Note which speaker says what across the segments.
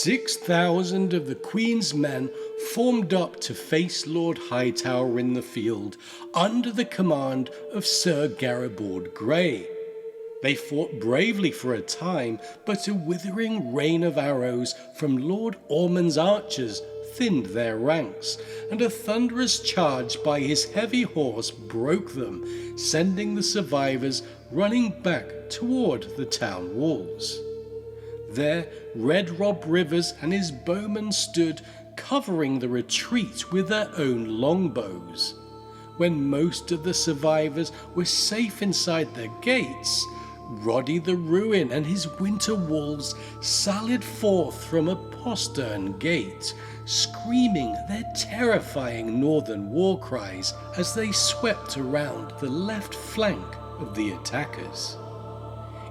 Speaker 1: 6,000 of the Queen's men formed up to face Lord Hightower in the field under the command of Sir Garibald Grey. They fought bravely for a time, but a withering rain of arrows from Lord Ormond's archers thinned their ranks, and a thunderous charge by his heavy horse broke them, sending the survivors running back toward the town walls. There, Red Rob Rivers and his bowmen stood, covering the retreat with their own longbows. When most of the survivors were safe inside their gates, Roddy the Ruin and his winter wolves sallied forth from a postern gate, screaming their terrifying northern war cries as they swept around the left flank of the attackers.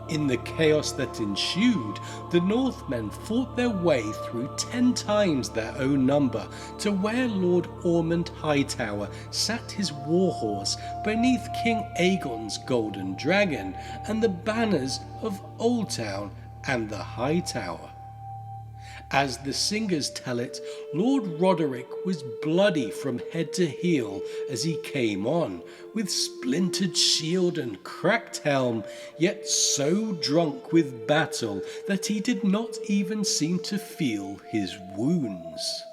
Speaker 1: In the chaos that ensued, the Northmen fought their way through 10 times their own number to where Lord Ormond Hightower sat his warhorse beneath King Aegon's golden dragon and the banners of Oldtown and the Hightower. As the singers tell it, Lord Roderick was bloody from head to heel as he came on, with splintered shield and cracked helm, yet so drunk with battle that he did not even seem to feel his wounds.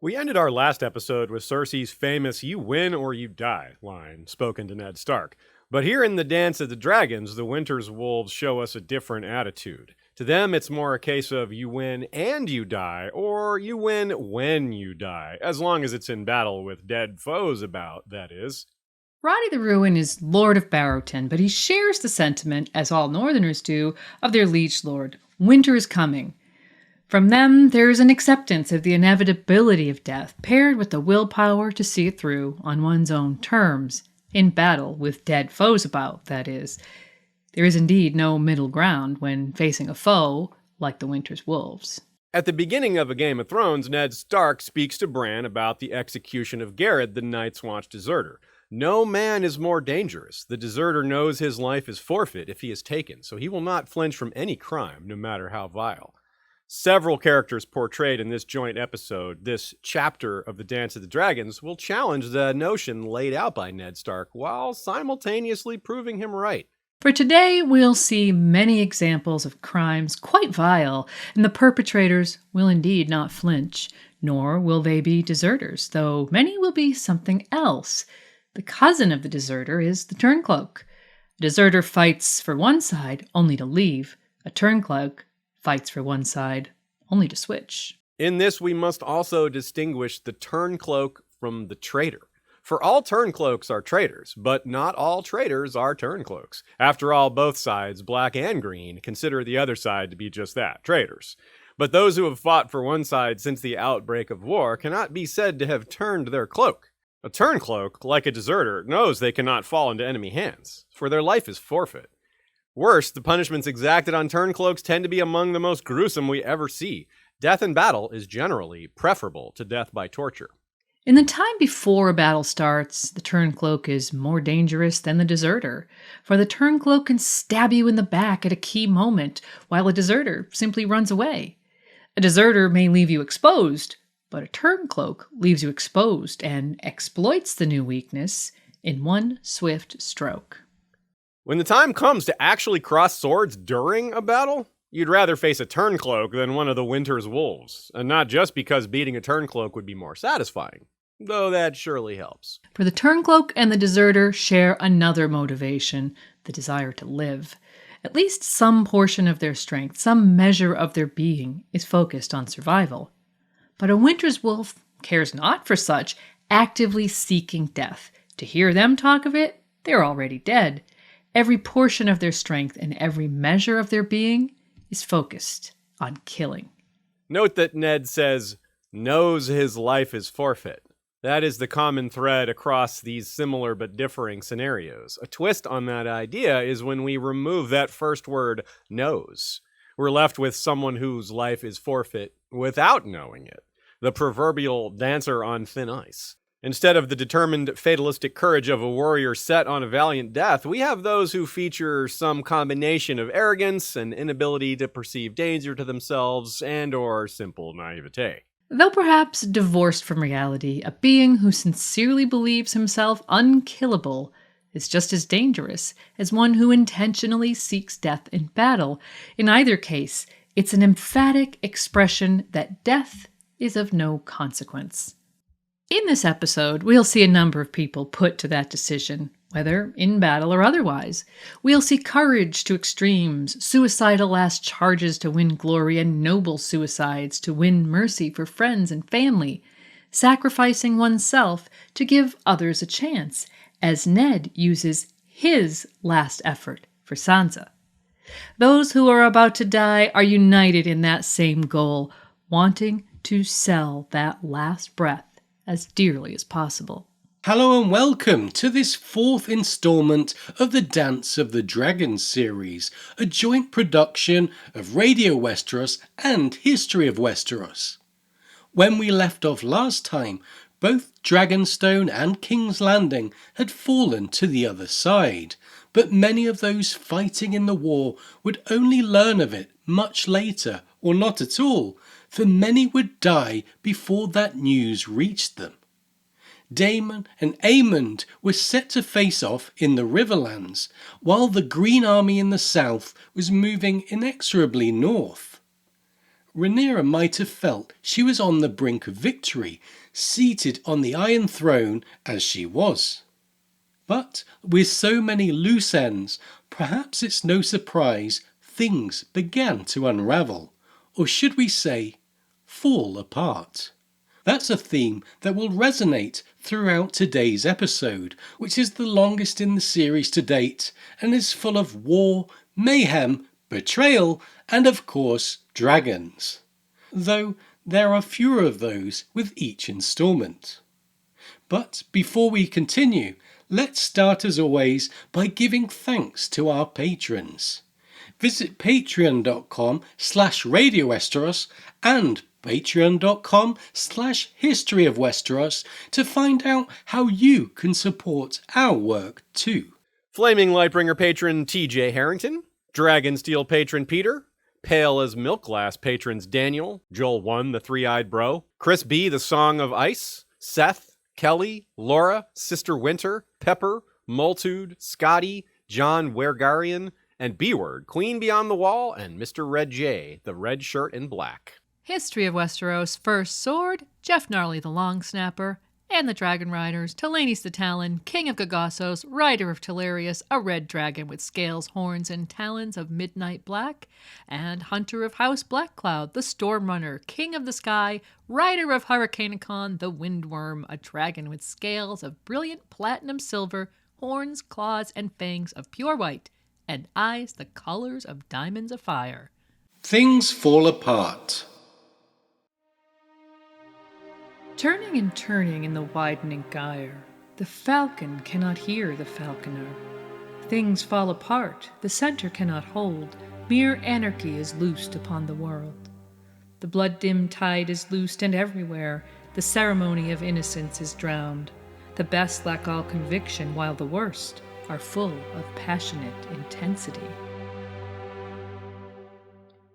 Speaker 2: We ended our last episode with Cersei's famous "you win or you die" line spoken to Ned Stark. But here in the Dance of the Dragons, the Winter's Wolves show us a different attitude. To them, it's more a case of you win and you die, or you win when you die, as long as it's in battle with dead foes about, that is.
Speaker 3: Roddy the Ruin is Lord of Barrowton, but he shares the sentiment, as all Northerners do, of their liege lord. Winter is coming. From them, there is an acceptance of the inevitability of death, paired with the willpower to see it through on one's own terms, in battle with dead foes about, that is. There is indeed no middle ground when facing a foe like the Winter's Wolves.
Speaker 2: At the beginning of A Game of Thrones, Ned Stark speaks to Bran about the execution of Garrett, the Night's Watch deserter. No man is more dangerous. The deserter knows his life is forfeit if he is taken, so he will not flinch from any crime, no matter how vile. Several characters portrayed in this joint episode, this chapter of the Dance of the Dragons, will challenge the notion laid out by Ned Stark while simultaneously proving him right.
Speaker 3: For today, we'll see many examples of crimes quite vile, and the perpetrators will indeed not flinch, nor will they be deserters, though many will be something else. The cousin of the deserter is the turncloak. A deserter fights for one side, only to leave. A turncloak fights for one side, only to switch.
Speaker 2: In this, we must also distinguish the turncloak from the traitor. For all turncloaks are traitors, but not all traitors are turncloaks. After all, both sides, black and green, consider the other side to be just that, traitors. But those who have fought for one side since the outbreak of war cannot be said to have turned their cloak. A turncloak, like a deserter, knows they cannot fall into enemy hands, for their life is forfeit. Worse, the punishments exacted on turncloaks tend to be among the most gruesome we ever see. Death in battle is generally preferable to death by torture.
Speaker 3: In the time before a battle starts, the turncloak is more dangerous than the deserter, for the turncloak can stab you in the back at a key moment, while a deserter simply runs away. A deserter may leave you exposed, but a turncloak leaves you exposed and exploits the new weakness in one swift stroke.
Speaker 2: When the time comes to actually cross swords during a battle, you'd rather face a turncloak than one of the Winter's Wolves, and not just because beating a turncloak would be more satisfying, though that surely helps.
Speaker 3: For the turncloak and the deserter share another motivation, the desire to live. At least some portion of their strength, some measure of their being, is focused on survival. But a Winter's Wolf cares not for such, actively seeking death. To hear them talk of it, they're already dead. Every portion of their strength and every measure of their being is focused on killing.
Speaker 2: Note that Ned says, knows his life is forfeit. That is the common thread across these similar but differing scenarios. A twist on that idea is when we remove that first word, knows. We're left with someone whose life is forfeit without knowing it. The proverbial dancer on thin ice. Instead of the determined, fatalistic courage of a warrior set on a valiant death, we have those who feature some combination of arrogance and inability to perceive danger to themselves and/or simple naivete.
Speaker 3: Though perhaps divorced from reality, a being who sincerely believes himself unkillable is just as dangerous as one who intentionally seeks death in battle. In either case, it's an emphatic expression that death is of no consequence. In this episode, we'll see a number of people put to that decision, whether in battle or otherwise. We'll see courage to extremes, suicidal last charges to win glory, and noble suicides to win mercy for friends and family, sacrificing oneself to give others a chance, as Ned uses his last effort for Sansa. Those who are about to die are united in that same goal, wanting to sell that last breath as dearly as possible.
Speaker 1: Hello and welcome to this fourth installment of the Dance of the Dragon series, a joint production of Radio Westeros and History of Westeros. When we left off last time, both Dragonstone and King's Landing had fallen to the other side, but many of those fighting in the war would only learn of it much later, or not at all, for many would die before that news reached them. Daemon and Aemond were set to face off in the Riverlands, while the Green Army in the south was moving inexorably north. Rhaenyra might have felt she was on the brink of victory, seated on the Iron Throne as she was. But with so many loose ends, perhaps it's no surprise things began to unravel, or should we say, fall apart. That's a theme that will resonate throughout today's episode, which is the longest in the series to date and is full of war, mayhem, betrayal, and of course, dragons. Though there are fewer of those with each installment. But before we continue, let's start as always by giving thanks to our patrons. Visit patreon.com/Radio Westeros and patreon.com/History of Westeros to find out how you can support our work too.
Speaker 2: Flaming Lightbringer patron TJ Harrington, Dragonsteel patron Peter, Pale as Milk Glass patrons Daniel, Joel 1, the Three-Eyed Bro, Chris B, the Song of Ice, Seth, Kelly, Laura, Sister Winter, Pepper, Multude, Scotty, John Wergarian, and B-Word, Queen Beyond the Wall, and Mr. Red J, the red shirt in black.
Speaker 3: History of Westeros, First Sword, Jeff Gnarly the Long Snapper, and the Dragon Riders, Talanis the Talon, King of Gagassos, Rider of Telarius, a red dragon with scales, horns, and talons of midnight black, and Hunter of House Blackcloud, the Storm Runner, King of the Sky, Rider of Hurricanecon, the Windworm, a dragon with scales of brilliant platinum silver, horns, claws, and fangs of pure white, and eyes the colors of diamonds of fire.
Speaker 1: Things fall apart.
Speaker 3: Turning and turning in the widening gyre, the falcon cannot hear the falconer. Things fall apart, the center cannot hold, mere anarchy is loosed upon the world. The blood-dimmed tide is loosed, and everywhere the ceremony of innocence is drowned. The best lack all conviction, while the worst are full of passionate intensity.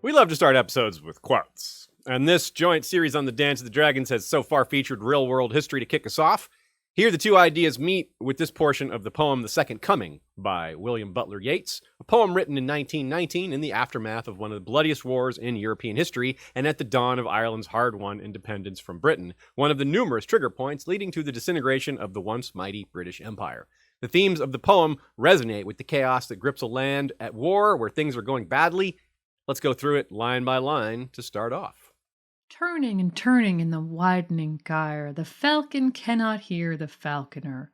Speaker 2: We love to start episodes with quotes, and this joint series on the Dance of the Dragons has so far featured real-world history to kick us off. Here the two ideas meet with this portion of the poem The Second Coming by William Butler Yeats, a poem written in 1919 in the aftermath of one of the bloodiest wars in European history and at the dawn of Ireland's hard-won independence from Britain, one of the numerous trigger points leading to the disintegration of the once mighty British Empire. The themes of the poem resonate with the chaos that grips a land at war where things are going badly. Let's go through it line by line to start off.
Speaker 3: Turning and turning in the widening gyre, the falcon cannot hear the falconer.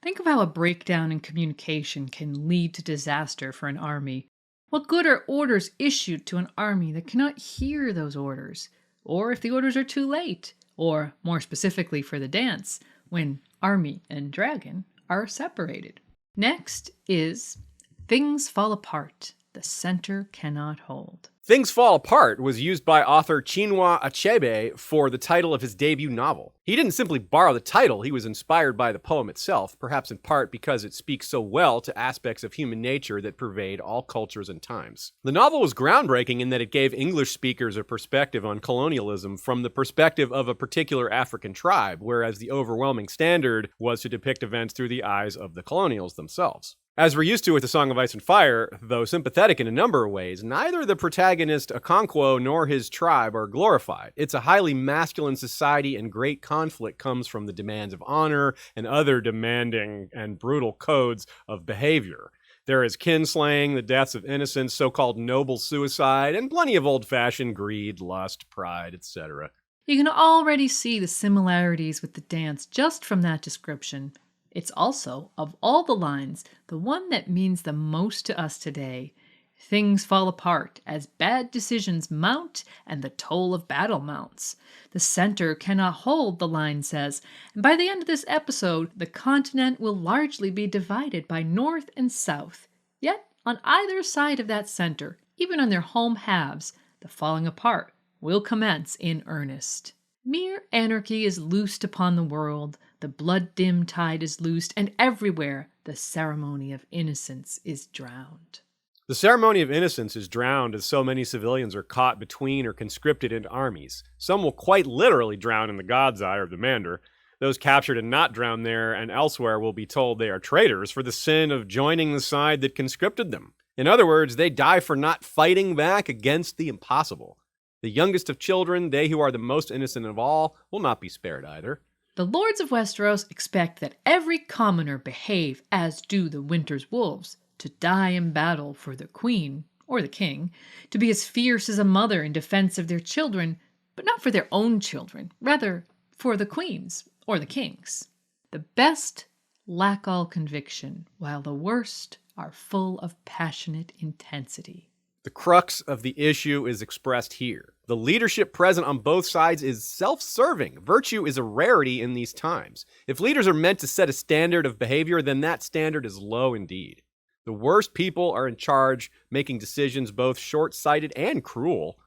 Speaker 3: Think of how a breakdown in communication can lead to disaster for an army. What good are orders issued to an army that cannot hear those orders? Or if the orders are too late? Or, more specifically for the dance, when army and dragon are separated. Next is Things Fall Apart, the center cannot hold.
Speaker 2: Things Fall Apart was used by author Chinua Achebe for the title of his debut novel. He didn't simply borrow the title, he was inspired by the poem itself, perhaps in part because it speaks so well to aspects of human nature that pervade all cultures and times. The novel was groundbreaking in that it gave English speakers a perspective on colonialism from the perspective of a particular African tribe, whereas the overwhelming standard was to depict events through the eyes of the colonials themselves. As we're used to with The Song of Ice and Fire, though sympathetic in a number of ways, neither the protagonist Okonkwo nor his tribe are glorified. It's a highly masculine society, and great conflict comes from the demands of honor and other demanding and brutal codes of behavior. There is kinslaying, the deaths of innocents, so-called noble suicide, and plenty of old-fashioned greed, lust, pride, etc.
Speaker 3: You can already see the similarities with the dance just from that description. It's also, of all the lines, the one that means the most to us today. Things fall apart as bad decisions mount and the toll of battle mounts. The center cannot hold, the line says, and by the end of this episode, the continent will largely be divided by north and south. Yet, on either side of that center, even on their home halves, the falling apart will commence in earnest. Mere anarchy is loosed upon the world, the blood-dim tide is loosed, and everywhere the ceremony of innocence is drowned.
Speaker 2: The ceremony of innocence is drowned as so many civilians are caught between or conscripted into armies. Some will quite literally drown in the God's Eye or the Mander. Those captured and not drowned there and elsewhere will be told they are traitors for the sin of joining the side that conscripted them. In other words, they die for not fighting back against the impossible. The youngest of children, they who are the most innocent of all, will not be spared either.
Speaker 3: The lords of Westeros expect that every commoner behave as do the winter's wolves, to die in battle for the queen, or the king, to be as fierce as a mother in defense of their children, but not for their own children, rather for the queen's or the king's. The best lack all conviction, while the worst are full of passionate intensity.
Speaker 2: The crux of the issue is expressed here. The leadership present on both sides is self-serving. Virtue is a rarity in these times. If leaders are meant to set a standard of behavior, then that standard is low indeed. The worst people are in charge, making decisions both short-sighted and cruel.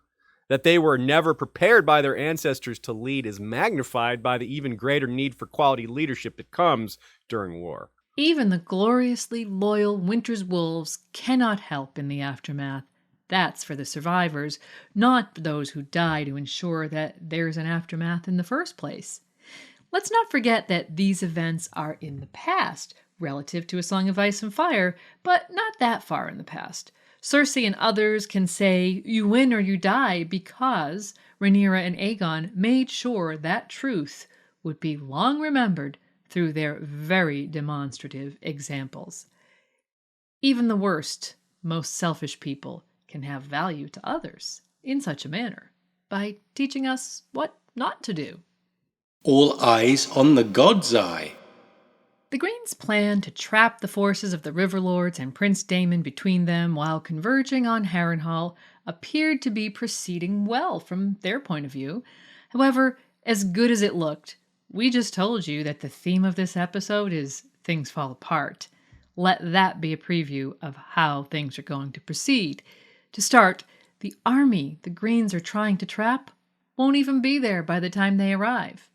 Speaker 2: That they were never prepared by their ancestors to lead is magnified by the even greater need for quality leadership that comes during war.
Speaker 3: Even the gloriously loyal winter's wolves cannot help in the aftermath. That's for the survivors, not for those who die to ensure that there's an aftermath in the first place. Let's not forget that these events are in the past, relative to A Song of Ice and Fire, but not that far in the past. Cersei and others can say, you win or you die, because Rhaenyra and Aegon made sure that truth would be long remembered through their very demonstrative examples. Even the worst, most selfish people can have value to others in such a manner by teaching us what not to do.
Speaker 1: All eyes on the God's Eye.
Speaker 3: The Greens' plan to trap the forces of the Riverlords and Prince Daemon between them while converging on Harrenhal appeared to be proceeding well from their point of view. However, as good as it looked, we just told you that the theme of this episode is Things Fall Apart. Let that be a preview of how things are going to proceed. To start, the army the Greens are trying to trap won't even be there by the time they arrive.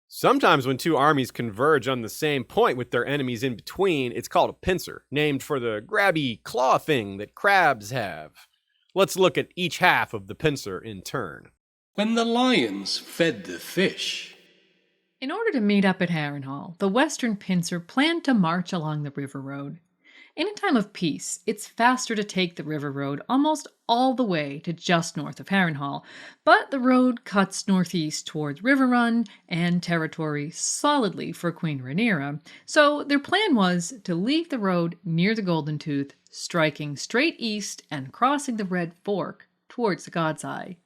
Speaker 2: Sometimes when two armies converge on the same point with their enemies in between, it's called a pincer, named for the grabby claw thing that crabs have. Let's look at each half of the pincer in turn.
Speaker 1: When the lions fed the fish.
Speaker 3: In order to meet up at Harrenhal, the Western Pincer planned to march along the River Road. In a time of peace, it's faster to take the River Road almost all the way to just north of Harrenhal, but the road cuts northeast towards Riverrun and territory solidly for Queen Rhaenyra, so their plan was to leave the road near the Golden Tooth, striking straight east and crossing the Red Fork towards the God's Eye.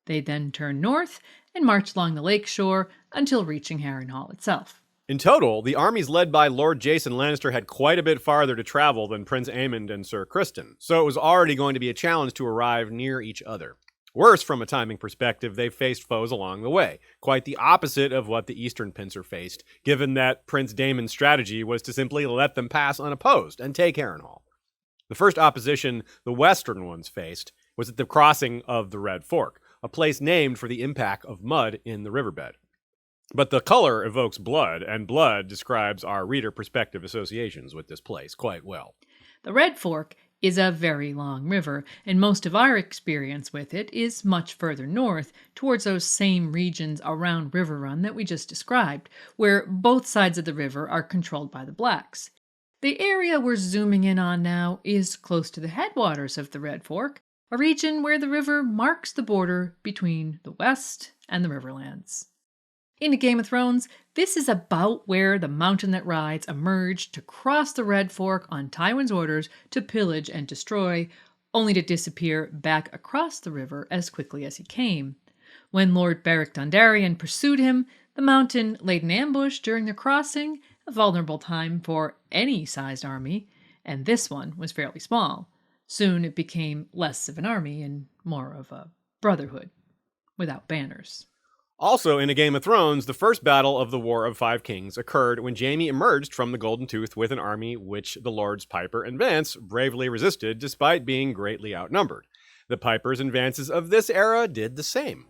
Speaker 3: They'd then turn north and march along the lake shore until reaching Harrenhal itself.
Speaker 2: In total, the armies led by Lord Jason Lannister had quite a bit farther to travel than Prince Aemond and Sir Criston, so it was already going to be a challenge to arrive near each other. Worse, from a timing perspective, they faced foes along the way, quite the opposite of what the Eastern Pincer faced, given that Prince Daemon's strategy was to simply let them pass unopposed and take Harrenhal. The first opposition the Western ones faced was at the crossing of the Red Fork, a place named for the impact of mud in the riverbed. But the color evokes blood, and blood describes our reader perspective associations with this place quite well.
Speaker 3: The Red Fork is a very long river, and most of our experience with it is much further north, towards those same regions around River Run that we just described, where both sides of the river are controlled by the Blacks. The area we're zooming in on now is close to the headwaters of the Red Fork, a region where the river marks the border between the West and the Riverlands. In Game of Thrones, this is about where the Mountain That Rides emerged to cross the Red Fork on Tywin's orders to pillage and destroy, only to disappear back across the river as quickly as he came. When Lord Beric Dondarrion pursued him, the mountain laid an ambush during the crossing, a vulnerable time for any sized army, and this one was fairly small. Soon it became less of an army and more of a brotherhood, without banners.
Speaker 2: Also, in A Game of Thrones, the first battle of the War of Five Kings occurred when Jaime emerged from the Golden Tooth with an army which the Lords Piper and Vance bravely resisted despite being greatly outnumbered. The Pipers and Vances of this era did the same.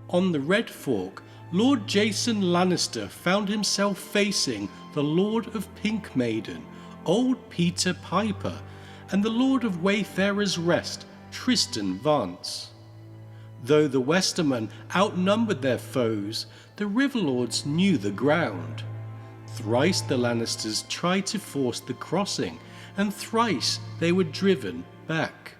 Speaker 1: On the Red Fork, Lord Jason Lannister found himself facing the Lord of Pink Maiden, old Peter Piper, and the Lord of Wayfarer's Rest, Tristan Vance. Though the Westermen outnumbered their foes, the Riverlords knew the ground. Thrice the Lannisters tried to force the crossing, and thrice they were driven back.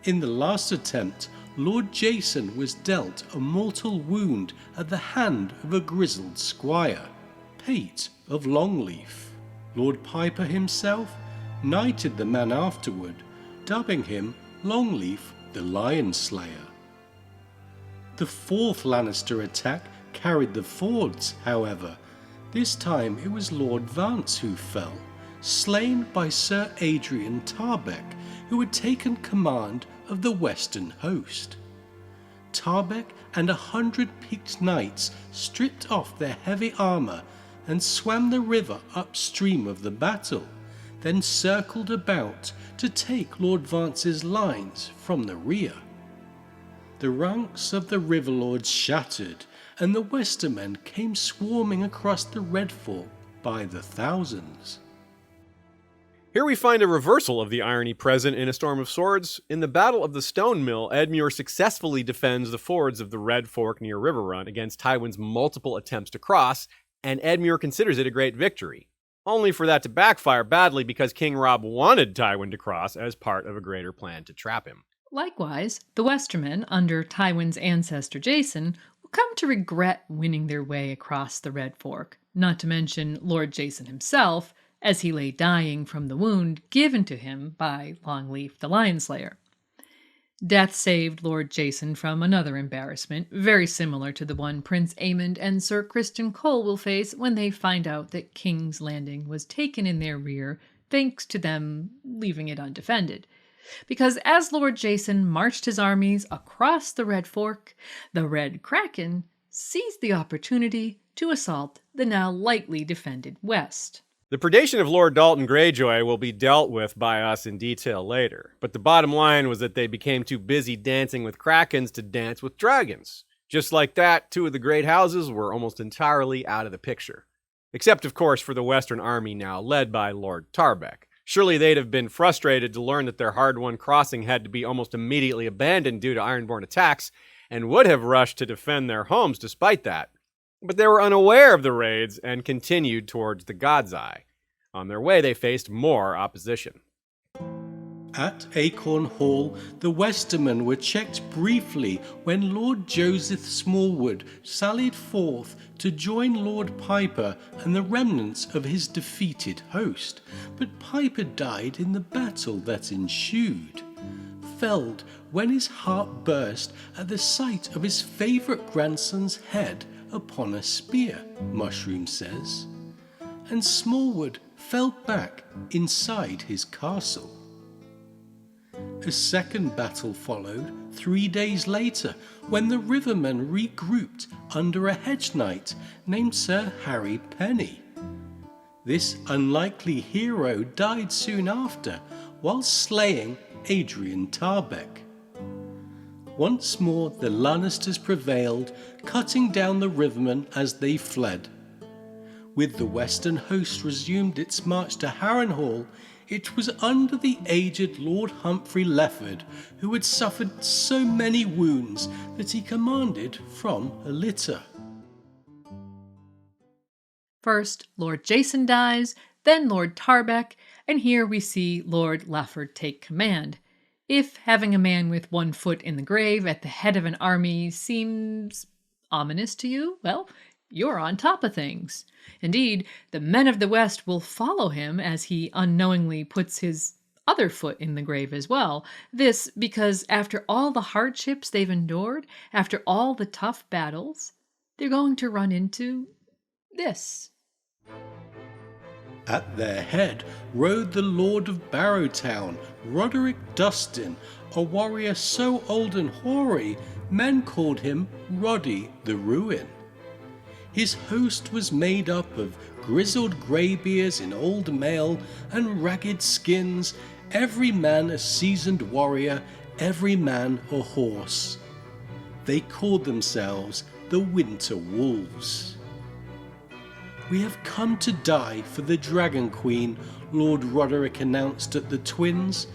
Speaker 1: In the last attempt, Lord Jason was dealt a mortal wound at the hand of a grizzled squire, Pate of Longleaf. Lord Piper himself knighted the man afterward, dubbing him Longleaf the Lion Slayer. The fourth Lannister attack carried the Fords, however. This time it was Lord Vance who fell, slain by Sir Adrian Tarbeck, who had taken command of the western host. Tarbeck and 100 picked knights stripped off their heavy armour and swam the river upstream of the battle, then circled about to take Lord Vance's lines from the rear. The ranks of the Riverlords shattered, and the Westermen came swarming across the Red Fork by the thousands.
Speaker 2: Here we find a reversal of the irony present in A Storm of Swords. In the Battle of the Stone Mill, Edmure successfully defends the fords of the Red Fork near River Run against Tywin's multiple attempts to cross, and Edmure considers it a great victory, only for that to backfire badly because King Robb wanted Tywin to cross as part of a greater plan to trap him.
Speaker 3: Likewise, the Westermen, under Tywin's ancestor Jason, will come to regret winning their way across the Red Fork, not to mention Lord Jason himself, as he lay dying from the wound given to him by Longleaf the Lion Slayer. Death saved Lord Jason from another embarrassment, very similar to the one Prince Aemond and Sir Criston Cole will face when they find out that King's Landing was taken in their rear, thanks to them leaving it undefended. Because as Lord Jason marched his armies across the Red Fork, the Red Kraken seized the opportunity to assault the now lightly defended West.
Speaker 2: The predation of Lord Dalton Greyjoy will be dealt with by us in detail later, but the bottom line was that they became too busy dancing with krakens to dance with dragons. Just like that, two of the great houses were almost entirely out of the picture. Except, of course, for the Western Army now led by Lord Tarbeck. Surely they'd have been frustrated to learn that their hard-won crossing had to be almost immediately abandoned due to Ironborn attacks, and would have rushed to defend their homes despite that. But they were unaware of the raids and continued towards the God's Eye. On their way, they faced more opposition.
Speaker 1: At Acorn Hall, the Westermen were checked briefly when Lord Joseph Smallwood sallied forth to join Lord Piper and the remnants of his defeated host, but Piper died in the battle that ensued. Felled when his heart burst at the sight of his favourite grandson's head upon a spear, Mushroom says, and Smallwood fell back inside his castle. A second battle followed 3 days later when the Rivermen regrouped under a hedge knight named Sir Harry Penny. This unlikely hero died soon after while slaying Adrian Tarbeck. Once more the Lannisters prevailed, cutting down the rivermen as they fled. With the western host resumed its march to Harrenhal, it was under the aged Lord Humphrey Lefford, who had suffered so many wounds that he commanded from a litter.
Speaker 3: First, Lord Jason dies, then Lord Tarbeck, and here we see Lord Lefford take command. If having a man with one foot in the grave at the head of an army seems ominous to you, well, you're on top of things. Indeed, the men of the West will follow him as he unknowingly puts his other foot in the grave as well. This because after all the hardships they've endured, after all the tough battles, they're going to run into this.
Speaker 1: At their head rode the Lord of Barrowtown, Roderick Dustin, a warrior so old and hoary, men called him Roddy the Ruin. His host was made up of grizzled greybeards in old mail and ragged skins, every man a seasoned warrior, every man a horse. They called themselves the Winter Wolves. "We have come to die for the Dragon Queen," Lord Roderick announced at the Twins,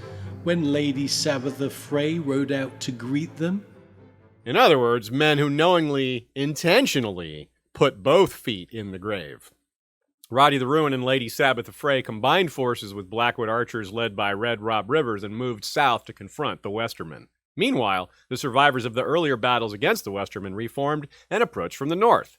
Speaker 1: when Lady Sabbatha Frey rode out to greet them.
Speaker 2: In other words, men who knowingly, intentionally, put both feet in the grave. Roddy the Ruin and Lady Sabbatha Frey combined forces with Blackwood archers led by Red Rob Rivers and moved south to confront the Westermen. Meanwhile, the survivors of the earlier battles against the Westermen reformed and approached from the north.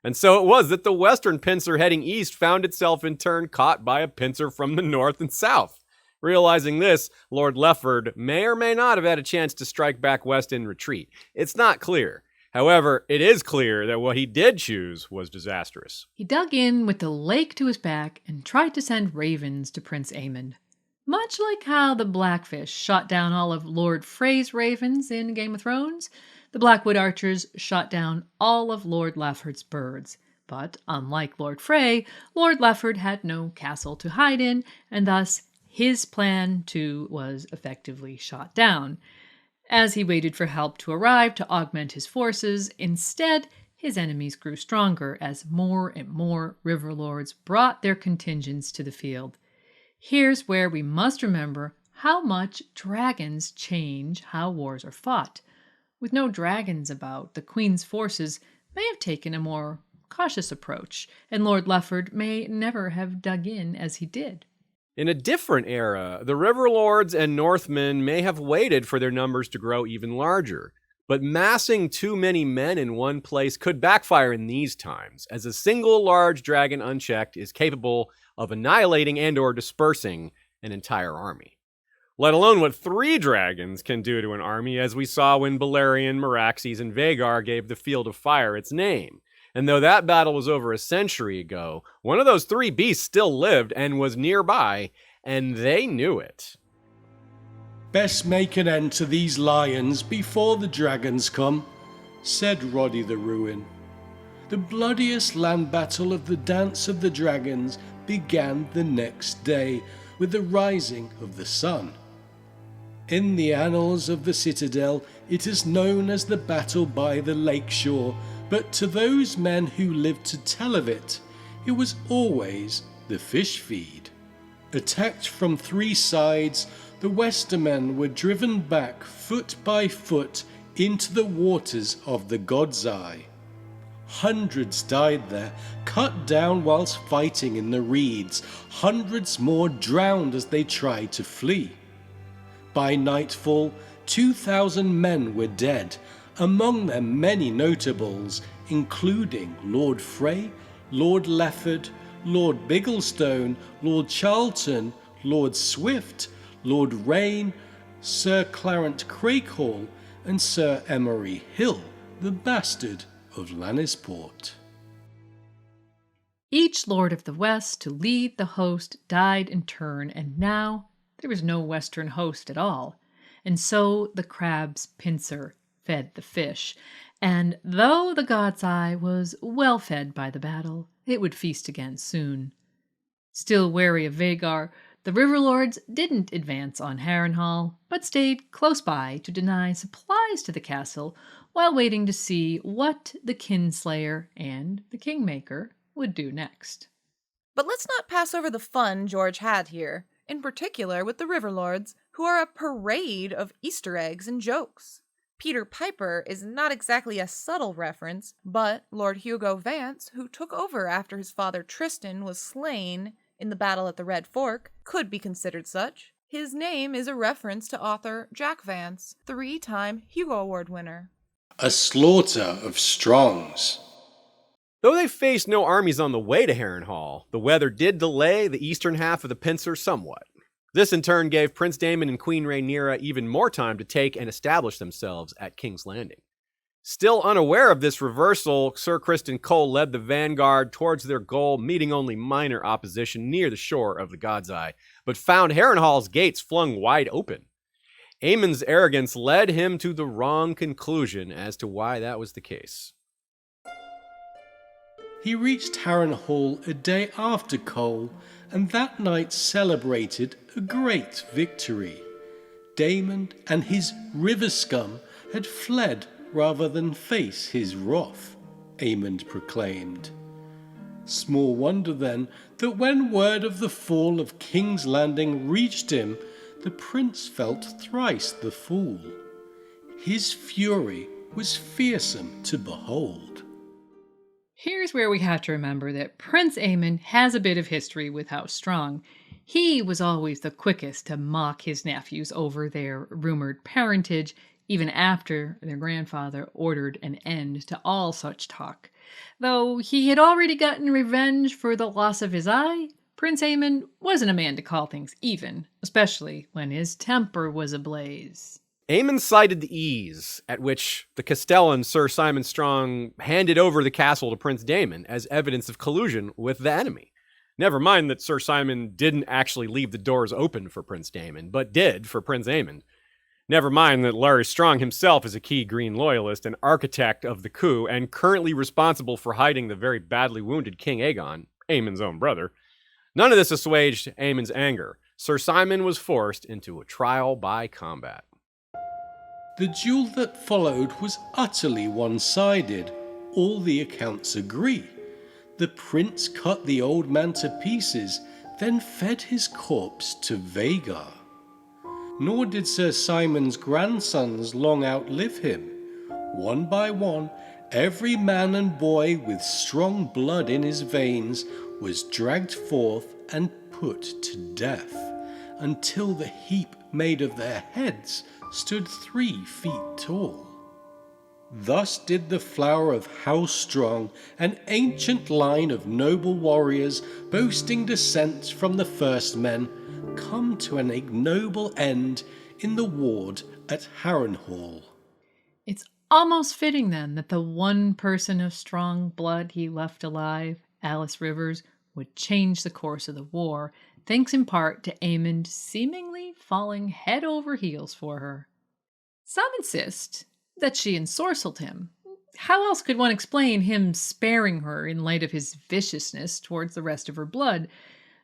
Speaker 2: And so it was that the western pincer heading east found itself in turn caught by a pincer from the north and south. Realizing this, Lord Lefford may or may not have had a chance to strike back west in retreat. It's not clear. However, it is clear that what he did choose was disastrous.
Speaker 3: He dug in with the lake to his back and tried to send ravens to Prince Aemon. Much like how the Blackfish shot down all of Lord Frey's ravens in Game of Thrones, the Blackwood archers shot down all of Lord Lefford's birds. But unlike Lord Frey, Lord Lefford had no castle to hide in, and thus his plan too was effectively shot down. As he waited for help to arrive to augment his forces, instead, his enemies grew stronger as more and more river lords brought their contingents to the field. Here's where we must remember how much dragons change how wars are fought. With no dragons about, the Queen's forces may have taken a more cautious approach, and Lord Lefford may never have dug in as he did.
Speaker 2: In a different era, the River Lords and Northmen may have waited for their numbers to grow even larger. But massing too many men in one place could backfire in these times, as a single large dragon unchecked is capable of annihilating and or dispersing an entire army. Let alone what 3 dragons can do to an army, as we saw when Balerion, Meraxes, and Vhagar gave the Field of Fire its name. And though that battle was over a century ago, one of those 3 beasts still lived and was nearby, and they knew it.
Speaker 1: "Best make an end to these lions before the dragons come," said Roddy the Ruin. The bloodiest land battle of the Dance of the Dragons began the next day with the rising of the sun. In the annals of the Citadel, it is known as the Battle by the Lake Shore, but to those men who lived to tell of it, it was always the fish feed. Attacked from 3 sides, the Westermen were driven back foot by foot into the waters of the God's Eye. Hundreds died there, cut down whilst fighting in the reeds. Hundreds more drowned as they tried to flee. By nightfall, 2,000 men were dead, among them many notables, including Lord Frey, Lord Lefford, Lord Bigglestone, Lord Charlton, Lord Swift, Lord Rain, Sir Clarence Crakehall, and Sir Emery Hill, the bastard of Lannisport.
Speaker 3: Each Lord of the West to lead the host died in turn, and now there was no Western host at all. And so the crab's pincer fed the fish, and though the God's Eye was well fed by the battle, it would feast again soon. Still wary of Vhagar, The Riverlords didn't advance on Harrenhal, but stayed close by to deny supplies to the castle while waiting to see what the Kinslayer and the Kingmaker would do next.
Speaker 4: But let's not pass over the fun George had here, in particular with the Riverlords, who are a parade of Easter eggs and jokes. Peter Piper is not exactly a subtle reference, but Lord Hugo Vance, who took over after his father Tristan was slain in the battle at the Red Fork, could be considered such. His name is a reference to author Jack Vance, 3-time Hugo Award winner.
Speaker 1: A slaughter of Strongs.
Speaker 2: Though they faced no armies on the way to Harrenhal, the weather did delay the eastern half of the pincer somewhat. This in turn gave Prince Daemon and Queen Rhaenyra even more time to take and establish themselves at King's Landing. Still unaware of this reversal, Sir Criston Cole led the vanguard towards their goal, meeting only minor opposition near the shore of the God's Eye, but found Harrenhal's gates flung wide open. Aemon's arrogance led him to the wrong conclusion as to why that was the case.
Speaker 1: He reached Harrenhal a day after Cole, and that night celebrated a great victory. Daemon and his river scum had fled rather than face his wrath, Aemond proclaimed. Small wonder then that when word of the fall of King's Landing reached him, the prince felt thrice the fool. His fury was fearsome to behold.
Speaker 3: Here's where we have to remember that Prince Aemon has a bit of history with House Strong. He was always the quickest to mock his nephews over their rumored parentage, even after their grandfather ordered an end to all such talk. Though he had already gotten revenge for the loss of his eye, Prince Aemon wasn't a man to call things even, especially when his temper was ablaze.
Speaker 2: Aemon cited the ease at which the Castellan Sir Simon Strong handed over the castle to Prince Daemon as evidence of collusion with the enemy. Never mind that Sir Simon didn't actually leave the doors open for Prince Daemon, but did for Prince Aemon. Never mind that Larry Strong himself is a key Green loyalist and architect of the coup and currently responsible for hiding the very badly wounded King Aegon, Aemon's own brother. None of this assuaged Aemon's anger. Sir Simon was forced into a trial by combat.
Speaker 1: The duel that followed was utterly one-sided. All the accounts agree. The prince cut the old man to pieces, then fed his corpse to Vhagar. Nor did Sir Simon's grandsons long outlive him. One by one, every man and boy with strong blood in his veins was dragged forth and put to death, until the heap made of their heads stood 3 feet tall. Thus did the flower of House Strong, an ancient line of noble warriors boasting descent from the first men, come to an ignoble end in the ward at Harrenhal.
Speaker 3: It's almost fitting then that the one person of strong blood he left alive, Alice Rivers, would change the course of the war, thanks in part to Aemond seemingly falling head over heels for her. Some insist that she ensorcelled him. How else could one explain him sparing her in light of his viciousness towards the rest of her blood?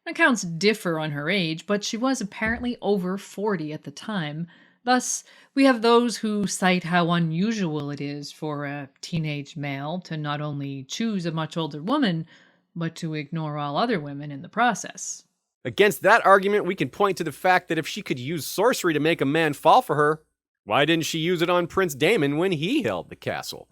Speaker 3: Accounts differ on her age, but she was apparently over 40 at the time. Thus, we have those who cite how unusual it is for a teenage male to not only choose a much older woman, but to ignore all other women in the process.
Speaker 2: Against that argument, we can point to the fact that if she could use sorcery to make a man fall for her, why didn't she use it on Prince Daemon when he held the castle?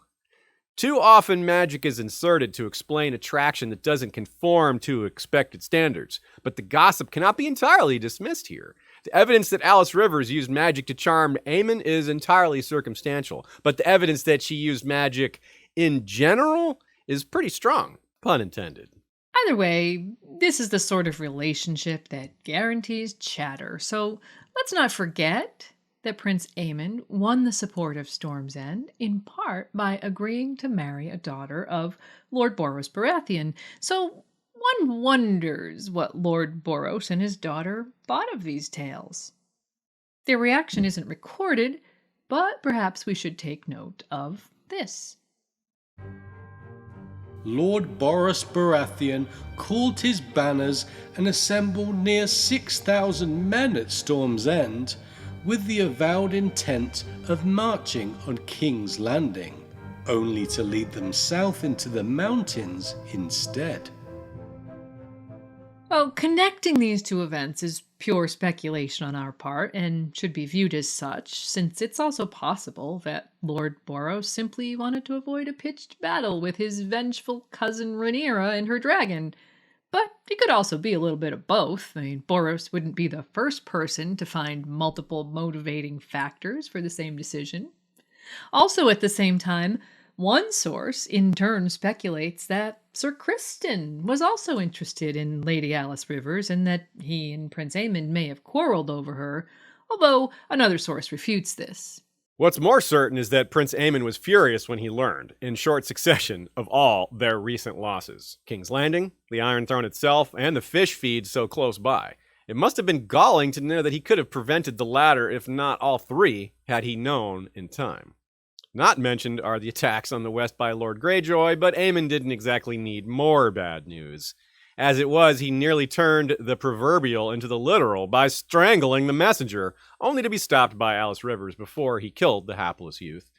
Speaker 2: Too often magic is inserted to explain attraction that doesn't conform to expected standards, but the gossip cannot be entirely dismissed here. The evidence that Alice Rivers used magic to charm Aemon is entirely circumstantial, but the evidence that she used magic in general is pretty strong, pun intended.
Speaker 3: Either way, this is the sort of relationship that guarantees chatter, so let's not forget that Prince Aemon won the support of Storm's End in part by agreeing to marry a daughter of Lord Boros Baratheon. So one wonders what Lord Boros and his daughter thought of these tales. Their reaction isn't recorded, but perhaps we should take note of this.
Speaker 1: Lord Boros Baratheon called his banners and assembled near 6,000 men at Storm's End, with the avowed intent of marching on King's Landing, only to lead them south into the mountains instead.
Speaker 3: Well, connecting these two events is pure speculation on our part and should be viewed as such, since it's also possible that Lord Boros simply wanted to avoid a pitched battle with his vengeful cousin Rhaenyra and her dragon. But it could also be a little bit of both. I mean, Boros wouldn't be the first person to find multiple motivating factors for the same decision. Also, at the same time, one source in turn speculates that Sir Criston was also interested in Lady Alice Rivers and that he and Prince Aemon may have quarreled over her, although another source refutes this.
Speaker 2: What's more certain is that Prince Aemon was furious when he learned, in short succession, of all their recent losses. King's Landing, the Iron Throne itself, and the fish feed so close by. It must have been galling to know that he could have prevented the latter, if not all three, had he known in time. Not mentioned are the attacks on the west by Lord Greyjoy, but Aemon didn't exactly need more bad news. As it was, he nearly turned the proverbial into the literal by strangling the messenger, only to be stopped by Alice Rivers before he killed the hapless youth.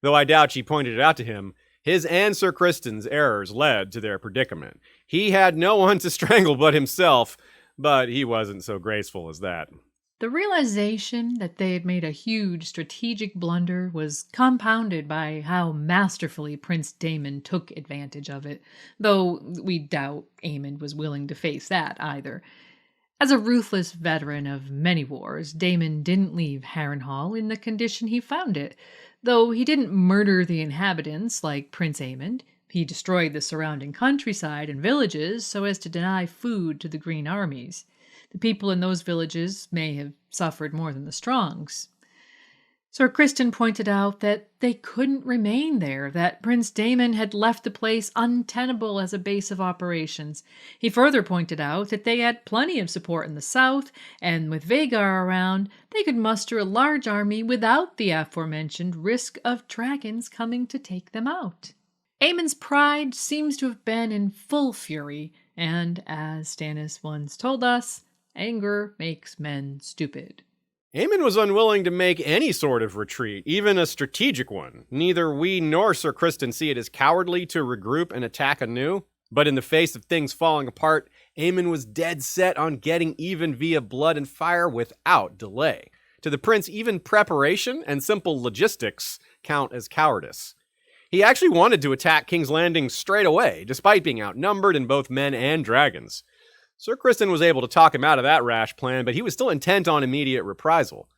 Speaker 2: Though I doubt she pointed it out to him, his and Sir Criston's errors led to their predicament. He had no one to strangle but himself, but he wasn't so graceful as that.
Speaker 3: The realization that they had made a huge strategic blunder was compounded by how masterfully Prince Daemon took advantage of it, though we doubt Aemon was willing to face that either. As a ruthless veteran of many wars, Daemon didn't leave Harrenhal in the condition he found it, though he didn't murder the inhabitants like Prince Aemon. He destroyed the surrounding countryside and villages so as to deny food to the Green armies. The people in those villages may have suffered more than the Strongs. Sir Criston pointed out that they couldn't remain there, that Prince Daemon had left the place untenable as a base of operations. He further pointed out that they had plenty of support in the south, and with Vhagar around, they could muster a large army without the aforementioned risk of dragons coming to take them out. Aemon's pride seems to have been in full fury, and as Stannis once told us, anger makes men stupid.
Speaker 2: Aemon was unwilling to make any sort of retreat, even a strategic one. Neither we nor Sir Criston see it as cowardly to regroup and attack anew. But in the face of things falling apart, Aemon was dead set on getting even via blood and fire without delay. To the prince, even preparation and simple logistics count as cowardice. He actually wanted to attack King's Landing straight away, despite being outnumbered in both men and dragons. Sir Criston was able to talk him out of that rash plan, but he was still intent on immediate reprisal.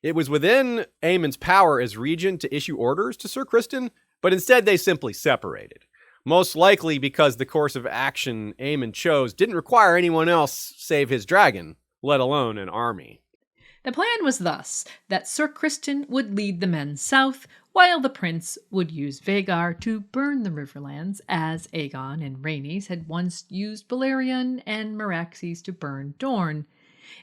Speaker 2: It was within Aemon's power as regent to issue orders to Sir Criston, but instead they simply separated. Most likely because the course of action Aemon chose didn't require anyone else save his dragon, let alone an army.
Speaker 3: The plan was thus, that Sir Criston would lead the men south, while the prince would use Vhagar to burn the Riverlands, as Aegon and Rhaenys had once used Balerion and Meraxes to burn Dorne.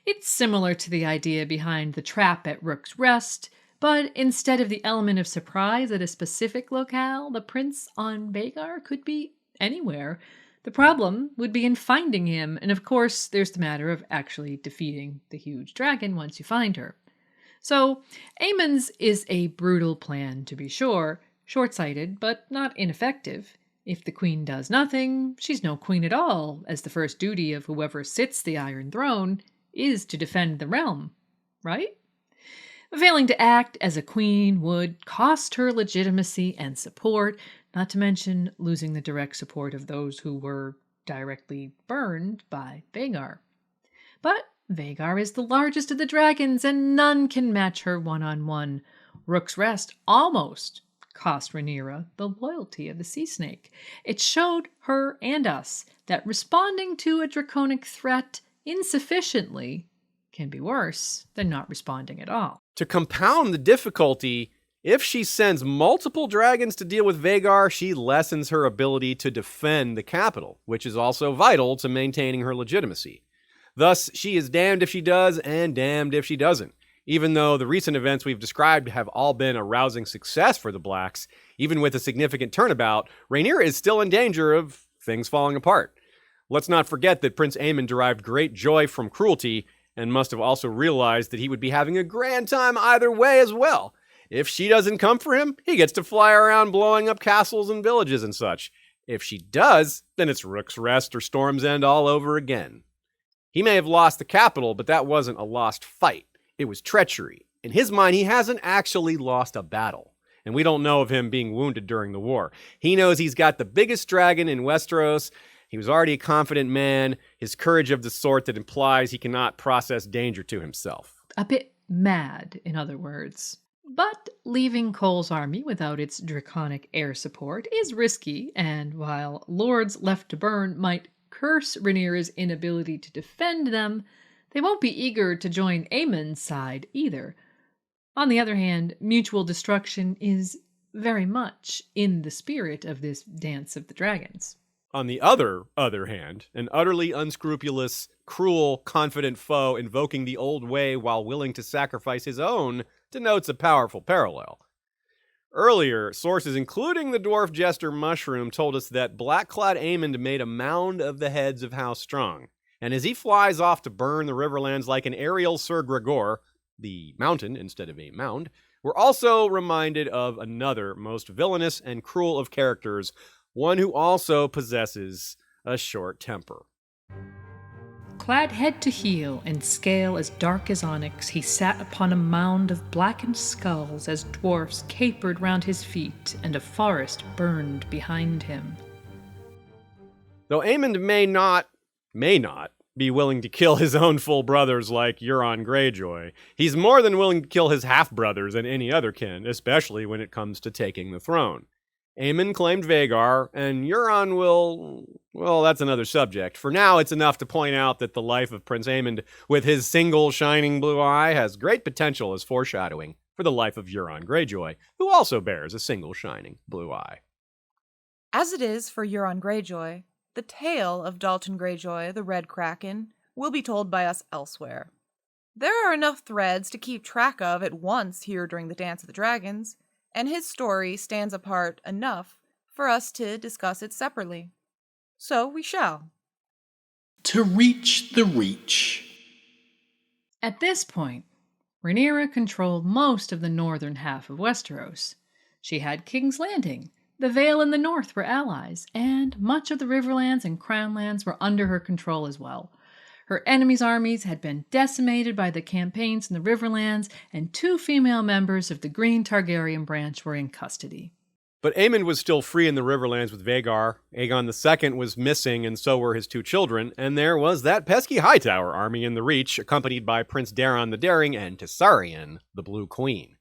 Speaker 3: It's similar to the idea behind the trap at Rook's Rest, but instead of the element of surprise at a specific locale, the prince on Vhagar could be anywhere. The problem would be in finding him, and of course there's the matter of actually defeating the huge dragon once you find her. So, Aemon's is a brutal plan, to be sure, short-sighted, but not ineffective. If the queen does nothing, she's no queen at all, as the first duty of whoever sits the Iron Throne is to defend the realm, right? Failing to act as a queen would cost her legitimacy and support, not to mention losing the direct support of those who were directly burned by Vhagar. But Vhagar is the largest of the dragons, and none can match her one-on-one. Rook's Rest almost cost Rhaenyra the loyalty of the sea snake. It showed her and us that responding to a draconic threat insufficiently can be worse than not responding at all.
Speaker 2: To compound the difficulty, if she sends multiple dragons to deal with Vhagar, she lessens her ability to defend the capital, which is also vital to maintaining her legitimacy. Thus, she is damned if she does and damned if she doesn't. Even though the recent events we've described have all been a rousing success for the Blacks, even with a significant turnabout, Rhaenyra is still in danger of things falling apart. Let's not forget that Prince Aemon derived great joy from cruelty and must have also realized that he would be having a grand time either way as well. If she doesn't come for him, he gets to fly around blowing up castles and villages and such. If she does, then it's Rook's Rest or Storm's End all over again. He may have lost the capital, but that wasn't a lost fight. It was treachery. In his mind, he hasn't actually lost a battle. And we don't know of him being wounded during the war. He knows he's got the biggest dragon in Westeros. He was already a confident man, his courage of the sort that implies he cannot process danger to himself.
Speaker 3: A bit mad, in other words. But leaving Cole's army without its draconic air support is risky, and while lords left to burn might curse Rhaenyra's inability to defend them, they won't be eager to join Aemon's side either. On the other hand, mutual destruction is very much in the spirit of this Dance of the Dragons.
Speaker 2: On the other hand, an utterly unscrupulous, cruel, confident foe invoking the old way while willing to sacrifice his own denotes a powerful parallel. Earlier, sources including the dwarf jester Mushroom told us that black-clad Aemond made a mound of the heads of House Strong, and as he flies off to burn the Riverlands like an aerial Ser Gregor, the mountain instead of a mound, we're also reminded of another most villainous and cruel of characters, one who also possesses a short temper.
Speaker 3: Clad head to heel in scale as dark as onyx, he sat upon a mound of blackened skulls as dwarfs capered round his feet and a forest burned behind him.
Speaker 2: Though Aemond may not be willing to kill his own full brothers like Euron Greyjoy, he's more than willing to kill his half-brothers and any other kin, especially when it comes to taking the throne. Aemon claimed Vhagar, and Euron well, that's another subject. For now, it's enough to point out that the life of Prince Aemond, with his single shining blue eye, has great potential as foreshadowing for the life of Euron Greyjoy, who also bears a single shining blue eye.
Speaker 4: As it is for Euron Greyjoy, the tale of Dalton Greyjoy, the Red Kraken, will be told by us elsewhere. There are enough threads to keep track of at once here during the Dance of the Dragons, and his story stands apart enough for us to discuss it separately. So we shall.
Speaker 1: To reach the reach.
Speaker 3: At this point, Rhaenyra controlled most of the northern half of Westeros. She had King's Landing, the Vale in the north were allies, and much of the Riverlands and Crownlands were under her control as well. Her enemies' armies had been decimated by the campaigns in the Riverlands, and 2 female members of the Green Targaryen branch were in custody.
Speaker 2: But Aemond was still free in the Riverlands with Vhagar, Aegon II was missing and so were his 2 children, and there was that pesky Hightower army in the Reach, accompanied by Prince Daeron the Daring and Tessarion, the Blue Queen.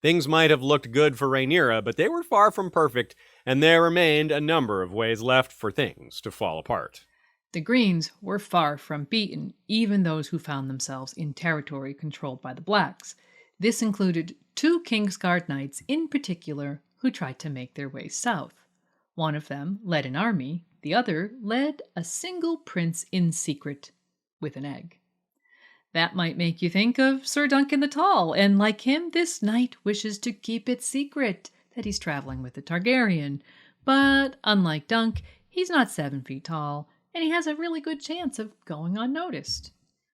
Speaker 2: Things might have looked good for Rhaenyra, but they were far from perfect, and there remained a number of ways left for things to fall apart.
Speaker 3: The Greens were far from beaten, even those who found themselves in territory controlled by the Blacks. This included 2 Kingsguard knights in particular who tried to make their way south. One of them led an army, the other led a single prince in secret with an egg. That might make you think of Sir Duncan the Tall, and like him, this knight wishes to keep it secret that he's traveling with a Targaryen. But unlike Dunk, he's not 7 feet tall, and he has a really good chance of going unnoticed.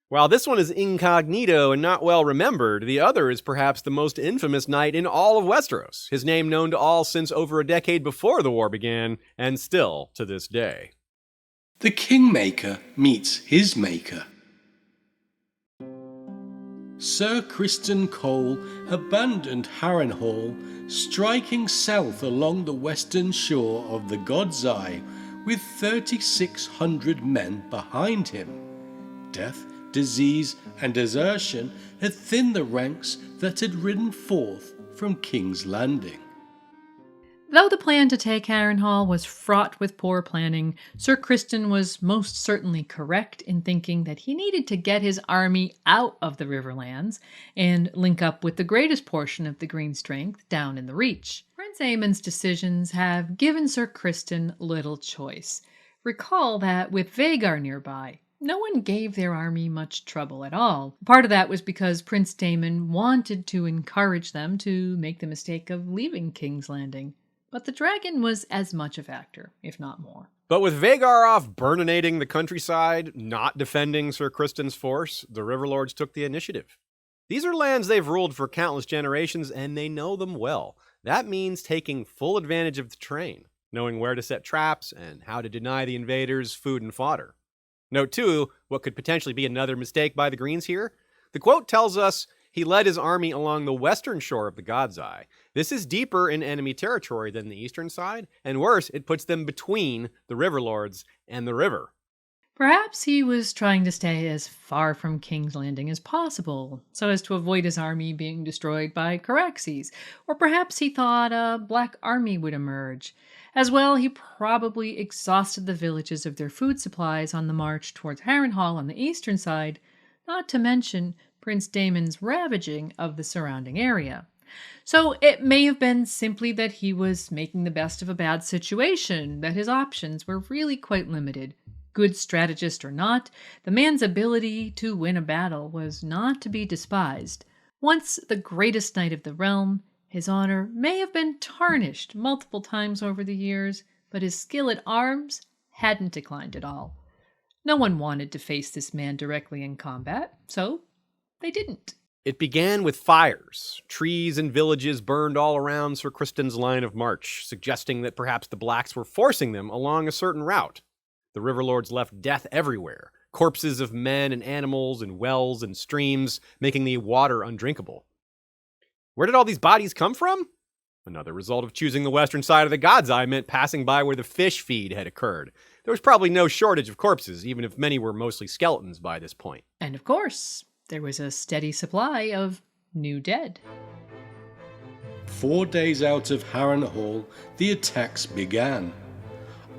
Speaker 2: While this one is incognito and not well remembered, the other is perhaps the most infamous knight in all of Westeros, his name known to all since over a decade before the war began, and still to this day.
Speaker 1: The Kingmaker meets his maker. Sir Criston Cole abandoned Harrenhal, striking south along the western shore of the God's Eye with 3,600 men behind him. Death, disease, and desertion had thinned the ranks that had ridden forth from King's Landing.
Speaker 3: Though the plan to take Harrenhal was fraught with poor planning, Sir Criston was most certainly correct in thinking that he needed to get his army out of the Riverlands and link up with the greatest portion of the Green Strength down in the Reach. Prince Aemon's decisions have given Sir Criston little choice. Recall that with Vhagar nearby, no one gave their army much trouble at all. Part of that was because Prince Daemon wanted to encourage them to make the mistake of leaving King's Landing. But the dragon was as much a factor, if not more.
Speaker 2: But with Vhagar off burninating the countryside, not defending Sir Criston's force, the Riverlords took the initiative. These are lands they've ruled for countless generations, and they know them well. That means taking full advantage of the terrain, knowing where to set traps and how to deny the invaders food and fodder. Note, too, what could potentially be another mistake by the Greens here. The quote tells us he led his army along the western shore of the God's Eye. This is deeper in enemy territory than the eastern side, and worse, it puts them between the Riverlords and the river.
Speaker 3: Perhaps he was trying to stay as far from King's Landing as possible, so as to avoid his army being destroyed by Caraxes, or perhaps he thought a black army would emerge. As well, he probably exhausted the villages of their food supplies on the march towards Harrenhal on the eastern side, not to mention Prince Daemon's ravaging of the surrounding area. So it may have been simply that he was making the best of a bad situation, that his options were really quite limited. Good strategist or not, the man's ability to win a battle was not to be despised. Once the greatest knight of the realm, his honor may have been tarnished multiple times over the years, but his skill at arms hadn't declined at all. No one wanted to face this man directly in combat, so they didn't.
Speaker 2: It began with fires. Trees and villages burned all around Sir Criston's line of march, suggesting that perhaps the Blacks were forcing them along a certain route. The Riverlords left death everywhere, corpses of men and animals in wells and streams, making the water undrinkable. Where did all these bodies come from? Another result of choosing the western side of the God's Eye meant passing by where the fish feed had occurred. There was probably no shortage of corpses, even if many were mostly skeletons by this point.
Speaker 3: And of course, there was a steady supply of new dead.
Speaker 1: 4 days out of Harrenhal, the attacks began.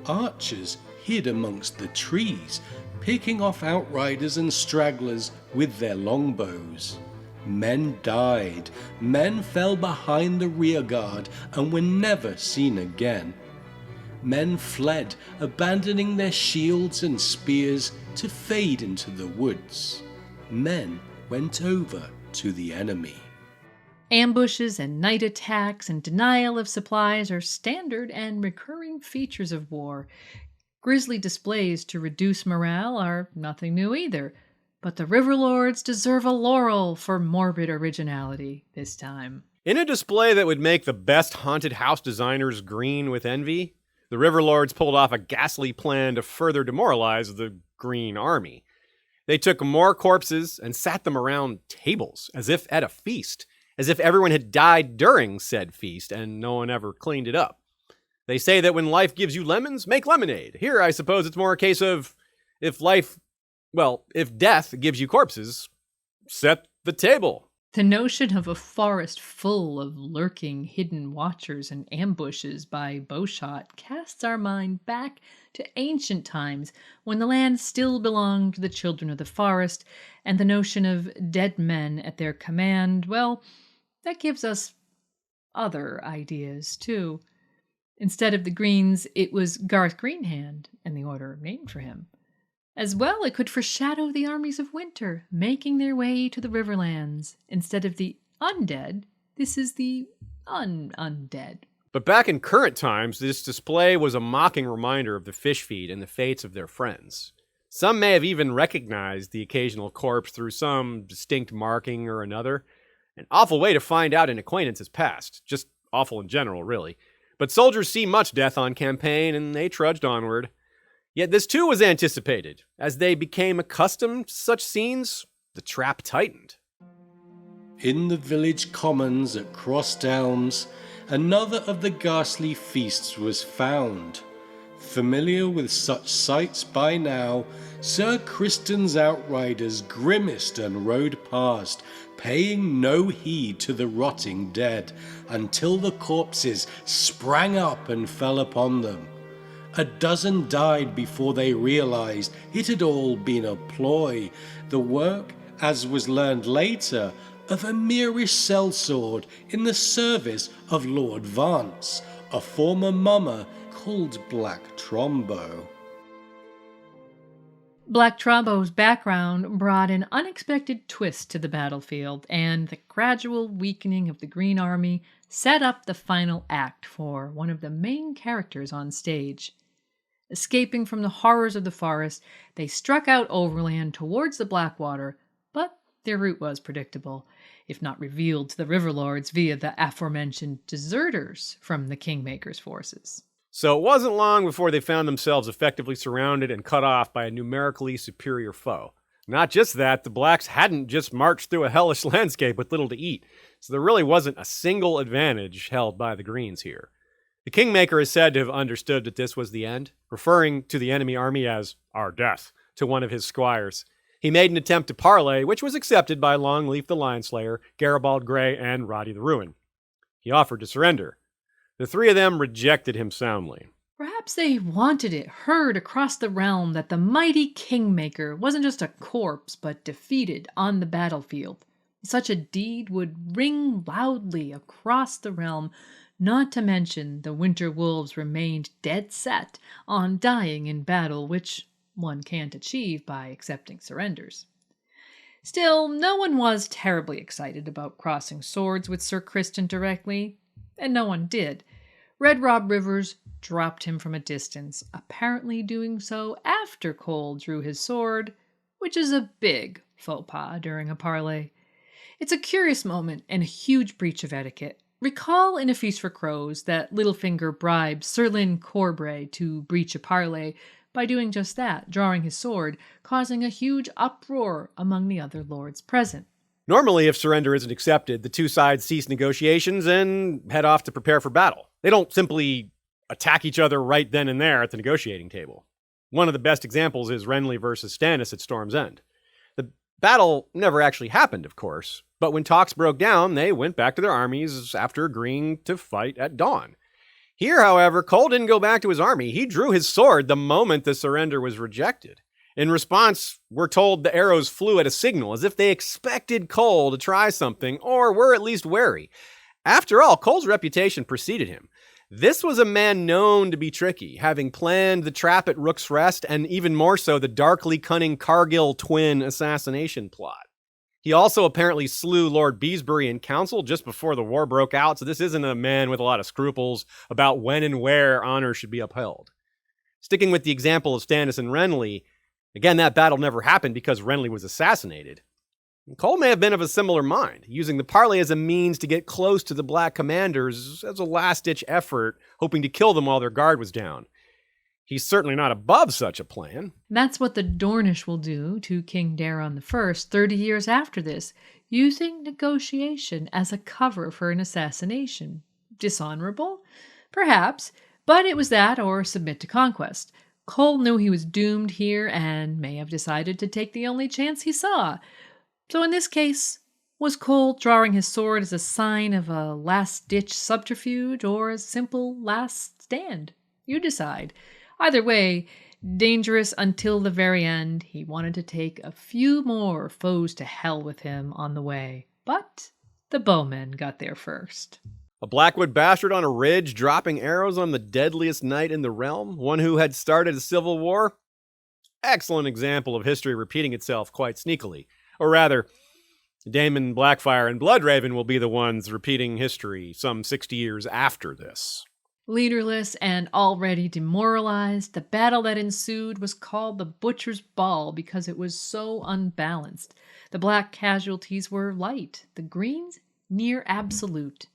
Speaker 1: Archers hid amongst the trees, picking off outriders and stragglers with their longbows. Men died, men fell behind the rearguard and were never seen again. Men fled, abandoning their shields and spears to fade into the woods. Men went over to the enemy.
Speaker 3: Ambushes and night attacks and denial of supplies are standard and recurring features of war. Grisly displays to reduce morale are nothing new either. But the Riverlords deserve a laurel for morbid originality this time.
Speaker 2: In a display that would make the best haunted house designers green with envy, the Riverlords pulled off a ghastly plan to further demoralize the Green Army. They took more corpses and sat them around tables, as if at a feast, as if everyone had died during said feast and no one ever cleaned it up. They say that when life gives you lemons, make lemonade. Here, I suppose it's more a case of if death gives you corpses, set the table.
Speaker 3: The notion of a forest full of lurking hidden watchers and ambushes by bowshot casts our mind back to ancient times when the land still belonged to the children of the forest, and the notion of dead men at their command, well, that gives us other ideas too. Instead of the Greens, it was Garth Greenhand, and the order named for him. As well, it could foreshadow the armies of winter, making their way to the Riverlands. Instead of the undead, this is the undead.
Speaker 2: But back in current times, this display was a mocking reminder of the fish feed and the fates of their friends. Some may have even recognized the occasional corpse through some distinct marking or another. An awful way to find out an acquaintance has passed. Just awful in general, really. But soldiers see much death on campaign, and they trudged onward. Yet this too was anticipated. As they became accustomed to such scenes, the trap tightened.
Speaker 1: In the village commons at Crossed Elms, another of the ghastly feasts was found. Familiar with such sights by now, Sir Criston's outriders grimaced and rode past, paying no heed to the rotting dead, until the corpses sprang up and fell upon them. A dozen died before they realized it had all been a ploy, the work, as was learned later, of a mere sellsword in the service of Lord Vance, a former mummer called Black Trombo.
Speaker 3: Black Trumbo's background brought an unexpected twist to the battlefield, and the gradual weakening of the Green Army set up the final act for one of the main characters on stage. Escaping from the horrors of the forest, they struck out overland towards the Blackwater, but their route was predictable, if not revealed to the Riverlords via the aforementioned deserters from the Kingmaker's forces.
Speaker 2: So it wasn't long before they found themselves effectively surrounded and cut off by a numerically superior foe. Not just that, the Blacks hadn't just marched through a hellish landscape with little to eat, so there really wasn't a single advantage held by the Greens here. The Kingmaker is said to have understood that this was the end, referring to the enemy army as our death to one of his squires. He made an attempt to parley, which was accepted by Longleaf the Lion-Slayer, Garibald Grey, and Roddy the Ruin. He offered to surrender. The three of them rejected him soundly.
Speaker 3: Perhaps they wanted it heard across the realm that the mighty Kingmaker wasn't just a corpse, but defeated on the battlefield. Such a deed would ring loudly across the realm, not to mention the Winter Wolves remained dead set on dying in battle, which one can't achieve by accepting surrenders. Still, no one was terribly excited about crossing swords with Sir Criston directly, and no one did. Red Rob Rivers dropped him from a distance, apparently doing so after Cole drew his sword, which is a big faux pas during a parley. It's a curious moment and a huge breach of etiquette. Recall in A Feast for Crows that Littlefinger bribed Sir Lyn Corbray to breach a parley by doing just that, drawing his sword, causing a huge uproar among the other lords present.
Speaker 2: Normally, if surrender isn't accepted, the two sides cease negotiations and head off to prepare for battle. They don't simply attack each other right then and there at the negotiating table. One of the best examples is Renly versus Stannis at Storm's End. The battle never actually happened, of course, but when talks broke down, they went back to their armies after agreeing to fight at dawn. Here, however, Cole didn't go back to his army. He drew his sword the moment the surrender was rejected. In response, we're told the arrows flew at a signal, as if they expected Cole to try something, or were at least wary. After all, Cole's reputation preceded him. This was a man known to be tricky, having planned the trap at Rook's Rest, and even more so, the darkly cunning Cargill twin assassination plot. He also apparently slew Lord Beesbury in council just before the war broke out, so this isn't a man with a lot of scruples about when and where honor should be upheld. Sticking with the example of Stannis and Renly, again, that battle never happened because Renly was assassinated. Cole may have been of a similar mind, using the parley as a means to get close to the Black commanders as a last-ditch effort, hoping to kill them while their guard was down. He's certainly not above such a plan.
Speaker 3: That's what the Dornish will do to King Daeron I 30 years after this, using negotiation as a cover for an assassination. Dishonorable? Perhaps, but it was that or submit to conquest. Cole knew he was doomed here and may have decided to take the only chance he saw. So in this case, was Cole drawing his sword as a sign of a last-ditch subterfuge or a simple last stand? You decide. Either way, dangerous until the very end, he wanted to take a few more foes to hell with him on the way. But the bowmen got there first.
Speaker 2: A Blackwood bastard on a ridge dropping arrows on the deadliest knight in the realm, one who had started a civil war? Excellent example of history repeating itself quite sneakily. Or rather, Daemon Blackfire and Bloodraven will be the ones repeating history some 60 years after this.
Speaker 3: Leaderless and already demoralized, the battle that ensued was called the Butcher's Ball because it was so unbalanced. The Black casualties were light, the Greens near absolute.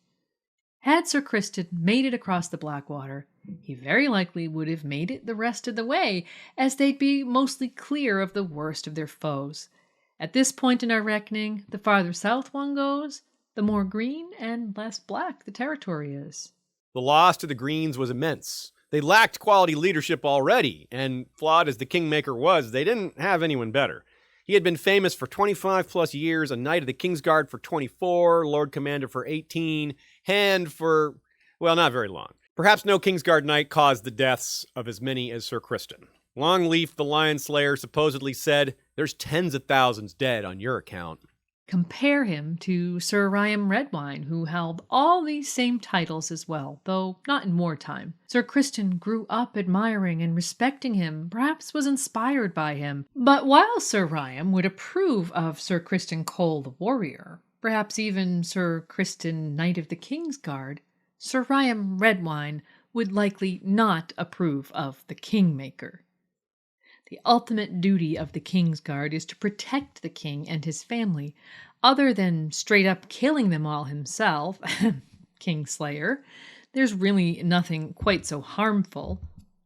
Speaker 3: Had Sir Criston made it across the Blackwater, he very likely would have made it the rest of the way, as they'd be mostly clear of the worst of their foes. At this point in our reckoning, the farther south one goes, the more green and less black the territory is.
Speaker 2: The loss to the Greens was immense. They lacked quality leadership already, and flawed as the Kingmaker was, they didn't have anyone better. He had been famous for 25 plus years, a Knight of the Kingsguard for 24, Lord Commander for 18, Hand for, well, not very long. Perhaps no Kingsguard Knight caused the deaths of as many as Sir Criston. Longleaf the Lion Slayer supposedly said, "There's tens of thousands dead on your account."
Speaker 3: Compare him to Sir Ryam Redwine, who held all these same titles as well, though not in wartime. Sir Criston grew up admiring and respecting him, perhaps was inspired by him. But while Sir Ryam would approve of Sir Criston Cole the warrior, perhaps even Sir Criston Knight of the Kingsguard, Sir Ryam Redwine would likely not approve of the Kingmaker. The ultimate duty of the Kingsguard is to protect the king and his family, other than straight up killing them all himself, Kingslayer. There's really nothing quite so harmful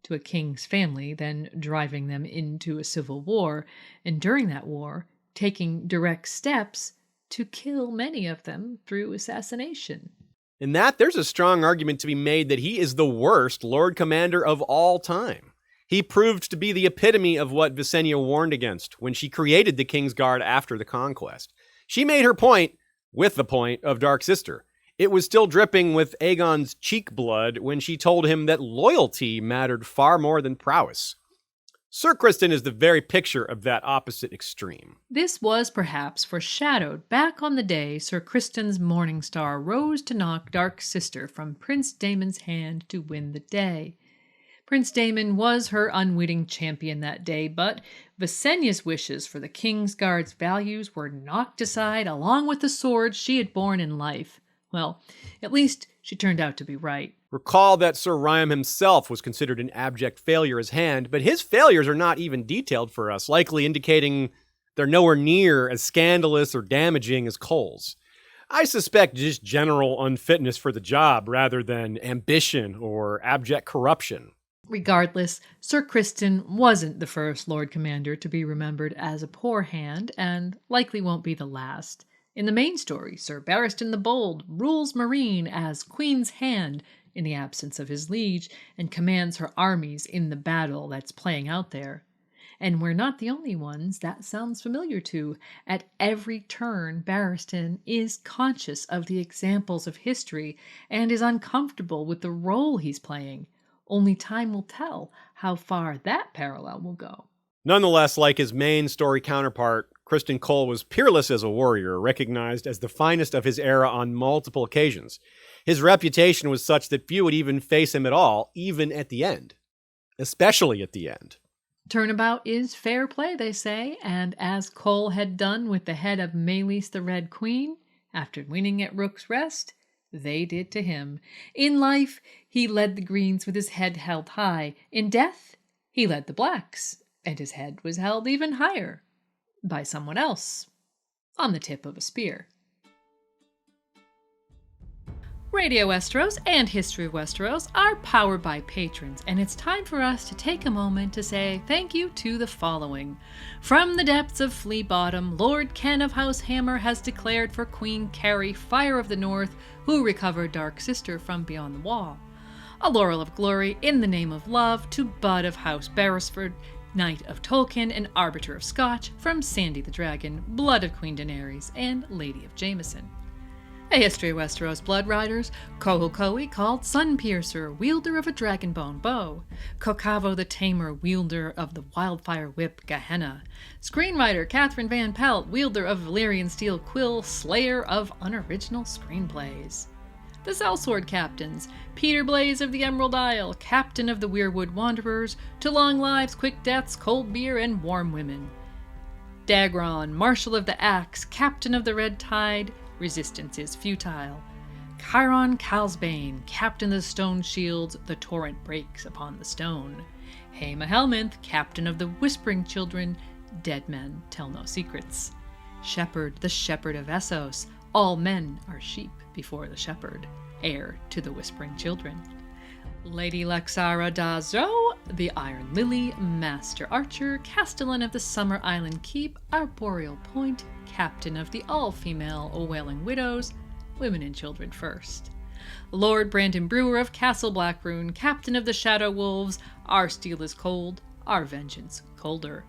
Speaker 3: to a king's family than driving them into a civil war, and during that war, taking direct steps to kill many of them through assassination.
Speaker 2: In that, there's a strong argument to be made that he is the worst Lord Commander of all time. He proved to be the epitome of what Visenya warned against when she created the Kingsguard after the conquest. She made her point with the point of Dark Sister. It was still dripping with Aegon's cheek blood when she told him that loyalty mattered far more than prowess. Sir Criston is the very picture of that opposite extreme.
Speaker 3: This was perhaps foreshadowed back on the day Sir Criston's Morning Star rose to knock Dark Sister from Prince Daemon's hand to win the day. Prince Daemon was her unwitting champion that day, but Visenya's wishes for the Kingsguard's values were knocked aside along with the sword she had borne in life. Well, at least she turned out to be right.
Speaker 2: Recall that Sir Ryam himself was considered an abject failure as Hand, but his failures are not even detailed for us, likely indicating they're nowhere near as scandalous or damaging as Cole's. I suspect just general unfitness for the job rather than ambition or abject corruption.
Speaker 3: Regardless, Sir Criston wasn't the first Lord Commander to be remembered as a poor hand, and likely won't be the last. In the main story, Sir Barristan the Bold rules Meereen as Queen's Hand in the absence of his liege, and commands her armies in the battle that's playing out there. And we're not the only ones that sounds familiar to. At every turn, Barristan is conscious of the examples of history and is uncomfortable with the role he's playing. Only time will tell how far that parallel will go.
Speaker 2: Nonetheless, like his main story counterpart, Criston Cole was peerless as a warrior, recognized as the finest of his era on multiple occasions. His reputation was such that few would even face him at all, even at the end. Especially at the end.
Speaker 3: Turnabout is fair play, they say, and as Cole had done with the head of Meleys the Red Queen, after winning at Rook's Rest, they did to him. In life, he led the Greens with his head held high. In death, he led the Blacks, and his head was held even higher. By someone else, on the tip of a spear. Radio Westeros and History of Westeros are powered by patrons, and it's time for us to take a moment to say thank you to the following. From the depths of Flea Bottom, Lord Ken of House Hammer has declared for Queen Carrie, Fire of the North, who recovered Dark Sister from beyond the wall. A laurel of glory in the name of love to Bud of House Beresford, Knight of Tolkien and Arbiter of Scotch, from Sandy the Dragon, Blood of Queen Daenerys, and Lady of Jameson. A History of Westeros Blood Riders, Kohokohi called Sunpiercer, wielder of a dragonbone bow, Kokavo the Tamer, wielder of the wildfire whip Gehenna, screenwriter Catherine Van Pelt, wielder of Valyrian steel quill, slayer of unoriginal screenplays. The Sellsword Captains, Peter Blaze of the Emerald Isle, Captain of the Weirwood Wanderers, to long lives, quick deaths, cold beer, and warm women. Dagron, Marshal of the Axe, Captain of the Red Tide, Resistance is futile. Chiron Calsbane, Captain of the Stone Shields, the torrent breaks upon the stone. Haema Helminth, Captain of the Whispering Children, dead men tell no secrets. Shepherd, the Shepherd of Essos, all men are sheep before the shepherd, heir to the Whispering Children. Lady Laxara Dazo, the Iron Lily, Master Archer, Castellan of the Summer Island Keep, Arboreal Point, Captain of the all-female Wailing Widows, Women and Children First. Lord Brandon Brewer of Castle Blackroon, Captain of the Shadow Wolves, Our Steel is Cold, Our Vengeance Colder.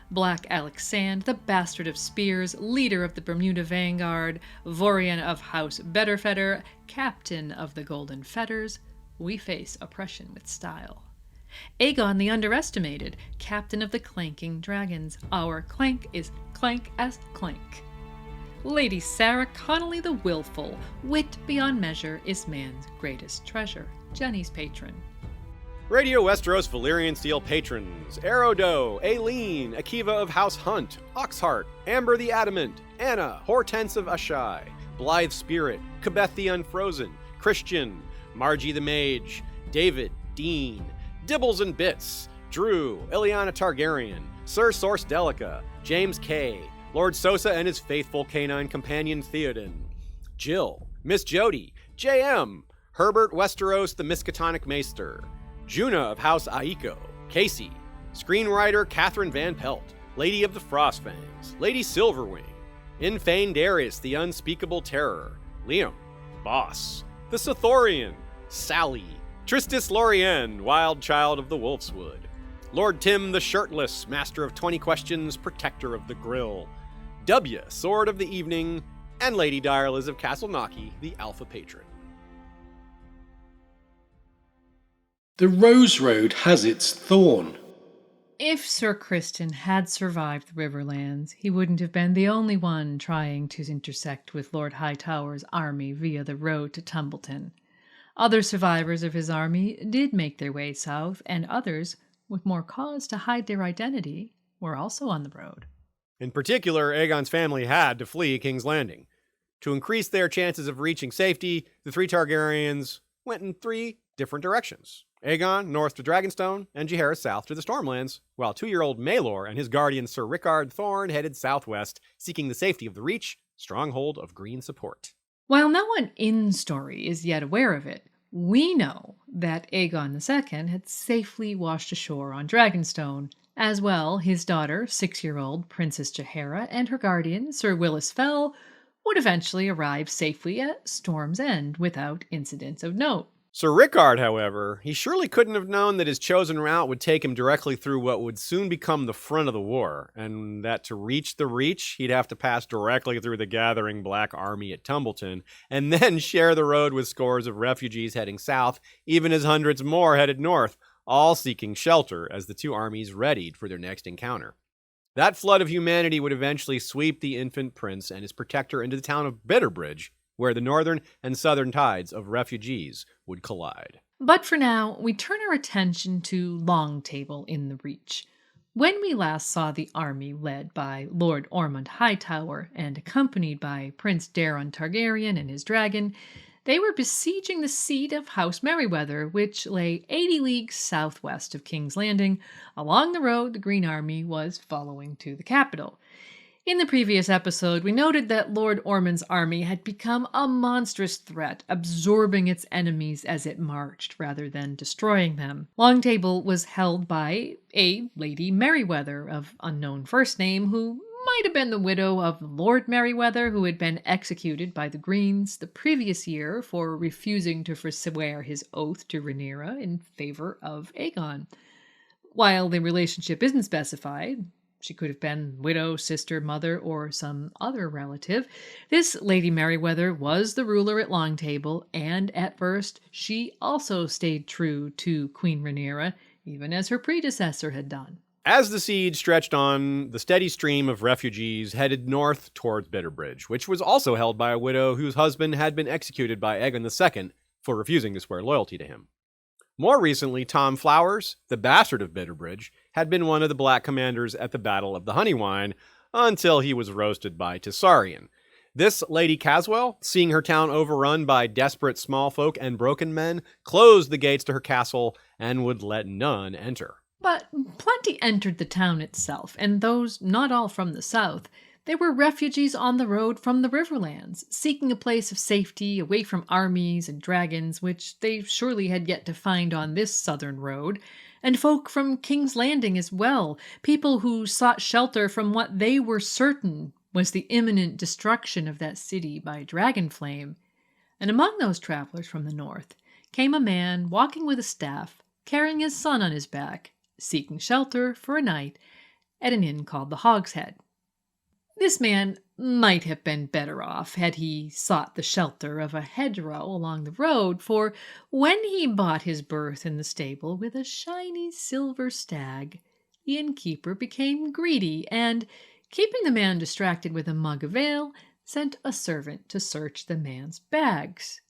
Speaker 3: Black Alex Sand, the Bastard of Spears, leader of the Bermuda Vanguard, Vorian of House Betterfetter, Captain of the Golden Fetters, we face oppression with style. Aegon the Underestimated, Captain of the Clanking Dragons, our clank is clank as clank. Lady Sarah Connolly the Willful. Wit beyond measure is man's greatest treasure. Jenny's patron.
Speaker 2: Radio Westeros Valyrian Steel patrons: Aerodo, Aileen, Akiva of House Hunt, Oxheart, Amber the Adamant, Anna, Hortense of Ashai, Blythe Spirit, Kabeth the Unfrozen, Christian, Margie the Mage, David, Dean, Dibbles and Bits, Drew, Ileana Targaryen, Sir Source Delica, James K., Lord Sosa and his faithful canine companion Theoden, Jill, Miss Jody, J.M., Herbert Westeros the Miskatonic Maester, Juna of House Aiko, Casey, screenwriter Catherine Van Pelt, Lady of the Frostfangs, Lady Silverwing, Infane Darius the Unspeakable Terror, Liam, Boss, the Sithorian, Sally, Tristis Lorien, Wild Child of the Wolfswood, Lord Tim the Shirtless, Master of 20 Questions, Protector of the Grill, W, Sword of the Evening, and Lady Direliz of Castle Naki, the Alpha Patron.
Speaker 1: The Roseroad has its thorn.
Speaker 3: If Sir Criston had survived the Riverlands, he wouldn't have been the only one trying to intersect with Lord Hightower's army via the road to Tumbleton. Other survivors of his army did make their way south, and others, with more cause to hide their identity, were also on the road.
Speaker 2: In particular, Aegon's family had to flee King's Landing. To increase their chances of reaching safety, the three Targaryens went in three different directions. Aegon north to Dragonstone, and Jaehaerys south to the Stormlands, while 2-year-old Maelor and his guardian Sir Rickard Thorne headed southwest, seeking the safety of the Reach, stronghold of green support.
Speaker 3: While no one in story is yet aware of it, we know that Aegon II had safely washed ashore on Dragonstone. As well, his daughter, 6-year-old Princess Jaehaera, and her guardian, Sir Willis Fell, would eventually arrive safely at Storm's End without incidents of note.
Speaker 2: Sir Rickard, however, he surely couldn't have known that his chosen route would take him directly through what would soon become the front of the war, and that to reach the Reach, he'd have to pass directly through the gathering Black Army at Tumbleton, and then share the road with scores of refugees heading south, even as hundreds more headed north, all seeking shelter as the two armies readied for their next encounter. That flood of humanity would eventually sweep the infant prince and his protector into the town of Bitterbridge, where the northern and southern tides of refugees would collide.
Speaker 3: But for now, we turn our attention to Long Table in the Reach. When we last saw the army led by Lord Ormond Hightower and accompanied by Prince Daeron Targaryen and his dragon, they were besieging the seat of House Merryweather, which lay 80 leagues southwest of King's Landing, along the road the Green Army was following to the capital. In the previous episode, we noted that Lord Ormond's army had become a monstrous threat, absorbing its enemies as it marched rather than destroying them. Long Table was held by a Lady Merryweather of unknown first name, who might have been the widow of Lord Merryweather, who had been executed by the Greens the previous year for refusing to forswear his oath to Rhaenyra in favor of Aegon. While the relationship isn't specified, she could have been widow, sister, mother, or some other relative. This Lady Merryweather was the ruler at Long Table, and at first she also stayed true to Queen Rhaenyra, even as her predecessor had done.
Speaker 2: As the siege stretched on, the steady stream of refugees headed north towards Bitterbridge, which was also held by a widow whose husband had been executed by Aegon II for refusing to swear loyalty to him. More recently, Tom Flowers, the bastard of Bitterbridge, had been one of the Black commanders at the Battle of the Honeywine until he was roasted by Tessarion. This Lady Caswell, seeing her town overrun by desperate small folk and broken men, closed the gates to her castle and would let none enter.
Speaker 3: But plenty entered the town itself, and those not all from the south. They were refugees on the road from the Riverlands, seeking a place of safety away from armies and dragons, which they surely had yet to find on this southern road, and folk from King's Landing as well, people who sought shelter from what they were certain was the imminent destruction of that city by Dragonflame. And among those travelers from the north came a man walking with a staff, carrying his son on his back, seeking shelter for a night at an inn called the Hogshead. This man might have been better off had he sought the shelter of a hedgerow along the road, for when he bought his berth in the stable with a shiny silver stag, the innkeeper became greedy, and, keeping the man distracted with a mug of ale, sent a servant to search the man's bags.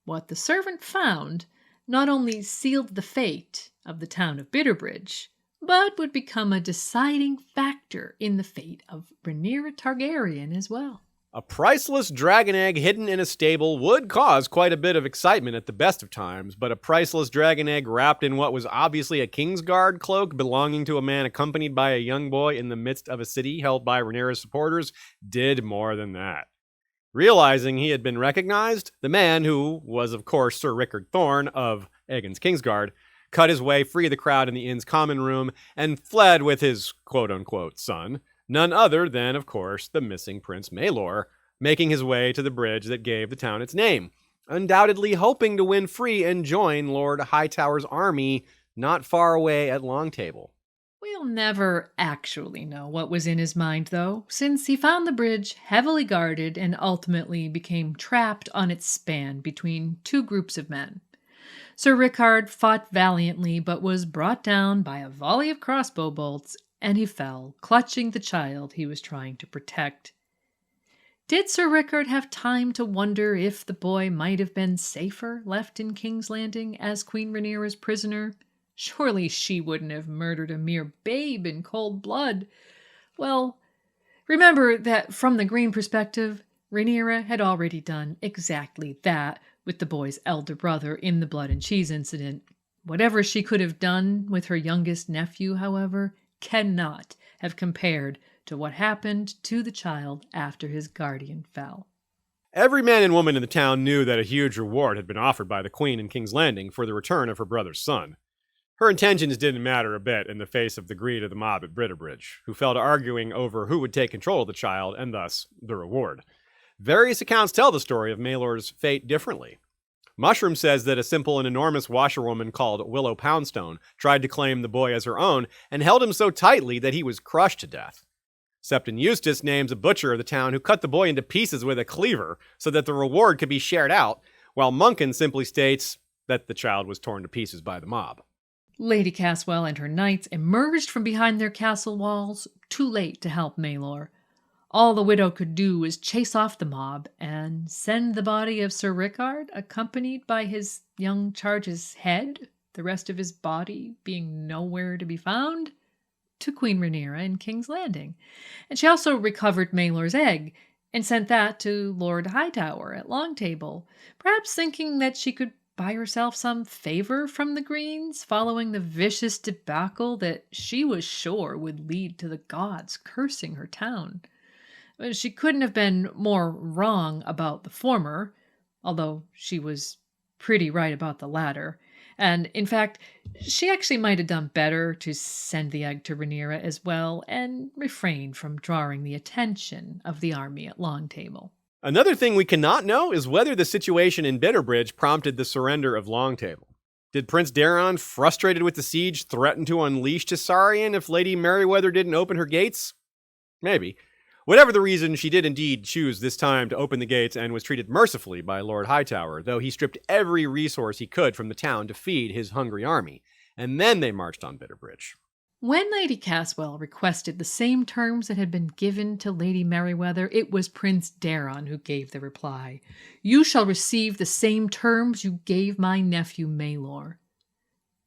Speaker 3: What the servant found not only sealed the fate of the town of Bitterbridge, but would become a deciding factor in the fate of Rhaenyra Targaryen as well.
Speaker 2: A priceless dragon egg hidden in a stable would cause quite a bit of excitement at the best of times, but a priceless dragon egg wrapped in what was obviously a Kingsguard cloak belonging to a man accompanied by a young boy in the midst of a city held by Rhaenyra's supporters did more than that. Realizing he had been recognized, the man, who was of course Sir Rickard Thorne of Aegon's Kingsguard, cut his way free of the crowd in the inn's common room and fled with his quote-unquote son, none other than, of course, the missing Prince Maelor, making his way to the bridge that gave the town its name, undoubtedly hoping to win free and join Lord Hightower's army not far away at Longtable.
Speaker 3: We'll never actually know what was in his mind, though, since he found the bridge heavily guarded and ultimately became trapped on its span between two groups of men. Sir Rickard fought valiantly but was brought down by a volley of crossbow bolts, and he fell, clutching the child he was trying to protect. Did Sir Rickard have time to wonder if the boy might have been safer left in King's Landing as Queen Rhaenyra's prisoner? Surely she wouldn't have murdered a mere babe in cold blood. Well, remember that from the Green perspective, Rhaenyra had already done exactly that with the boy's elder brother in the blood and cheese incident. Whatever she could have done with her youngest nephew, however, cannot have compared to what happened to the child after his guardian fell.
Speaker 2: Every man and woman in the town knew that a huge reward had been offered by the Queen in King's Landing for the return of her brother's son. Her intentions didn't matter a bit in the face of the greed of the mob at Bitterbridge, who fell to arguing over who would take control of the child and thus the reward. Various accounts tell the story of Maelor's fate differently. Mushroom says that a simple and enormous washerwoman called Willow Poundstone tried to claim the boy as her own and held him so tightly that he was crushed to death. Septon Eustace names a butcher of the town who cut the boy into pieces with a cleaver so that the reward could be shared out, while Munkin simply states that the child was torn to pieces by the mob.
Speaker 3: Lady Caswell and her knights emerged from behind their castle walls, too late to help Maelor. All the widow could do was chase off the mob and send the body of Sir Rickard, accompanied by his young charge's head, the rest of his body being nowhere to be found, to Queen Rhaenyra in King's Landing. And she also recovered Maelor's egg and sent that to Lord Hightower at Longtable, perhaps thinking that she could buy herself some favor from the Greens following the vicious debacle that she was sure would lead to the gods cursing her town. She couldn't have been more wrong about the former, although she was pretty right about the latter. And, in fact, she actually might have done better to send the egg to Rhaenyra as well and refrain from drawing the attention of the army at Longtable.
Speaker 2: Another thing we cannot know is whether the situation in Bitterbridge prompted the surrender of Longtable. Did Prince Daeron, frustrated with the siege, threaten to unleash Tessarion if Lady Merryweather didn't open her gates? Maybe. Whatever the reason, she did indeed choose this time to open the gates and was treated mercifully by Lord Hightower, though he stripped every resource he could from the town to feed his hungry army, and then they marched on Bitterbridge.
Speaker 3: When Lady Caswell requested the same terms that had been given to Lady Merryweather, it was Prince Daeron who gave the reply. "You shall receive the same terms you gave my nephew Maelor."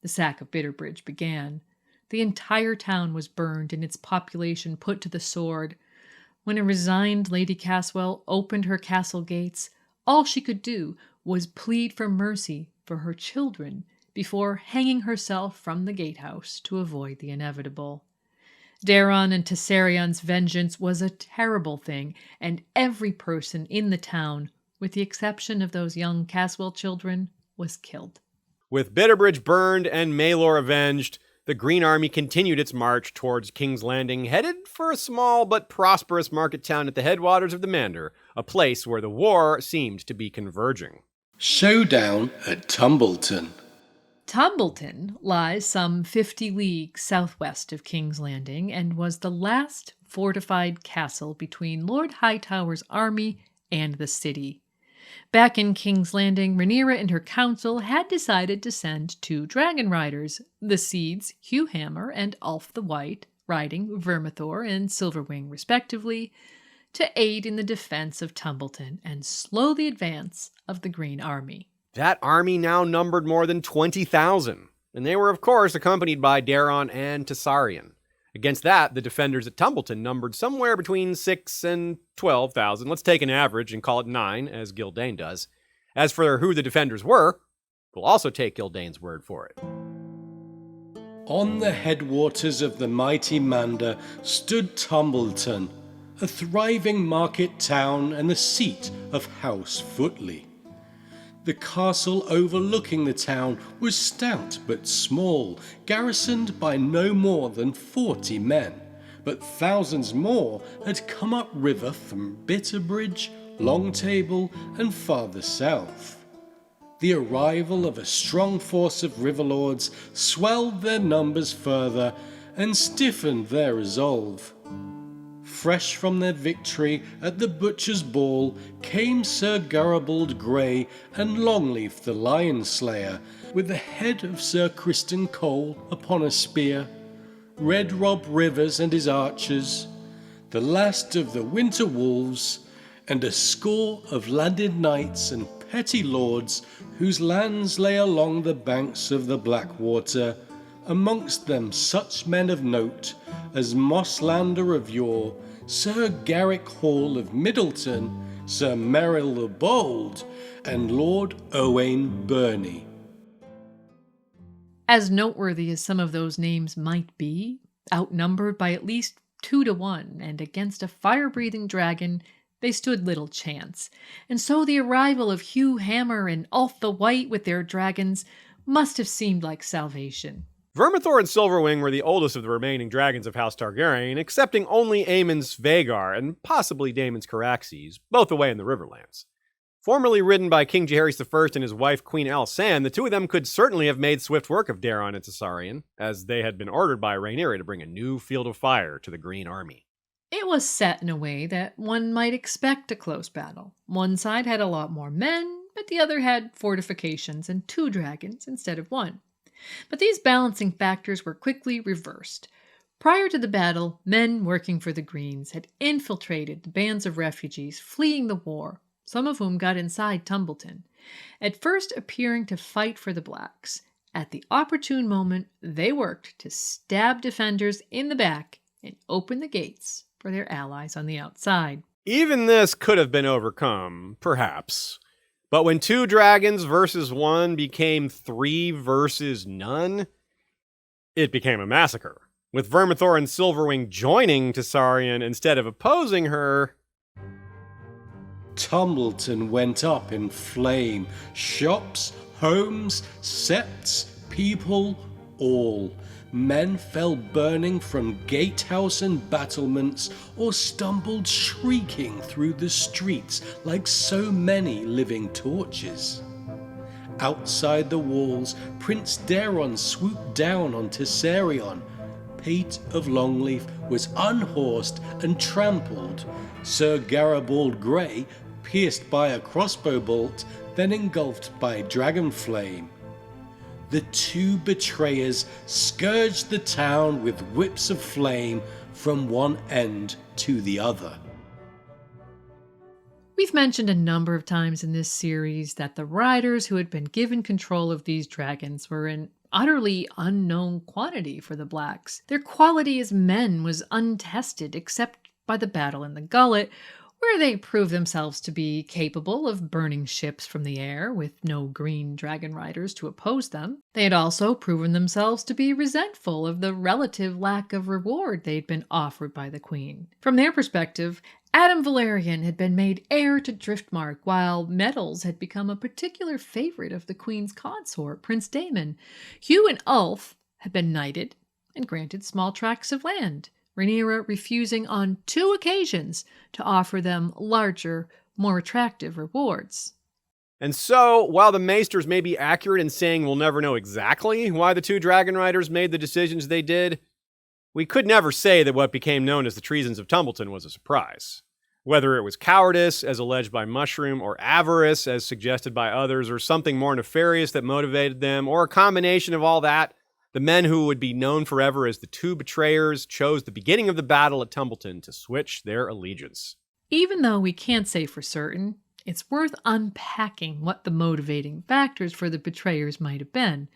Speaker 3: The sack of Bitterbridge began. The entire town was burned and its population put to the sword. When a resigned Lady Caswell opened her castle gates, all she could do was plead for mercy for her children before hanging herself from the gatehouse to avoid the inevitable. Daeron and Tessarion's vengeance was a terrible thing, and every person in the town, with the exception of those young Caswell children, was killed.
Speaker 2: With Bitterbridge burned and Maelor avenged, the Green Army continued its march towards King's Landing, headed for a small but prosperous market town at the headwaters of the Mander, a place where the war seemed to be converging.
Speaker 1: Showdown at Tumbleton.
Speaker 3: Tumbleton lies some 50 leagues southwest of King's Landing and was the last fortified castle between Lord Hightower's army and the city. Back in King's Landing, Rhaenyra and her council had decided to send 2 dragon riders, the Seeds, Hugh Hammer and Ulf the White, riding Vermithor and Silverwing respectively, to aid in the defense of Tumbleton and slow the advance of the Green Army.
Speaker 2: That army now numbered more than 20,000, and they were of course accompanied by Daeron and Tessarion. Against that, the defenders at Tumbleton numbered somewhere between 6,000 and 12,000. Let's take an average and call it 9, as Gildane does. As for who the defenders were, we'll also take Gildane's word for it.
Speaker 1: On the headwaters of the mighty Mander stood Tumbleton, a thriving market town and the seat of House Footley. The castle overlooking the town was stout but small, garrisoned by no more than 40 men, but thousands more had come up river from Bitterbridge, Longtable, and farther south. The arrival of a strong force of riverlords swelled their numbers further and stiffened their resolve. Fresh from their victory at the Butcher's Ball came Sir Garibald Grey and Longleaf the Lion Slayer, with the head of Sir Criston Cole upon a spear, Red Rob Rivers and his archers, the last of the Winter Wolves, and a score of landed knights and petty lords whose lands lay along the banks of the Blackwater, amongst them such men of note as Mosslander of yore, Sir Garrick Hall of Middleton, Sir Merrill the Bold, and Lord Owain Burney.
Speaker 3: As noteworthy as some of those names might be, outnumbered by at least 2 to 1, and against a fire-breathing dragon, they stood little chance, and so the arrival of Hugh Hammer and Ulf the White with their dragons must have seemed like salvation.
Speaker 2: Vermithor and Silverwing were the oldest of the remaining dragons of House Targaryen, excepting only Aemon's Vhagar and possibly Daemon's Caraxes, both away in the Riverlands. Formerly ridden by King Jaehaerys I and his wife Queen Alysanne, the two of them could certainly have made swift work of Daeron and Tessarion, as they had been ordered by Rhaenyra to bring a new field of fire to the Green Army.
Speaker 3: It was set in a way that one might expect a close battle. One side had a lot more men, but the other had fortifications and 2 dragons instead of 1. But these balancing factors were quickly reversed. Prior to the battle, men working for the Greens had infiltrated the bands of refugees fleeing the war, some of whom got inside Tumbleton, at first appearing to fight for the Blacks. At the opportune moment, they worked to stab defenders in the back and open the gates for their allies on the outside.
Speaker 2: Even this could have been overcome, perhaps. But when 2 dragons versus 1 became 3 versus none, it became a massacre. With Vermithor and Silverwing joining Tessarion instead of opposing her,
Speaker 1: Tumbleton went up in flame. Shops, homes, septs, people, all. Men fell burning from gatehouse and battlements, or stumbled shrieking through the streets like so many living torches. Outside the walls, Prince Daeron swooped down on Tessarion. Pate of Longleaf was unhorsed and trampled. Sir Garibald Grey, pierced by a crossbow bolt, then engulfed by dragon flame. The 2 betrayers scourged the town with whips of flame from one end to the other.
Speaker 3: We've mentioned a number of times in this series that the riders who had been given control of these dragons were an utterly unknown quantity for the Blacks. Their quality as men was untested except by the battle in the Gullet, where they proved themselves to be capable of burning ships from the air with no green dragon riders to oppose them. They had also proven themselves to be resentful of the relative lack of reward they'd been offered by the Queen. From their perspective, Adam Valerian had been made heir to Driftmark, while Metals had become a particular favorite of the Queen's consort, Prince Daemon. Hugh and Ulf had been knighted and granted small tracts of land, Rhaenyra refusing on 2 occasions to offer them larger, more attractive rewards.
Speaker 2: And so, while the Maesters may be accurate in saying we'll never know exactly why the 2 dragon riders made the decisions they did, we could never say that what became known as the treasons of Tumbleton was a surprise. Whether it was cowardice, as alleged by Mushroom, or avarice, as suggested by others, or something more nefarious that motivated them, or a combination of all that, the men who would be known forever as the 2 betrayers chose the beginning of the battle at Tumbleton to switch their allegiance.
Speaker 3: Even though we can't say for certain, it's worth unpacking what the motivating factors for the betrayers might have been.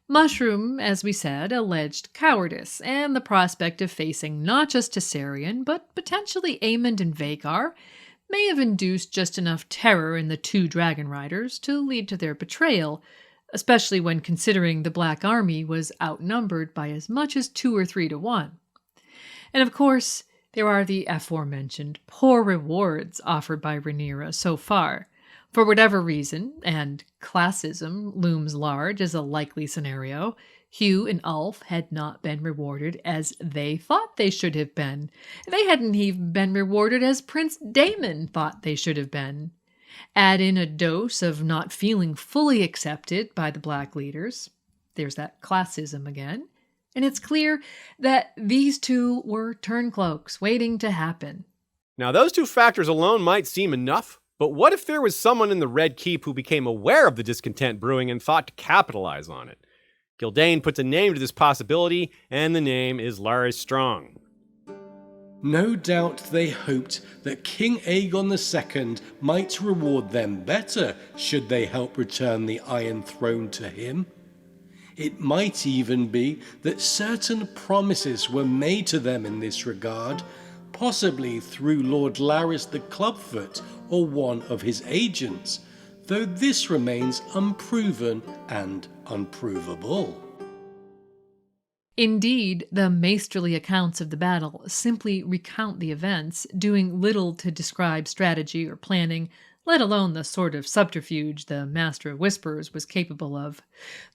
Speaker 3: Mushroom, as we said, alleged cowardice and the prospect of facing not just Tessarion, but potentially Aemond and Vhagar may have induced just enough terror in the two dragon riders to lead to their betrayal, especially when considering the Black Army was outnumbered by as much as 2 or 3 to 1. And of course, there are the aforementioned poor rewards offered by Rhaenyra so far. For whatever reason, and classism looms large as a likely scenario, Hugh and Ulf had not been rewarded as they thought they should have been. They hadn't even been rewarded as Prince Daemon thought they should have been. Add in a dose of not feeling fully accepted by the Black leaders. There's that classism again. And it's clear that these two were turncloaks waiting to happen.
Speaker 2: Now, those two factors alone might seem enough, but what if there was someone in the Red Keep who became aware of the discontent brewing and thought to capitalize on it? Gyldayn puts a name to this possibility, and the name is Larys Strong.
Speaker 1: No doubt they hoped that King Aegon II might reward them better should they help return the Iron Throne to him. It might even be that certain promises were made to them in this regard, possibly through Lord Larys the Clubfoot or one of his agents, though this remains unproven and unprovable.
Speaker 3: Indeed, the masterly accounts of the battle simply recount the events, doing little to describe strategy or planning, let alone the sort of subterfuge the Master of Whisperers was capable of.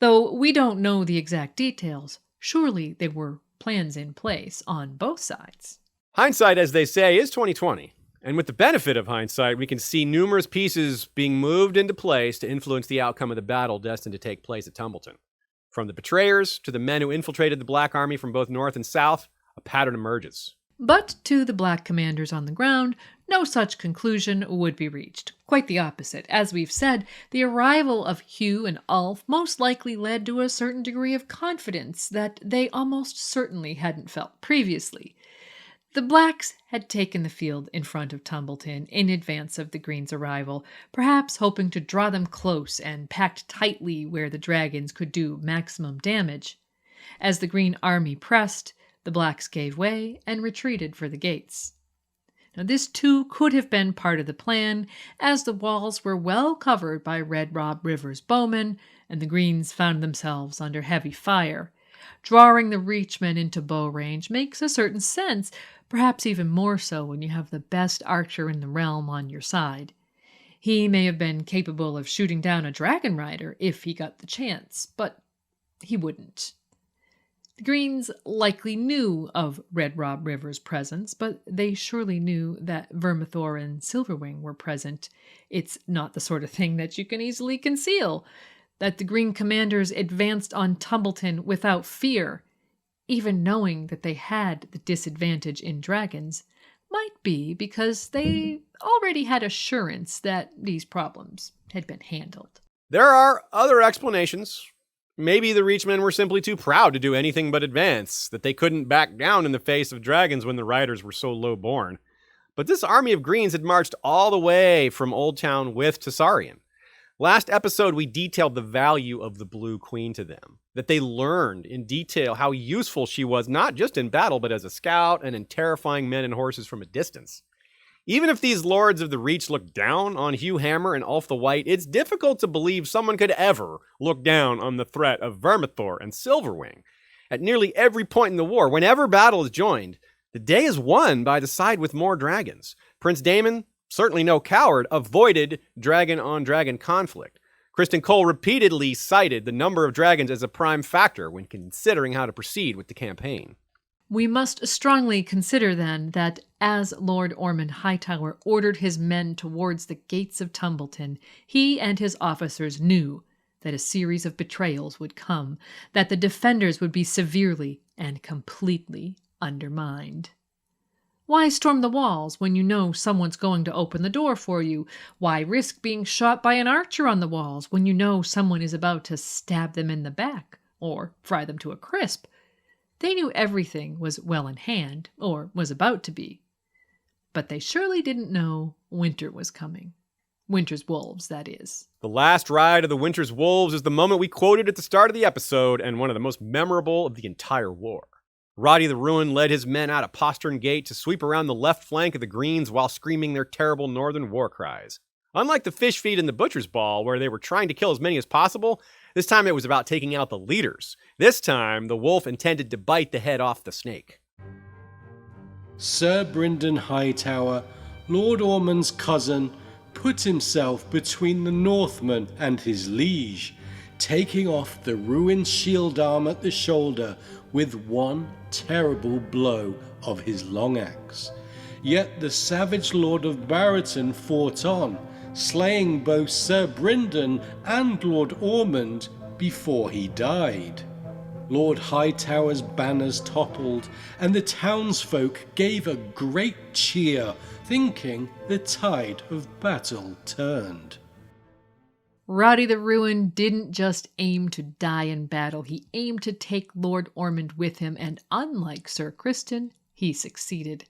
Speaker 3: Though we don't know the exact details, surely there were plans in place on both sides.
Speaker 2: Hindsight, as they say, is 20/20. And with the benefit of hindsight, we can see numerous pieces being moved into place to influence the outcome of the battle destined to take place at Tumbleton. From the betrayers to the men who infiltrated the Black Army from both north and south, a pattern emerges.
Speaker 3: But to the Black commanders on the ground, no such conclusion would be reached. Quite the opposite. As we've said, the arrival of Hugh and Ulf most likely led to a certain degree of confidence that they almost certainly hadn't felt previously. The Blacks had taken the field in front of Tumbleton in advance of the Greens' arrival, perhaps hoping to draw them close and packed tightly where the dragons could do maximum damage. As the Green army pressed, the Blacks gave way and retreated for the gates. Now, this too could have been part of the plan, as the walls were well covered by Red Rob River's bowmen, and the Greens found themselves under heavy fire. Drawing the Reachmen into bow range makes a certain sense, perhaps even more so when you have the best archer in the realm on your side. He may have been capable of shooting down a dragon rider if he got the chance, but he wouldn't. The Greens likely knew of Red Rob River's presence, but they surely knew that Vermithor and Silverwing were present. It's not the sort of thing that you can easily conceal. That the Green commanders advanced on Tumbleton without fear, even knowing that they had the disadvantage in dragons, might be because they already had assurance that these problems had been handled.
Speaker 2: There are other explanations. Maybe the Reachmen were simply too proud to do anything but advance, that they couldn't back down in the face of dragons when the riders were so low-born. But this army of Greens had marched all the way from Old Town with Tessarion. Last episode, we detailed the value of the Blue Queen to them, that they learned in detail how useful she was not just in battle, but as a scout and in terrifying men and horses from a distance. Even if these lords of the Reach looked down on Hugh Hammer and Ulf the White, it's difficult to believe someone could ever look down on the threat of Vermithor and Silverwing. At nearly every point in the war, whenever battle is joined, the day is won by the side with more dragons. Prince Daemon, certainly no coward, avoided dragon-on-dragon conflict. Criston Cole repeatedly cited the number of dragons as a prime factor when considering how to proceed with the campaign.
Speaker 3: We must strongly consider, then, that as Lord Ormond Hightower ordered his men towards the gates of Tumbleton, he and his officers knew that a series of betrayals would come, that the defenders would be severely and completely undermined. Why storm the walls when you know someone's going to open the door for you? Why risk being shot by an archer on the walls when you know someone is about to stab them in the back or fry them to a crisp? They knew everything was well in hand, or was about to be. but they surely didn't know winter was coming. Winter's wolves, that is.
Speaker 2: The last ride of the Winter's Wolves is the moment we quoted at the start of the episode, and one of the most memorable of the entire war. Roddy the Ruin led his men out of Postern Gate to sweep around the left flank of the Greens while screaming their terrible northern war cries. Unlike the fish feed and the butcher's ball, where they were trying to kill as many as possible, this time it was about taking out the leaders. This time, the wolf intended to bite the head off the snake.
Speaker 1: Sir Brynden Hightower, Lord Ormond's cousin, put himself between the Northman and his liege, taking off the ruined shield arm at the shoulder with one terrible blow of his long axe. Yet the savage Lord of Barrow fought on, slaying both Sir Brynden and Lord Ormond before he died. Lord Hightower's banners toppled, and the townsfolk gave a great cheer, thinking the tide of battle turned.
Speaker 3: Roddy the Ruin didn't just aim to die in battle, he aimed to take Lord Ormond with him, and unlike Sir Criston, he succeeded.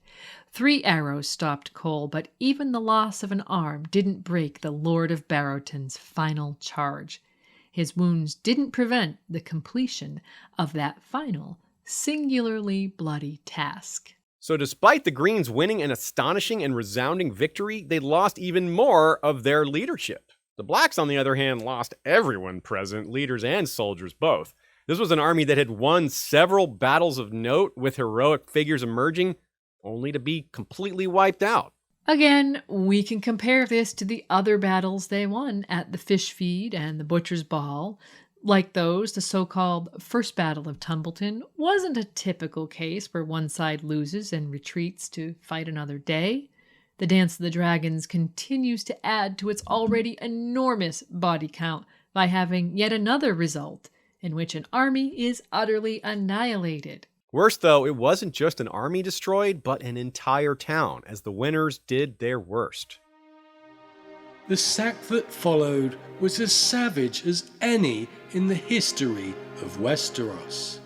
Speaker 3: 3 arrows stopped Cole, but even the loss of an arm didn't break the Lord of Barrowton's final charge. His wounds didn't prevent the completion of that final, singularly bloody task.
Speaker 2: So despite the Greens winning an astonishing and resounding victory, they lost even more of their leadership. The Blacks, on the other hand, lost everyone present, leaders and soldiers both. This was an army that had won several battles of note, with heroic figures emerging, only to be completely wiped out.
Speaker 3: Again, we can compare this to the other battles they won at the Fish Feed and the Butcher's Ball. Like those, the so-called First Battle of Tumbleton wasn't a typical case where one side loses and retreats to fight another day. The Dance of the Dragons continues to add to its already enormous body count by having yet another result in which an army is utterly annihilated.
Speaker 2: Worse, though, it wasn't just an army destroyed, but an entire town, as the winners did their worst.
Speaker 1: The sack that followed was as savage as any in the history of Westeros.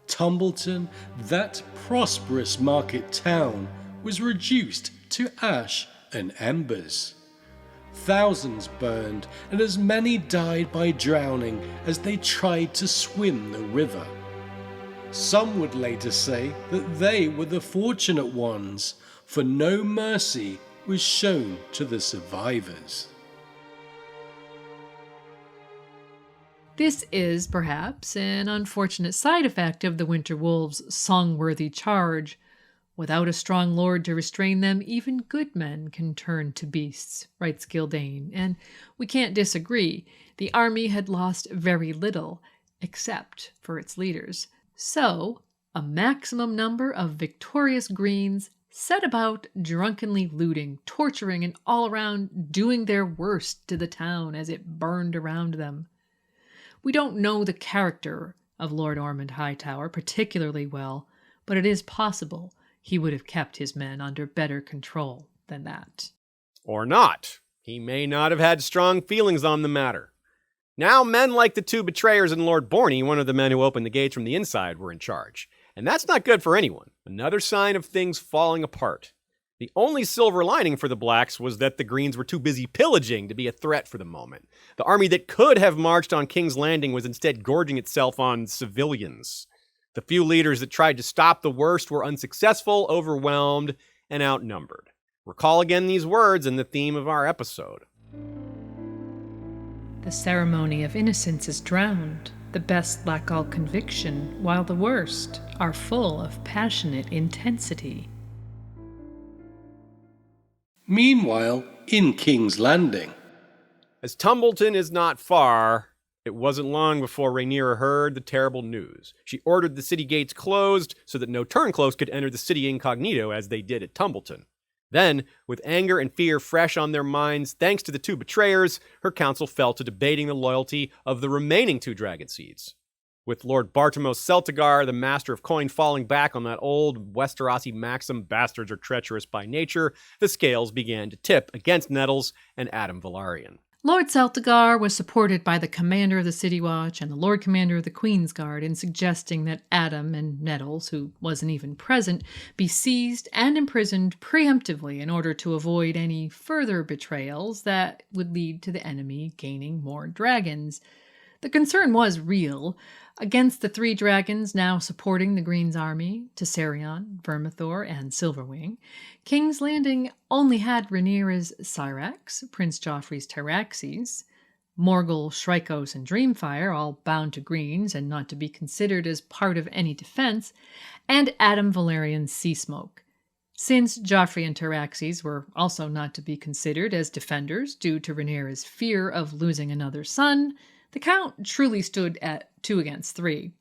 Speaker 1: Tumbleton, that prosperous market town, was reduced to ash and embers. Thousands burned, and as many died by drowning as they tried to swim the river. Some would later say that they were the fortunate ones, for no mercy was shown to the survivors.
Speaker 3: This is, perhaps, an unfortunate side effect of the Winter Wolves' song-worthy charge. Without a strong lord to restrain them, even good men can turn to beasts, writes Gildane, and we can't disagree. The army had lost very little, except for its leaders. So, a maximum number of victorious Greens set about drunkenly looting, torturing, and all around doing their worst to the town as it burned around them. We don't know the character of Lord Ormond Hightower particularly well, but it is possible he would have kept his men under better control than that.
Speaker 2: Or not. He may not have had strong feelings on the matter. Now, men like the 2 betrayers and Lord Borny, one of the men who opened the gates from the inside, were in charge. And that's not good for anyone. Another sign of things falling apart. The only silver lining for the Blacks was that the Greens were too busy pillaging to be a threat for the moment. The army that could have marched on King's Landing was instead gorging itself on civilians. The few leaders that tried to stop the worst were unsuccessful, overwhelmed, and outnumbered. Recall again these words and the theme of our episode.
Speaker 3: The ceremony of innocence is drowned. The best lack all conviction, while the worst are full of passionate intensity.
Speaker 1: Meanwhile, in King's Landing,
Speaker 2: As Tumbleton is not far, it wasn't long before Rhaenyra heard the terrible news. She ordered the city gates closed so that no turncloaks could enter the city incognito as they did at Tumbleton. Then, with anger and fear fresh on their minds, thanks to the 2 betrayers, her council fell to debating the loyalty of the remaining 2 dragon seeds. With Lord Bartimos Celtigar, the master of coin, falling back on that old Westerosi maxim, bastards are treacherous by nature, the scales began to tip against Nettles and Adam Velaryon.
Speaker 3: Lord Celtigar was supported by the commander of the City Watch and the Lord Commander of the Queen's Guard in suggesting that Adam and Nettles, who wasn't even present, be seized and imprisoned preemptively in order to avoid any further betrayals that would lead to the enemy gaining more dragons. The concern was real. Against the 3 dragons now supporting the Green's army, Tessarion, Vermithor, and Silverwing, King's Landing only had Rhaenyra's Syrax, Prince Joffrey's Tyraxes, Morgul, Shrykos, and Dreamfire, all bound to Greens and not to be considered as part of any defense, and Adam Valerian's Seasmoke. Since Joffrey and Tyraxes were also not to be considered as defenders due to Rhaenyra's fear of losing another son, the count truly stood at 2 against 3.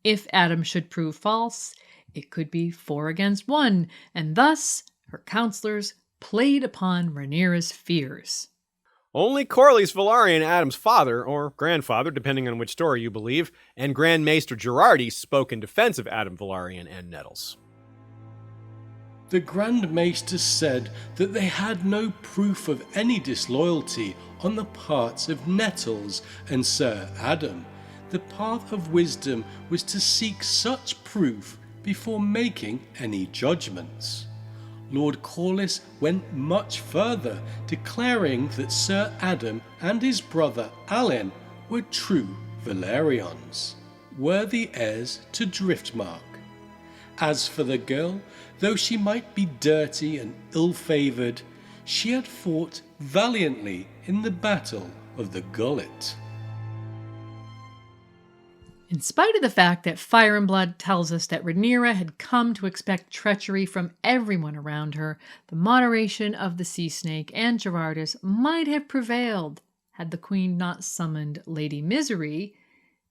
Speaker 3: If Adam should prove false, it could be 4 against 1, and thus her counselors played upon Rhaenyra's fears.
Speaker 2: Only Corlys Velaryon, Adam's father, or grandfather, depending on which story you believe, and Grand Maester Girardi spoke in defense of Adam Velaryon and Nettles.
Speaker 1: The Grand Maester said that they had no proof of any disloyalty on the parts of Nettles and Sir Adam. The path of wisdom was to seek such proof before making any judgments. Lord Corlys went much further, declaring that Sir Adam and his brother Alyn were true Velaryons, worthy heirs to Driftmark. As for the girl, though she might be dirty and ill-favoured, she had fought valiantly in the Battle of the Gullet.
Speaker 3: In spite of the fact that Fire and Blood tells us that Rhaenyra had come to expect treachery from everyone around her, the moderation of the Sea Snake and Gerardus might have prevailed had the Queen not summoned Lady Misery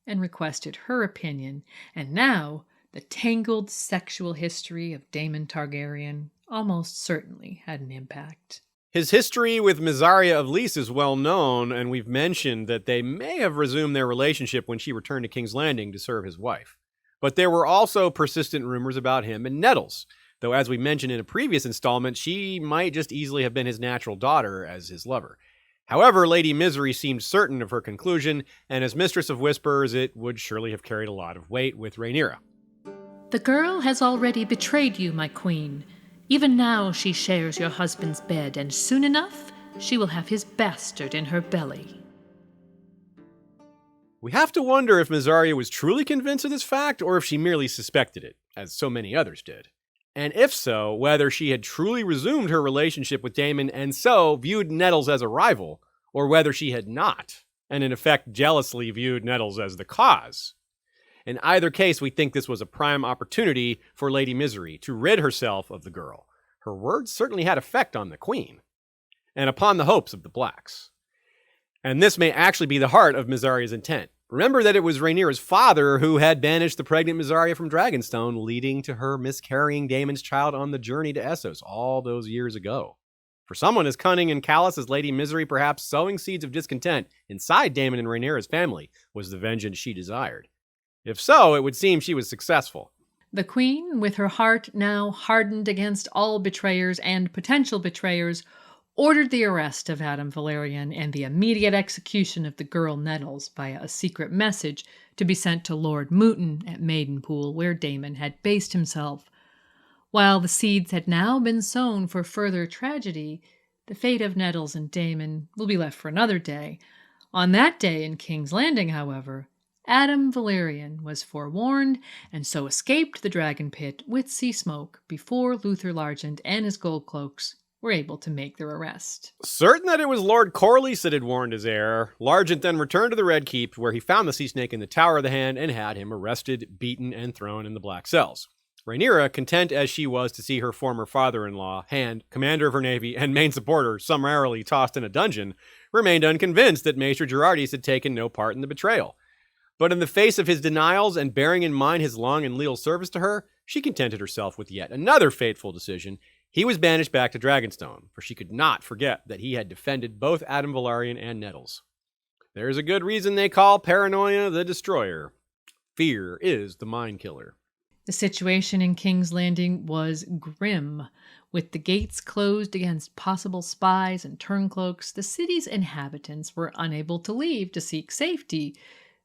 Speaker 3: and requested her opinion. And now, the tangled sexual history of Daemon Targaryen almost certainly had an impact.
Speaker 2: His history with Mysaria of Lys is well known, and we've mentioned that they may have resumed their relationship when she returned to King's Landing to serve his wife. But there were also persistent rumors about him and Nettles, though as we mentioned in a previous installment, she might just easily have been his natural daughter as his lover. However, Lady Misery seemed certain of her conclusion, and as Mistress of Whispers, it would surely have carried a lot of weight with Rhaenyra.
Speaker 3: The girl has already betrayed you, my queen. Even now she shares your husband's bed, and soon enough she will have his bastard in her belly.
Speaker 2: We have to wonder if Mysaria was truly convinced of this fact, or if she merely suspected it, as so many others did. And if so, whether she had truly resumed her relationship with Daemon and so viewed Nettles as a rival, or whether she had not, and in effect jealously viewed Nettles as the cause. In either case, we think this was a prime opportunity for Lady Misery to rid herself of the girl. Her words certainly had effect on the Queen, and upon the hopes of the Blacks. And this may actually be the heart of Mysaria's intent. Remember that it was Rhaenyra's father who had banished the pregnant Mysaria from Dragonstone, leading to her miscarrying Daemon's child on the journey to Essos all those years ago. For someone as cunning and callous as Lady Misery, perhaps sowing seeds of discontent inside Daemon and Rhaenyra's family was the vengeance she desired. If so, it would seem she was successful.
Speaker 3: The Queen, with her heart now hardened against all betrayers and potential betrayers, ordered the arrest of Adam Valerian and the immediate execution of the girl Nettles via a secret message to be sent to Lord Mooton at Maidenpool, where Daemon had based himself. While the seeds had now been sown for further tragedy, the fate of Nettles and Daemon will be left for another day. On that day in King's Landing, however, Adam Valerian was forewarned and so escaped the dragon pit with Seasmoke before Luther Largent and his gold cloaks were able to make their arrest.
Speaker 2: Certain that it was Lord Corlys that had warned his heir, Largent then returned to the Red Keep, where he found the Sea Snake in the Tower of the Hand and had him arrested, beaten, and thrown in the Black Cells. Rhaenyra, content as she was to see her former father-in-law, Hand, commander of her navy, and main supporter summarily tossed in a dungeon, remained unconvinced that Maester Girardus had taken no part in the betrayal. But in the face of his denials and bearing in mind his long and leal service to her, she contented herself with yet another fateful decision. He was banished back to Dragonstone, for she could not forget that he had defended both Adam Valerian and Nettles. There's a good reason they call paranoia the destroyer. Fear is the mind killer.
Speaker 3: The situation in King's Landing was grim. With the gates closed against possible spies and turncloaks, the city's inhabitants were unable to leave to seek safety.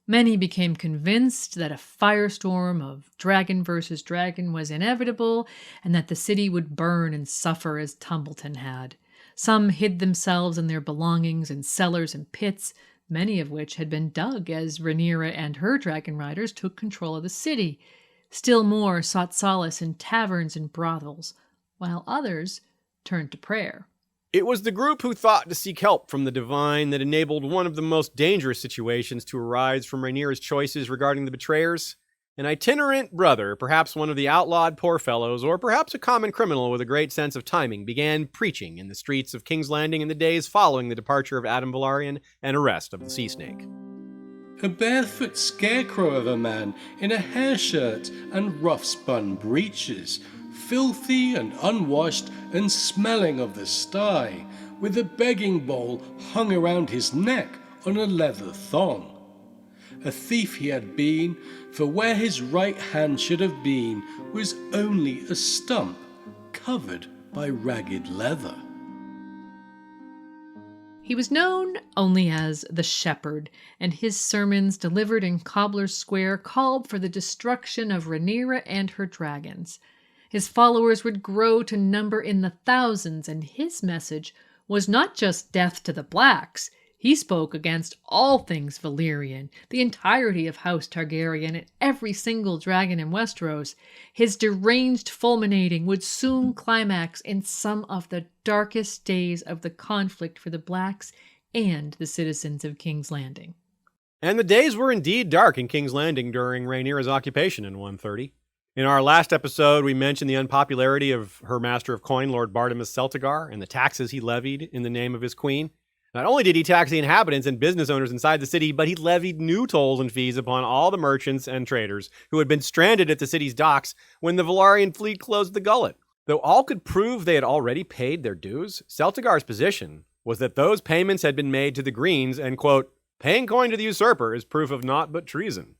Speaker 3: Many became convinced that a firestorm of dragon versus dragon was inevitable and that the city would burn and suffer as Tumbleton had. Some hid themselves and their belongings in cellars and pits, many of which had been dug as Rhaenyra and her dragon riders took control of the city. Still more sought solace in taverns and brothels, while others turned to prayer.
Speaker 2: It was the group who thought to seek help from the divine that enabled one of the most dangerous situations to arise from Rhaenyra's choices regarding the betrayers. An itinerant brother, perhaps one of the outlawed poor fellows, or perhaps a common criminal with a great sense of timing, began preaching in the streets of King's Landing in the days following the departure of Adam Velaryon and arrest of the Sea Snake.
Speaker 1: A barefoot scarecrow of a man in a hair shirt and rough-spun breeches, filthy and unwashed and smelling of the sty, with a begging bowl hung around his neck on a leather thong. A thief he had been, for where his right hand should have been was only a stump covered by ragged leather.
Speaker 3: He was known only as the Shepherd, and his sermons delivered in Cobbler's Square called for the destruction of Rhaenyra and her dragons. His followers would grow to number in the thousands, and his message was not just death to the Blacks. He spoke against all things Valyrian, the entirety of House Targaryen, and every single dragon in Westeros. His deranged fulminating would soon climax in some of the darkest days of the conflict for the Blacks and the citizens of King's Landing.
Speaker 2: And the days were indeed dark in King's Landing during Rhaenyra's occupation in 130. In our last episode, we mentioned the unpopularity of her Master of Coin, Lord Bartimus Celtigar, and the taxes he levied in the name of his queen. Not only did he tax the inhabitants and business owners inside the city, but he levied new tolls and fees upon all the merchants and traders who had been stranded at the city's docks when the Velaryon fleet closed the gullet. Though all could prove they had already paid their dues, Celtigar's position was that those payments had been made to the Greens and, quote, paying coin to the usurper is proof of naught but treason.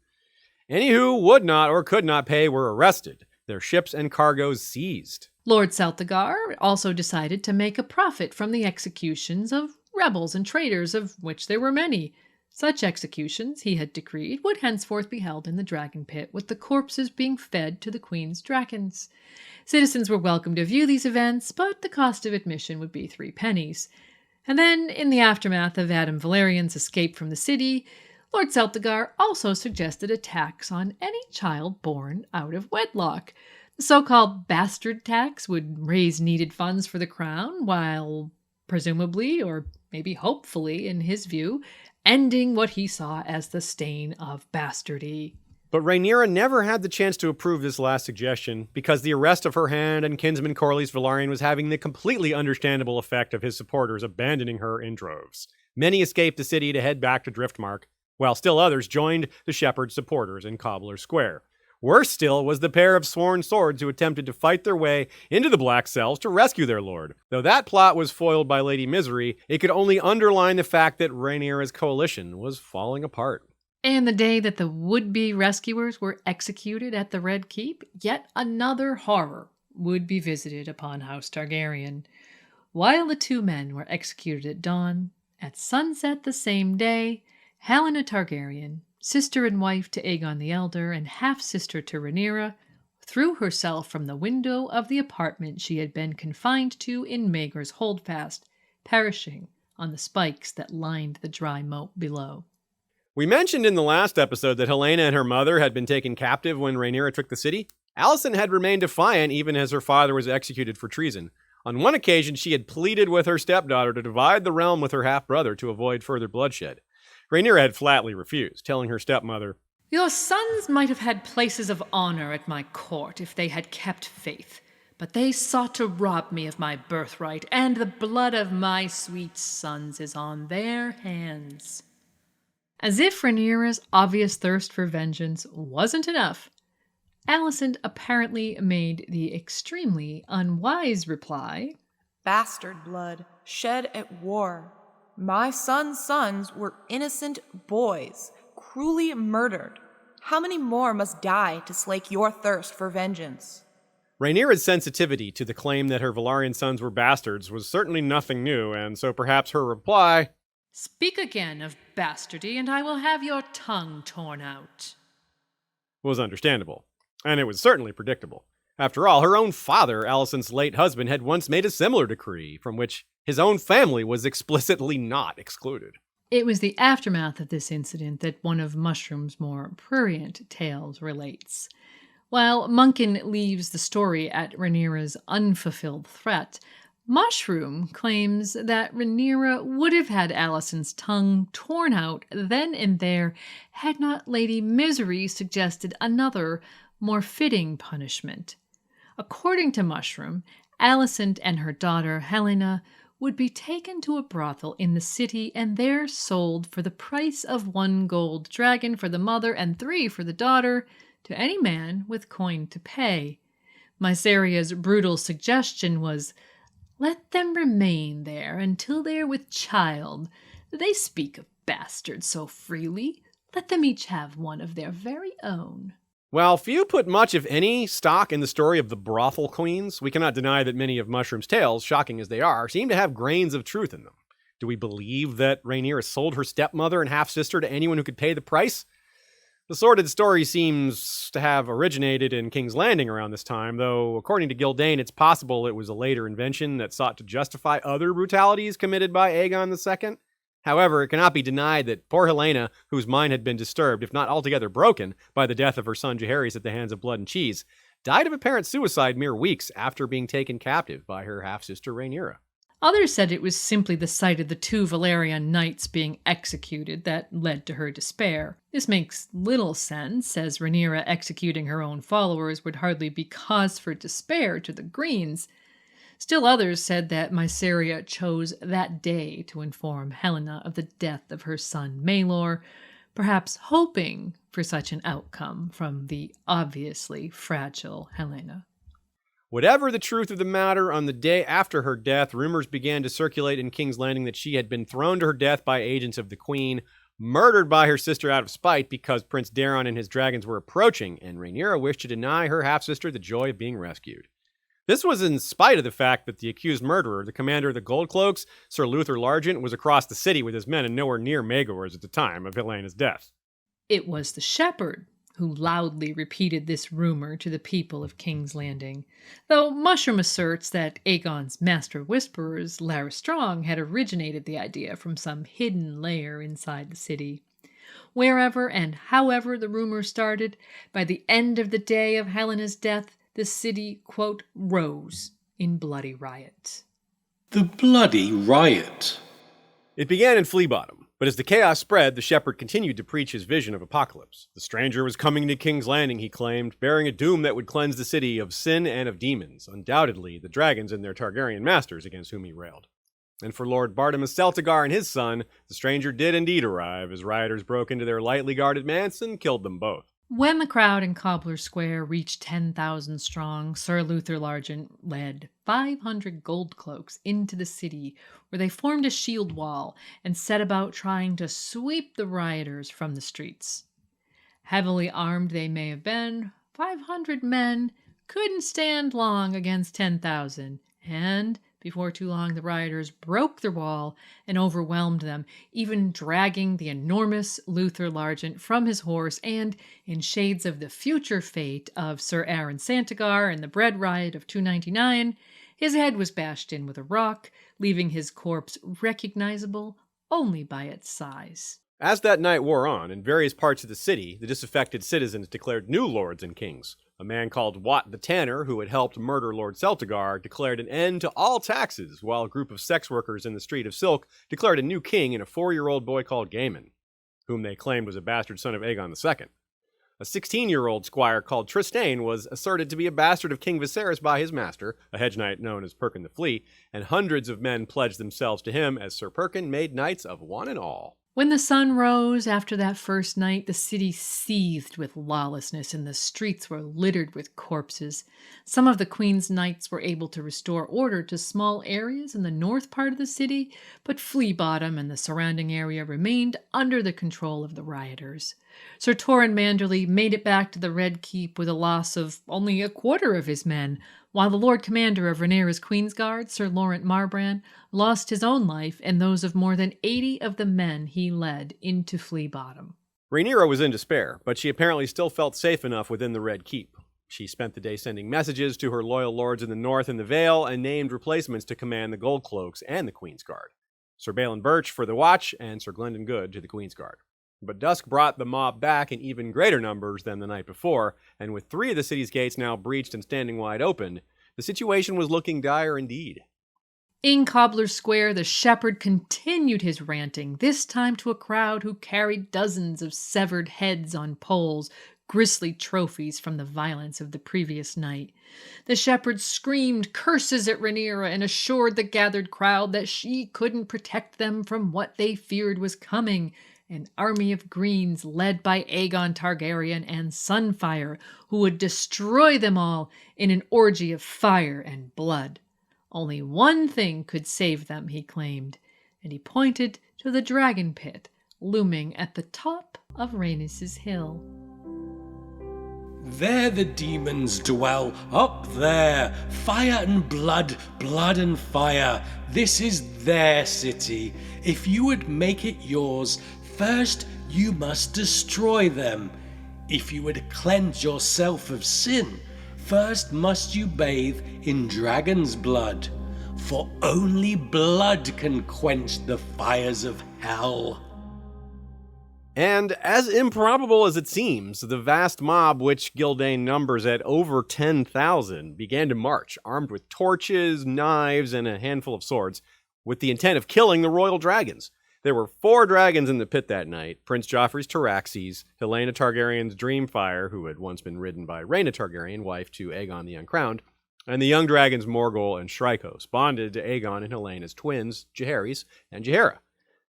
Speaker 2: Any who would not or could not pay were arrested, their ships and cargoes seized.
Speaker 3: Lord Celtigar also decided to make a profit from the executions of rebels and traitors, of which there were many. Such executions, he had decreed, would henceforth be held in the dragon pit, with the corpses being fed to the queen's dragons. Citizens were welcome to view these events, but the cost of admission would be 3 pennies. And then, in the aftermath of Adam Velaryon's escape from the city, Lord Celtigar also suggested a tax on any child born out of wedlock. The so-called bastard tax would raise needed funds for the crown, while presumably, or maybe hopefully in his view, ending what he saw as the stain of bastardy.
Speaker 2: But Rhaenyra never had the chance to approve this last suggestion, because the arrest of her hand and kinsman Corlys Velaryon was having the completely understandable effect of his supporters abandoning her in droves. Many escaped the city to head back to Driftmark, while still others joined the Shepherd's supporters in Cobbler's Square. Worse still was the pair of sworn swords who attempted to fight their way into the Black Cells to rescue their lord. Though that plot was foiled by Lady Misery, it could only underline the fact that Rhaenyra's coalition was falling apart.
Speaker 3: And the day that the would-be rescuers were executed at the Red Keep, yet another horror would be visited upon House Targaryen. While the 2 men were executed at dawn, at sunset the same day, Helena Targaryen, sister and wife to Aegon the Elder and half-sister to Rhaenyra, threw herself from the window of the apartment she had been confined to in Maegor's Holdfast, perishing on the spikes that lined the dry moat below.
Speaker 2: We mentioned in the last episode that Helena and her mother had been taken captive when Rhaenyra took the city. Alicent had remained defiant even as her father was executed for treason. On one occasion, she had pleaded with her stepdaughter to divide the realm with her half-brother to avoid further bloodshed. Rhaenyra had flatly refused, telling her stepmother,
Speaker 3: Your sons might have had places of honor at my court if they had kept faith, but they sought to rob me of my birthright, and the blood of my sweet sons is on their hands. As if Rhaenyra's obvious thirst for vengeance wasn't enough, Alicent apparently made the extremely unwise reply,
Speaker 4: Bastard blood, shed at war. My son's sons were innocent boys, cruelly murdered. How many more must die to slake your thirst for vengeance?
Speaker 2: Rhaenyra's sensitivity to the claim that her Velaryon sons were bastards was certainly nothing new, and so perhaps her reply,
Speaker 3: "Speak again of bastardy, and I will have your tongue torn out,"
Speaker 2: was understandable. And it was certainly predictable. After all, her own father, Alicent's late husband, had once made a similar decree, from which his own family was explicitly not excluded.
Speaker 3: It was the aftermath of this incident that one of Mushroom's more prurient tales relates. While Munkin leaves the story at Rhaenyra's unfulfilled threat, Mushroom claims that Rhaenyra would have had Alicent's tongue torn out then and there had not Lady Misery suggested another, more fitting punishment. According to Mushroom, Alicent and her daughter Helena would be taken to a brothel in the city and there sold for the price of 1 gold dragon for the mother and 3 for the daughter, to any man with coin to pay. Mysaria's brutal suggestion was, "Let them remain there until they are with child. They speak of bastards so freely. Let them each have one of their very own."
Speaker 2: While few put much, if any, stock in the story of the brothel queens, we cannot deny that many of Mushroom's tales, shocking as they are, seem to have grains of truth in them. Do we believe that Rhaenyra sold her stepmother and half-sister to anyone who could pay the price? The sordid story seems to have originated in King's Landing around this time, though according to Gildane, it's possible it was a later invention that sought to justify other brutalities committed by Aegon II. However, it cannot be denied that poor Helena, whose mind had been disturbed, if not altogether broken, by the death of her son Jaehaerys at the hands of Blood and Cheese, died of apparent suicide mere weeks after being taken captive by her half-sister Rhaenyra.
Speaker 3: Others said it was simply the sight of the 2 Valyrian knights being executed that led to her despair. This makes little sense, as Rhaenyra executing her own followers would hardly be cause for despair to the Greens. Still others said that Mysaria chose that day to inform Helena of the death of her son Maelor, perhaps hoping for such an outcome from the obviously fragile Helena.
Speaker 2: Whatever the truth of the matter, on the day after her death, rumors began to circulate in King's Landing that she had been thrown to her death by agents of the Queen, murdered by her sister out of spite because Prince Daeron and his dragons were approaching, and Rhaenyra wished to deny her half-sister the joy of being rescued. This was in spite of the fact that the accused murderer, the commander of the Goldcloaks, Sir Luther Largent, was across the city with his men and nowhere near Maegor's at the time of Helena's death.
Speaker 3: It was the shepherd who loudly repeated this rumor to the people of King's Landing, though Mushroom asserts that Aegon's master of whisperers, Larys Strong, had originated the idea from some hidden lair inside the city. Wherever and however the rumor started, by the end of the day of Helena's death, the city, quote, rose in bloody riot.
Speaker 1: The Bloody Riot.
Speaker 2: It began in Flea Bottom, but as the chaos spread, the shepherd continued to preach his vision of apocalypse. The stranger was coming to King's Landing, he claimed, bearing a doom that would cleanse the city of sin and of demons, undoubtedly the dragons and their Targaryen masters against whom he railed. And for Lord Bartimus Celtigar and his son, the stranger did indeed arrive, as rioters broke into their lightly guarded manse and killed them both.
Speaker 3: When the crowd in Cobbler Square reached 10,000 strong, Sir Luther Largent led 500 gold cloaks into the city, where they formed a shield wall and set about trying to sweep the rioters from the streets. Heavily armed they may have been, 500 men couldn't stand long against 10,000, and before too long the rioters broke the wall and overwhelmed them, even dragging the enormous Luther Largent from his horse, and, in shades of the future fate of Sir Aaron Santigar and the Bread Riot of 299, his head was bashed in with a rock, leaving his corpse recognizable only by its size.
Speaker 2: As that night wore on, in various parts of the city, the disaffected citizens declared new lords and kings. A man called Wat the Tanner, who had helped murder Lord Celtigar, declared an end to all taxes, while a group of sex workers in the Street of Silk declared a new king in a 4-year-old boy called Gaiman, whom they claimed was a bastard son of Aegon II. A 16-year-old squire called Trystane was asserted to be a bastard of King Viserys by his master, a hedge knight known as Perkin the Flea, and hundreds of men pledged themselves to him as Sir Perkin made knights of one and all.
Speaker 3: When the sun rose after that first night, the city seethed with lawlessness and the streets were littered with corpses. Some of the Queen's knights were able to restore order to small areas in the north part of the city, but Flea Bottom and the surrounding area remained under the control of the rioters. Sir Torrin Manderley made it back to the Red Keep with a loss of only a quarter of his men, while the Lord Commander of Rhaenyra's Queensguard, Sir Laurent Marbrand, lost his own life and those of more than 80 of the men he led into Flea Bottom.
Speaker 2: Rhaenyra was in despair, but she apparently still felt safe enough within the Red Keep. She spent the day sending messages to her loyal lords in the north and the Vale and named replacements to command the Gold Cloaks and the Queensguard. Sir Balon Birch for the Watch and Sir Glendon Good to the Queensguard. But dusk brought the mob back in even greater numbers than the night before, and with 3 of the city's gates now breached and standing wide open, the situation was looking dire indeed.
Speaker 3: In Cobbler's Square, the shepherd continued his ranting, this time to a crowd who carried dozens of severed heads on poles, grisly trophies from the violence of the previous night. The shepherd screamed curses at Rhaenyra and assured the gathered crowd that she couldn't protect them from what they feared was coming, an army of greens led by Aegon Targaryen and Sunfire, who would destroy them all in an orgy of fire and blood. Only one thing could save them, he claimed, and he pointed to the dragon pit looming at the top of Rhaenys' Hill.
Speaker 1: There the demons dwell, up there, fire and blood, blood and fire. This is their city. If you would make it yours, first you must destroy them. If you would cleanse yourself of sin, first must you bathe in dragon's blood, for only blood can quench the fires of hell.
Speaker 2: And as improbable as it seems, the vast mob, which Gyldayn numbers at over 10,000, began to march, armed with torches, knives, and a handful of swords, with the intent of killing the royal dragons. There were 4 dragons in the pit that night: Prince Joffrey's Tyraxes, Helaena Targaryen's Dreamfire, who had once been ridden by Rhaena Targaryen, wife to Aegon the Uncrowned, and the young dragons Morgul and Shrykos, bonded to Aegon and Helena's twins, Jaehaerys and Jaehaera.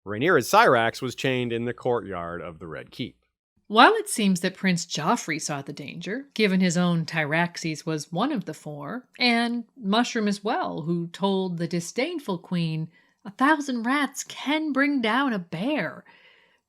Speaker 2: Rhaenyra's Syrax was chained in the courtyard of the Red Keep.
Speaker 3: While it seems that Prince Joffrey saw the danger, given his own Tyraxes was one of the 4, and Mushroom as well, who told the disdainful queen 1,000 rats can bring down a bear,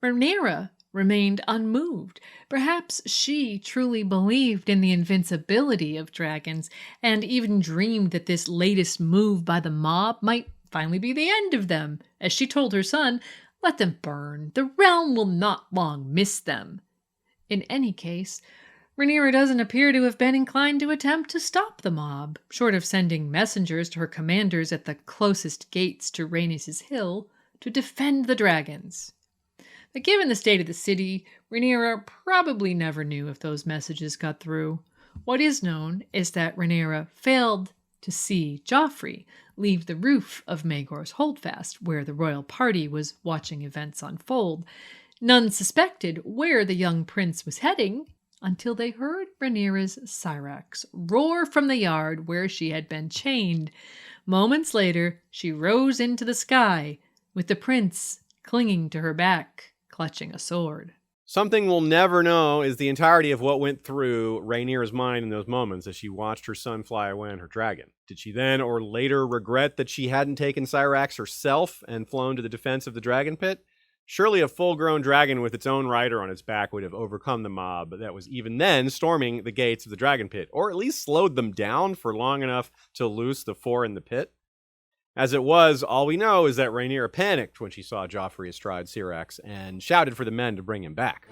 Speaker 3: Rhaenyra remained unmoved. Perhaps she truly believed in the invincibility of dragons, and even dreamed that this latest move by the mob might finally be the end of them. As she told her son, "Let them burn. The realm will not long miss them." In any case, Rhaenyra doesn't appear to have been inclined to attempt to stop the mob, short of sending messengers to her commanders at the closest gates to Rhaenys' Hill to defend the dragons. But given the state of the city, Rhaenyra probably never knew if those messages got through. What is known is that Rhaenyra failed to see Joffrey leave the roof of Maegor's Holdfast, where the royal party was watching events unfold. None suspected where the young prince was heading until they heard Rhaenyra's Syrax roar from the yard where she had been chained. Moments later, she rose into the sky, with the prince clinging to her back, clutching a sword.
Speaker 2: Something we'll never know is the entirety of what went through Rhaenyra's mind in those moments as she watched her son fly away on her dragon. Did she then or later regret that she hadn't taken Syrax herself and flown to the defense of the dragon pit? Surely a full-grown dragon with its own rider on its back would have overcome the mob that was even then storming the gates of the dragon pit, or at least slowed them down for long enough to loose the 4 in the pit. As it was, all we know is that Rhaenyra panicked when she saw Joffrey astride Syrax and shouted for the men to bring him back.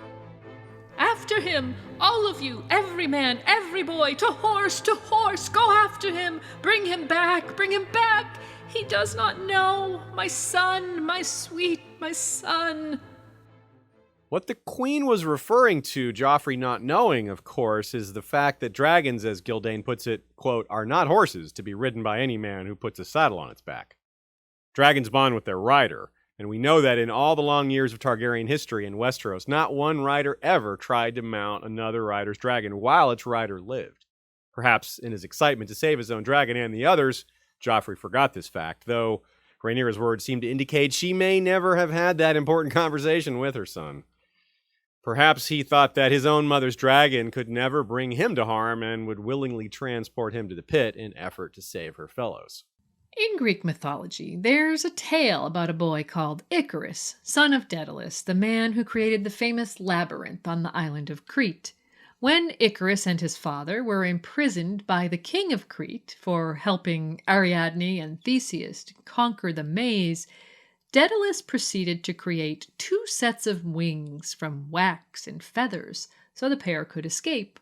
Speaker 3: "After him! All of you! Every man, every boy! To horse! To horse! Go after him! Bring him back! Bring him back! He does not know! My son! My sweet, my son!"
Speaker 2: What the queen was referring to, Joffrey not knowing, of course, is the fact that dragons, as Gyldayn puts it, quote, are not horses to be ridden by any man who puts a saddle on its back. Dragons bond with their rider, and we know that in all the long years of Targaryen history in Westeros, not one rider ever tried to mount another rider's dragon while its rider lived. Perhaps in his excitement to save his own dragon and the others, Joffrey forgot this fact, though Rhaenyra's words seem to indicate she may never have had that important conversation with her son. Perhaps he thought that his own mother's dragon could never bring him to harm and would willingly transport him to the pit in effort to save her fellows.
Speaker 3: In Greek mythology, there's a tale about a boy called Icarus, son of Daedalus, the man who created the famous labyrinth on the island of Crete. When Icarus and his father were imprisoned by the king of Crete for helping Ariadne and Theseus to conquer the maze, Daedalus proceeded to create 2 sets of wings from wax and feathers so the pair could escape.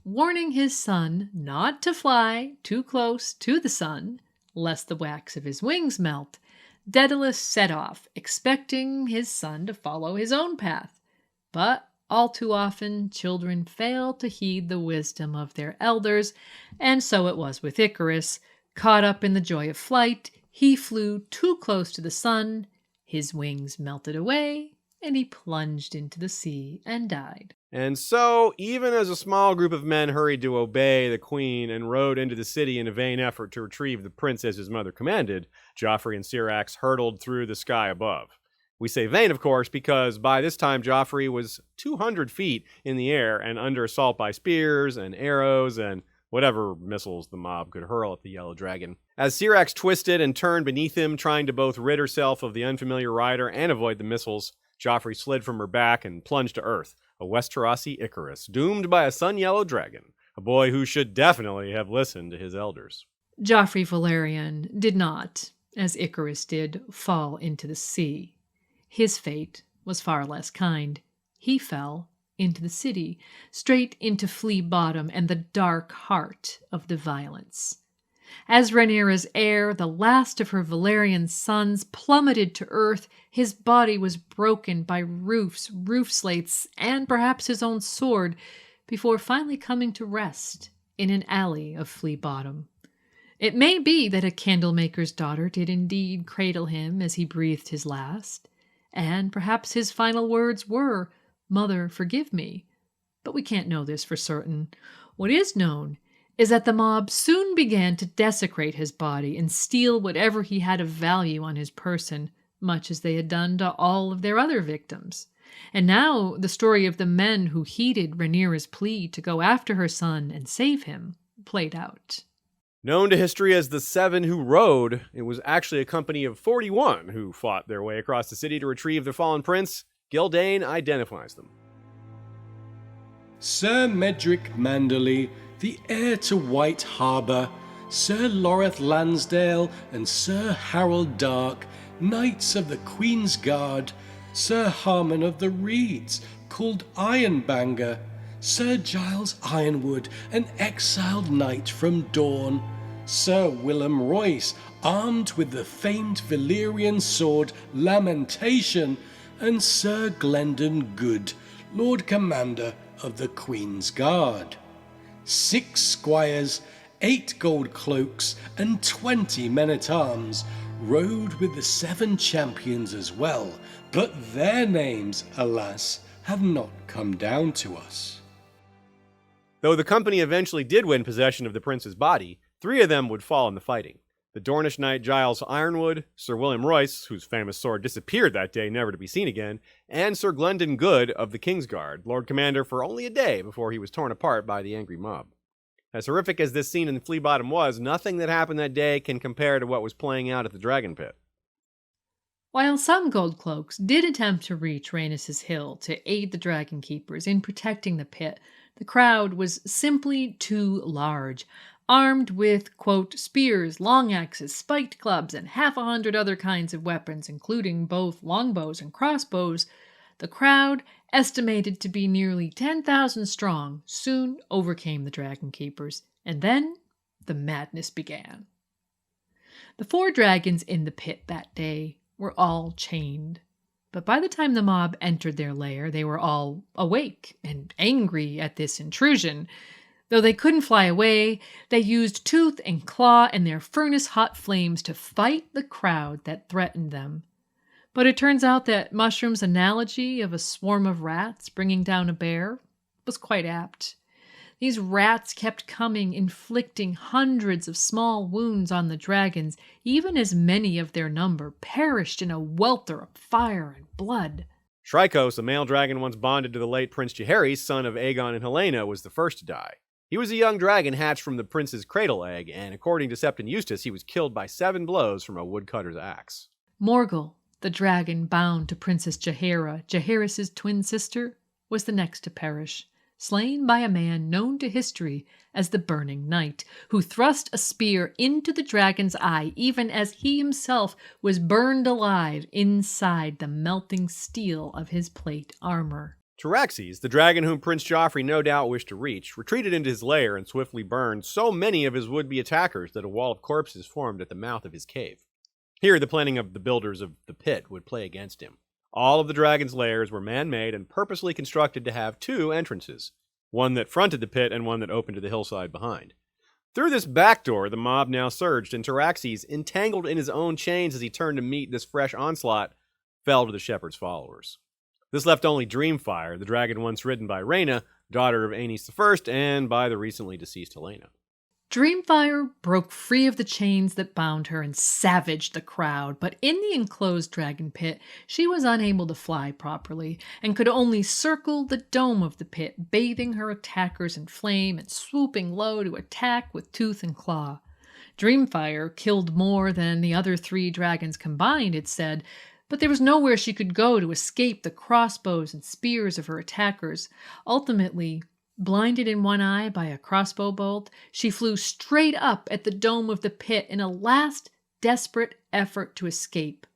Speaker 3: Warning his son not to fly too close to the sun, lest the wax of his wings melt, Daedalus set off, expecting his son to follow his own path. But all too often, children fail to heed the wisdom of their elders, and so it was with Icarus. Caught up in the joy of flight, he flew too close to the sun, his wings melted away, and he plunged into the sea and died.
Speaker 2: And so, even as a small group of men hurried to obey the queen and rode into the city in a vain effort to retrieve the prince as his mother commanded, Joffrey and Syrax hurtled through the sky above. We say vain, of course, because by this time Joffrey was 200 feet in the air and under assault by spears and arrows and whatever missiles the mob could hurl at the Yellow Dragon. As Syrax twisted and turned beneath him, trying to both rid herself of the unfamiliar rider and avoid the missiles, Joffrey slid from her back and plunged to earth, a Westerosi Icarus, doomed by a sun-yellow dragon, a boy who should definitely have listened to his elders.
Speaker 3: Joffrey Valerian did not, as Icarus did, fall into the sea. His fate was far less kind. He fell into the city, straight into Flea Bottom and the dark heart of the violence. As Rhaenyra's heir, the last of her Valerian sons, plummeted to earth, his body was broken by roofs, roof slates, and perhaps his own sword, before finally coming to rest in an alley of Flea Bottom. It may be that a candlemaker's daughter did indeed cradle him as he breathed his last, and perhaps his final words were, "Mother, forgive me." But we can't know this for certain. What is known is that the mob soon began to desecrate his body and steal whatever he had of value on his person, much as they had done to all of their other victims. And now the story of the men who heeded Rhaenyra's plea to go after her son and save him played out.
Speaker 2: Known to history as the 7 who rode, it was actually a company of 41 who fought their way across the city to retrieve their fallen prince. Gildane identifies them.
Speaker 1: Sir Medric Manderley, the heir to White Harbour, Sir Loreth Lansdale and Sir Harold Dark, Knights of the Queen's Guard, Sir Harmon of the Reeds, called Ironbanger, Sir Giles Ironwood, an exiled knight from Dawn, Sir Willem Royce, armed with the famed Valyrian sword Lamentation, and Sir Glendon Good, Lord Commander of the Queen's Guard. 6 squires, 8 gold cloaks, and 20 men-at-arms rode with the 7 champions as well, but their names, alas, have not come down to us.
Speaker 2: Though the company eventually did win possession of the prince's body, 3 of them would fall in the fighting. The Dornish knight Giles Ironwood, Sir William Royce, whose famous sword disappeared that day never to be seen again, and Sir Glendon Good of the Kingsguard, Lord Commander for only a day before he was torn apart by the angry mob. As horrific as this scene in Flea Bottom was, nothing that happened that day can compare to what was playing out at the Dragon Pit.
Speaker 3: While some gold cloaks did attempt to reach Rhaenys' Hill to aid the Dragon Keepers in protecting the pit, the crowd was simply too large. Armed with, quote, spears, long axes, spiked clubs, and 100 other kinds of weapons, including both longbows and crossbows, the crowd, estimated to be nearly 10,000 strong, soon overcame the Dragon Keepers, and then the madness began. The 4 dragons in the pit that day were all chained, but by the time the mob entered their lair, they were all awake and angry at this intrusion. Though they couldn't fly away, they used tooth and claw and their furnace-hot flames to fight the crowd that threatened them. But it turns out that Mushroom's analogy of a swarm of rats bringing down a bear was quite apt. These rats kept coming, inflicting hundreds of small wounds on the dragons, even as many of their number perished in a welter of fire and blood.
Speaker 2: Shrykos, a male dragon once bonded to the late Prince Jaehaerys, son of Aegon and Helena, was the first to die. He was a young dragon hatched from the prince's cradle egg, and according to Septon Eustace, he was killed by 7 blows from a woodcutter's axe.
Speaker 3: Morgul, the dragon bound to Princess Jaehaera, Jaehaerys' twin sister, was the next to perish, slain by a man known to history as the Burning Knight, who thrust a spear into the dragon's eye even as he himself was burned alive inside the melting steel of his plate armor.
Speaker 2: Tyraxes, the dragon whom Prince Joffrey no doubt wished to reach, retreated into his lair and swiftly burned so many of his would-be attackers that a wall of corpses formed at the mouth of his cave. Here, the planning of the builders of the pit would play against him. All of the dragon's lairs were man-made and purposely constructed to have 2 entrances, one that fronted the pit and one that opened to the hillside behind. Through this back door, the mob now surged, and Tyraxes, entangled in his own chains as he turned to meet this fresh onslaught, fell to the shepherd's followers. This left only Dreamfire, the dragon once ridden by Rhaena, daughter of Aenys I, and by the recently deceased Helena.
Speaker 3: Dreamfire broke free of the chains that bound her and savaged the crowd, but in the enclosed dragon pit, she was unable to fly properly and could only circle the dome of the pit, bathing her attackers in flame and swooping low to attack with tooth and claw. Dreamfire killed more than the other 3 dragons combined, it said, but there was nowhere she could go to escape the crossbows and spears of her attackers. Ultimately, blinded in one eye by a crossbow bolt, she flew straight up at the dome of the pit in a last desperate effort to escape.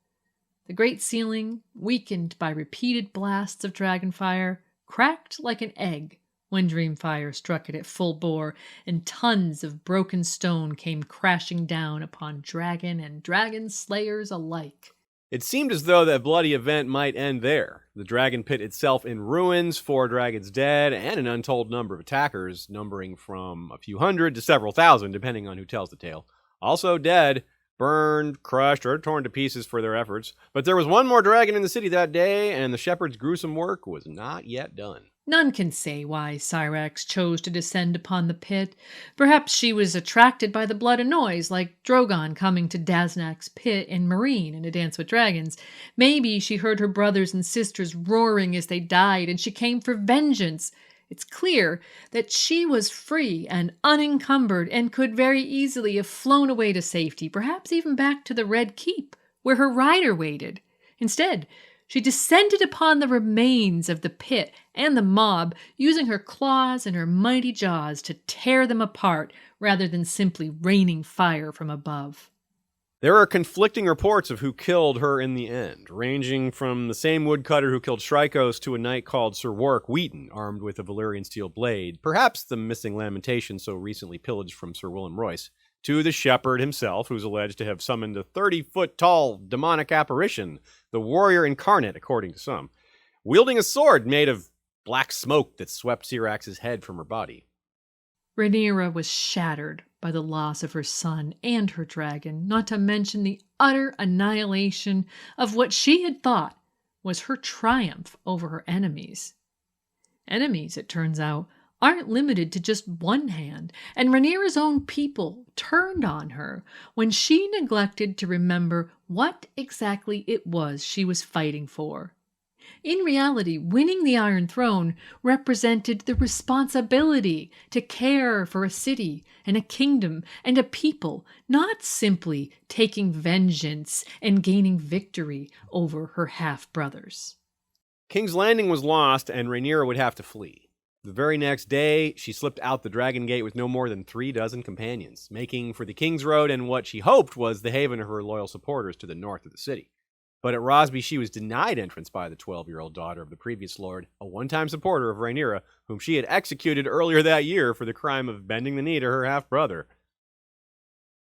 Speaker 3: The great ceiling, weakened by repeated blasts of dragonfire, cracked like an egg when Dreamfire struck it at full bore, and tons of broken stone came crashing down upon dragon and dragon slayers alike.
Speaker 2: It seemed as though that bloody event might end there. The dragon pit itself in ruins, 4 dragons dead, and an untold number of attackers, numbering from a few hundred to several thousand, depending on who tells the tale. Also dead, burned, crushed, or torn to pieces for their efforts. But there was one more dragon in the city that day, and the shepherd's gruesome work was not yet done.
Speaker 3: None can say why Syrax chose to descend upon the pit. Perhaps she was attracted by the blood and noise, like Drogon coming to Daznak's pit in Meereen in A Dance with Dragons. Maybe she heard her brothers and sisters roaring as they died, and she came for vengeance. It's clear that she was free and unencumbered and could very easily have flown away to safety, perhaps even back to the Red Keep, where her rider waited. Instead, she descended upon the remains of the pit and the mob, using her claws and her mighty jaws to tear them apart rather than simply raining fire from above.
Speaker 2: There are conflicting reports of who killed her in the end, ranging from the same woodcutter who killed Shrykos to a knight called Sir Warwick Wheaton, armed with a Valyrian steel blade, perhaps the missing Lamentation so recently pillaged from Sir Willem Royce, to the shepherd himself, who's alleged to have summoned a 30-foot-tall demonic apparition, the warrior incarnate, according to some, wielding a sword made of black smoke that swept Syrax's head from her body.
Speaker 3: Rhaenyra was shattered by the loss of her son and her dragon, not to mention the utter annihilation of what she had thought was her triumph over her enemies. Enemies, it turns out, aren't limited to just one hand, and Rhaenyra's own people turned on her when she neglected to remember what exactly it was she was fighting for. In reality, winning the Iron Throne represented the responsibility to care for a city and a kingdom and a people, not simply taking vengeance and gaining victory over her half-brothers.
Speaker 2: King's Landing was lost, and Rhaenyra would have to flee. The very next day, she slipped out the Dragon Gate with no more than 36 companions, making for the King's Road and what she hoped was the haven of her loyal supporters to the north of the city. But at Rosby, she was denied entrance by the 12-year-old daughter of the previous lord, a one-time supporter of Rhaenyra, whom she had executed earlier that year for the crime of bending the knee to her half-brother.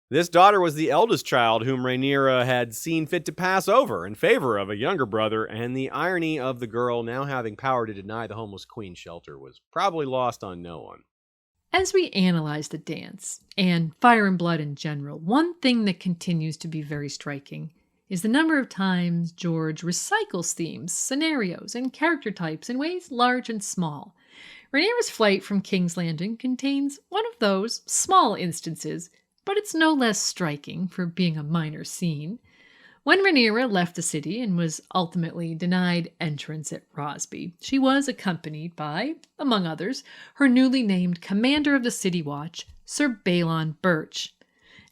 Speaker 2: This daughter was the eldest child whom Rhaenyra had seen fit to pass over in favor of a younger brother, and the irony of the girl now having power to deny the homeless queen shelter was probably lost on no one.
Speaker 3: As we analyze the dance, and Fire and Blood in general, one thing that continues to be very striking is the number of times George recycles themes, scenarios, and character types in ways large and small. Rhaenyra's flight from King's Landing contains one of those small instances, but it's no less striking for being a minor scene. When Rhaenyra left the city and was ultimately denied entrance at Rosby, she was accompanied by, among others, her newly named commander of the City Watch, Sir Balon Birch.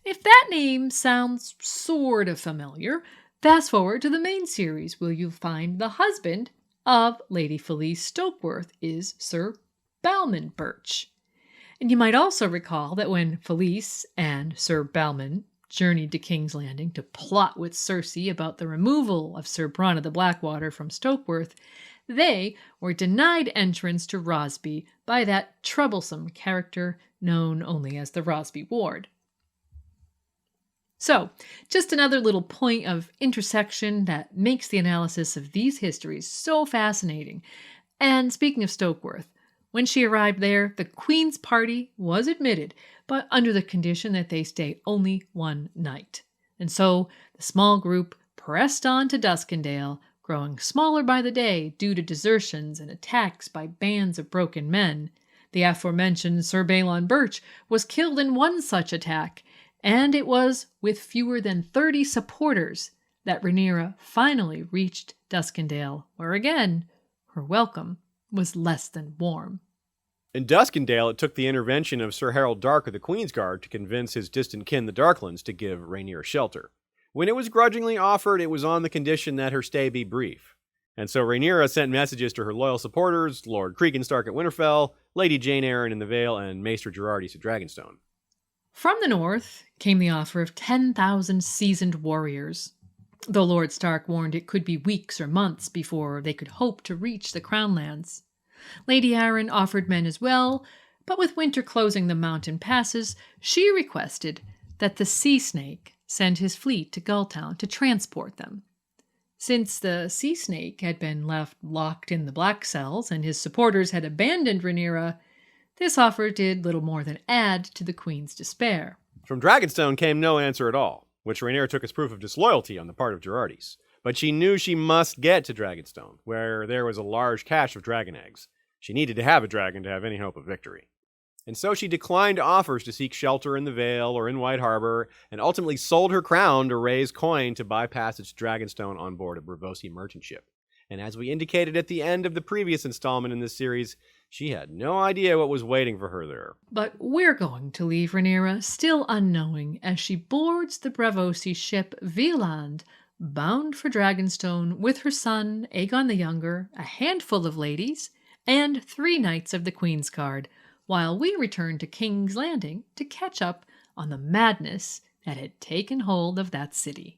Speaker 3: If that name sounds sort of familiar, fast forward to the main series where you'll find the husband of Lady Felice Stokeworth is Sir Balman Birch. And you might also recall that when Felice and Sir Balman journeyed to King's Landing to plot with Cersei about the removal of Sir Bronn of the Blackwater from Stokeworth, they were denied entrance to Rosby by that troublesome character known only as the Rosby Ward. So, just another little point of intersection that makes the analysis of these histories so fascinating. And speaking of Stokeworth, when she arrived there, the Queen's party was admitted, but under the condition that they stay only one night. And so the small group pressed on to Duskendale, growing smaller by the day due to desertions and attacks by bands of broken men. The aforementioned Sir Balon Birch was killed in one such attack, and it was with fewer than 30 supporters that Rhaenyra finally reached Duskendale, where again, her welcome was less than warm.
Speaker 2: In Duskendale, it took the intervention of Sir Harold Dark of the Queensguard to convince his distant kin, the Darklands, to give Rhaenyra shelter. When it was grudgingly offered, it was on the condition that her stay be brief. And so Rhaenyra sent messages to her loyal supporters, Lord Cregan Stark at Winterfell, Lady Jane Eyre in the Vale, and Maester Gerardis at Dragonstone.
Speaker 3: From the north came the offer of 10,000 seasoned warriors, though Lord Stark warned it could be weeks or months before they could hope to reach the Crownlands. Lady Arryn offered men as well, but with winter closing the mountain passes, she requested that the Sea Snake send his fleet to Gulltown to transport them. Since the Sea Snake had been left locked in the Black Cells and his supporters had abandoned Rhaenyra, this offer did little more than add to the Queen's despair.
Speaker 2: From Dragonstone came no answer at all, which Rhaenyra took as proof of disloyalty on the part of Gerardis. But she knew she must get to Dragonstone, where there was a large cache of dragon eggs. She needed to have a dragon to have any hope of victory. And so she declined offers to seek shelter in the Vale or in White Harbor, and ultimately sold her crown to raise coin to buy passage to Dragonstone on board a Braavosi merchant ship. And as we indicated at the end of the previous installment in this series, she had no idea what was waiting for her there.
Speaker 3: But we're going to leave Rhaenyra still unknowing as she boards the Braavosi ship Wieland, bound for Dragonstone with her son, Aegon the Younger, a handful of ladies, and 3 knights of the Queensguard, while we return to King's Landing to catch up on the madness that had taken hold of that city.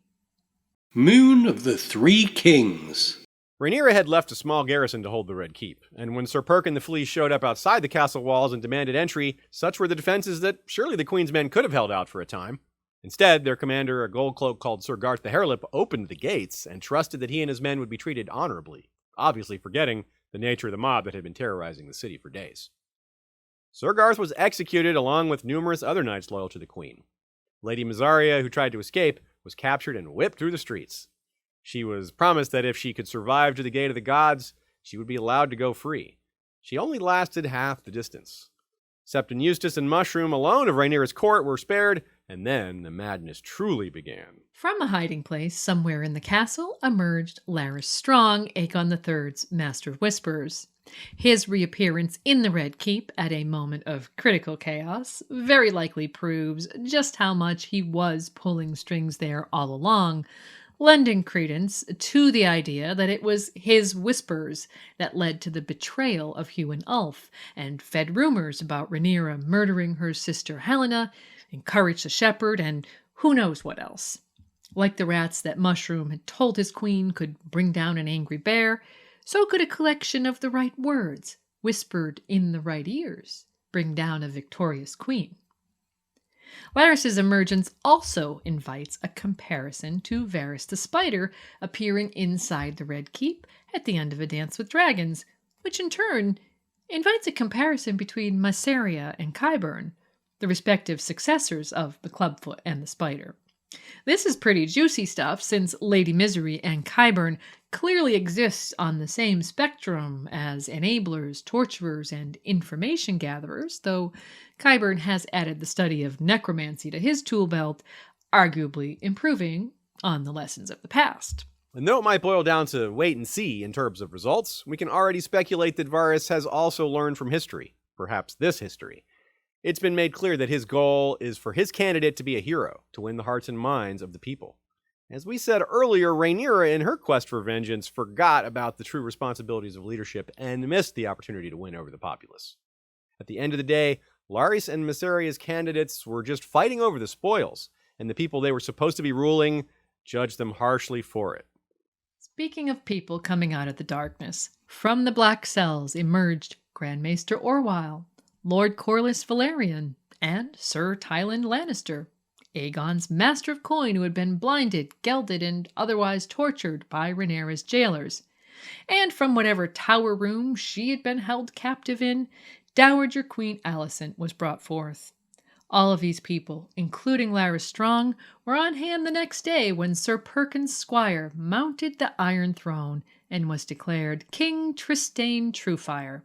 Speaker 1: Moon of the Three Kings.
Speaker 2: Rhaenyra had left a small garrison to hold the Red Keep, and when Sir Perkin the Flea showed up outside the castle walls and demanded entry, such were the defenses that surely the Queen's men could have held out for a time. Instead, their commander, a gold cloak called Sir Garth the Harelip, opened the gates and trusted that he and his men would be treated honorably, obviously forgetting the nature of the mob that had been terrorizing the city for days. Sir Garth was executed along with numerous other knights loyal to the Queen. Lady Mysaria, who tried to escape, was captured and whipped through the streets. She was promised that if she could survive to the Gate of the Gods, she would be allowed to go free. She only lasted half the distance. Septon Eustace and Mushroom alone of Rhaenyra's court were spared, and then the madness truly began.
Speaker 3: From a hiding place somewhere in the castle emerged Larys Strong, Aegon III's Master of Whisperers. His reappearance in the Red Keep at a moment of critical chaos very likely proves just how much he was pulling strings there all along, lending credence to the idea that it was his whispers that led to the betrayal of Hugh and Ulf, and fed rumors about Rhaenyra murdering her sister Helena, encouraged the shepherd, and who knows what else. Like the rats that Mushroom had told his queen could bring down an angry bear, so could a collection of the right words, whispered in the right ears, bring down a victorious queen. Larys's emergence also invites a comparison to Varys the Spider appearing inside the Red Keep at the end of A Dance with Dragons, which in turn invites a comparison between Mysaria and Qyburn, the respective successors of the Clubfoot and the Spider. This is pretty juicy stuff, since Lady Misery and Qyburn clearly exist on the same spectrum as enablers, torturers, and information gatherers, though Qyburn has added the study of necromancy to his tool belt, arguably improving on the lessons of the past.
Speaker 2: And though it might boil down to wait and see in terms of results, we can already speculate that Varys has also learned from history, perhaps this history. It's been made clear that his goal is for his candidate to be a hero, to win the hearts and minds of the people. As we said earlier, Rhaenyra, in her quest for vengeance, forgot about the true responsibilities of leadership and missed the opportunity to win over the populace. At the end of the day, Larys and Mysaria's candidates were just fighting over the spoils, and the people they were supposed to be ruling judged them harshly for it.
Speaker 3: Speaking of people coming out of the darkness, from the Black Cells emerged Grand Maester Orwyle, Lord Corlys Velaryon, and Sir Tywin Lannister, Aegon's Master of Coin, who had been blinded, gelded, and otherwise tortured by Rhaenyra's jailers. And from whatever tower room she had been held captive in, Dowager Queen Alicent was brought forth. All of these people, including Larys Strong, were on hand the next day when Sir Perkin's squire mounted the Iron Throne and was declared King Trystane Truefire.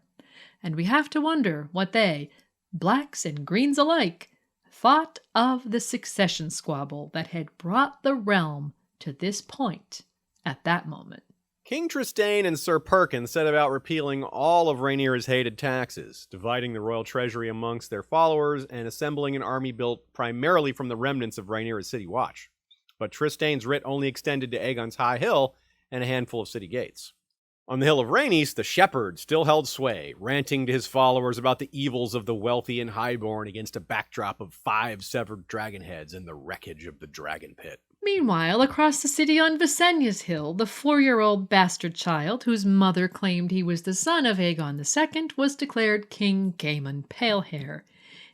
Speaker 3: And we have to wonder what they, blacks and greens alike, thought of the succession squabble that had brought the realm to this point at that moment.
Speaker 2: King Trystane and Sir Perkin set about repealing all of Rhaenyra's hated taxes, dividing the royal treasury amongst their followers, and assembling an army built primarily from the remnants of Rhaenyra's city watch. But Trystane's writ only extended to Aegon's High Hill and a handful of city gates. On the Hill of Rhaenys, the shepherd still held sway, ranting to his followers about the evils of the wealthy and highborn against a backdrop of 5 severed dragon heads and the wreckage of the dragon pit.
Speaker 3: Meanwhile, across the city on Visenya's Hill, the 4-year-old bastard child, whose mother claimed he was the son of Aegon II, was declared King Gaemon Palehair.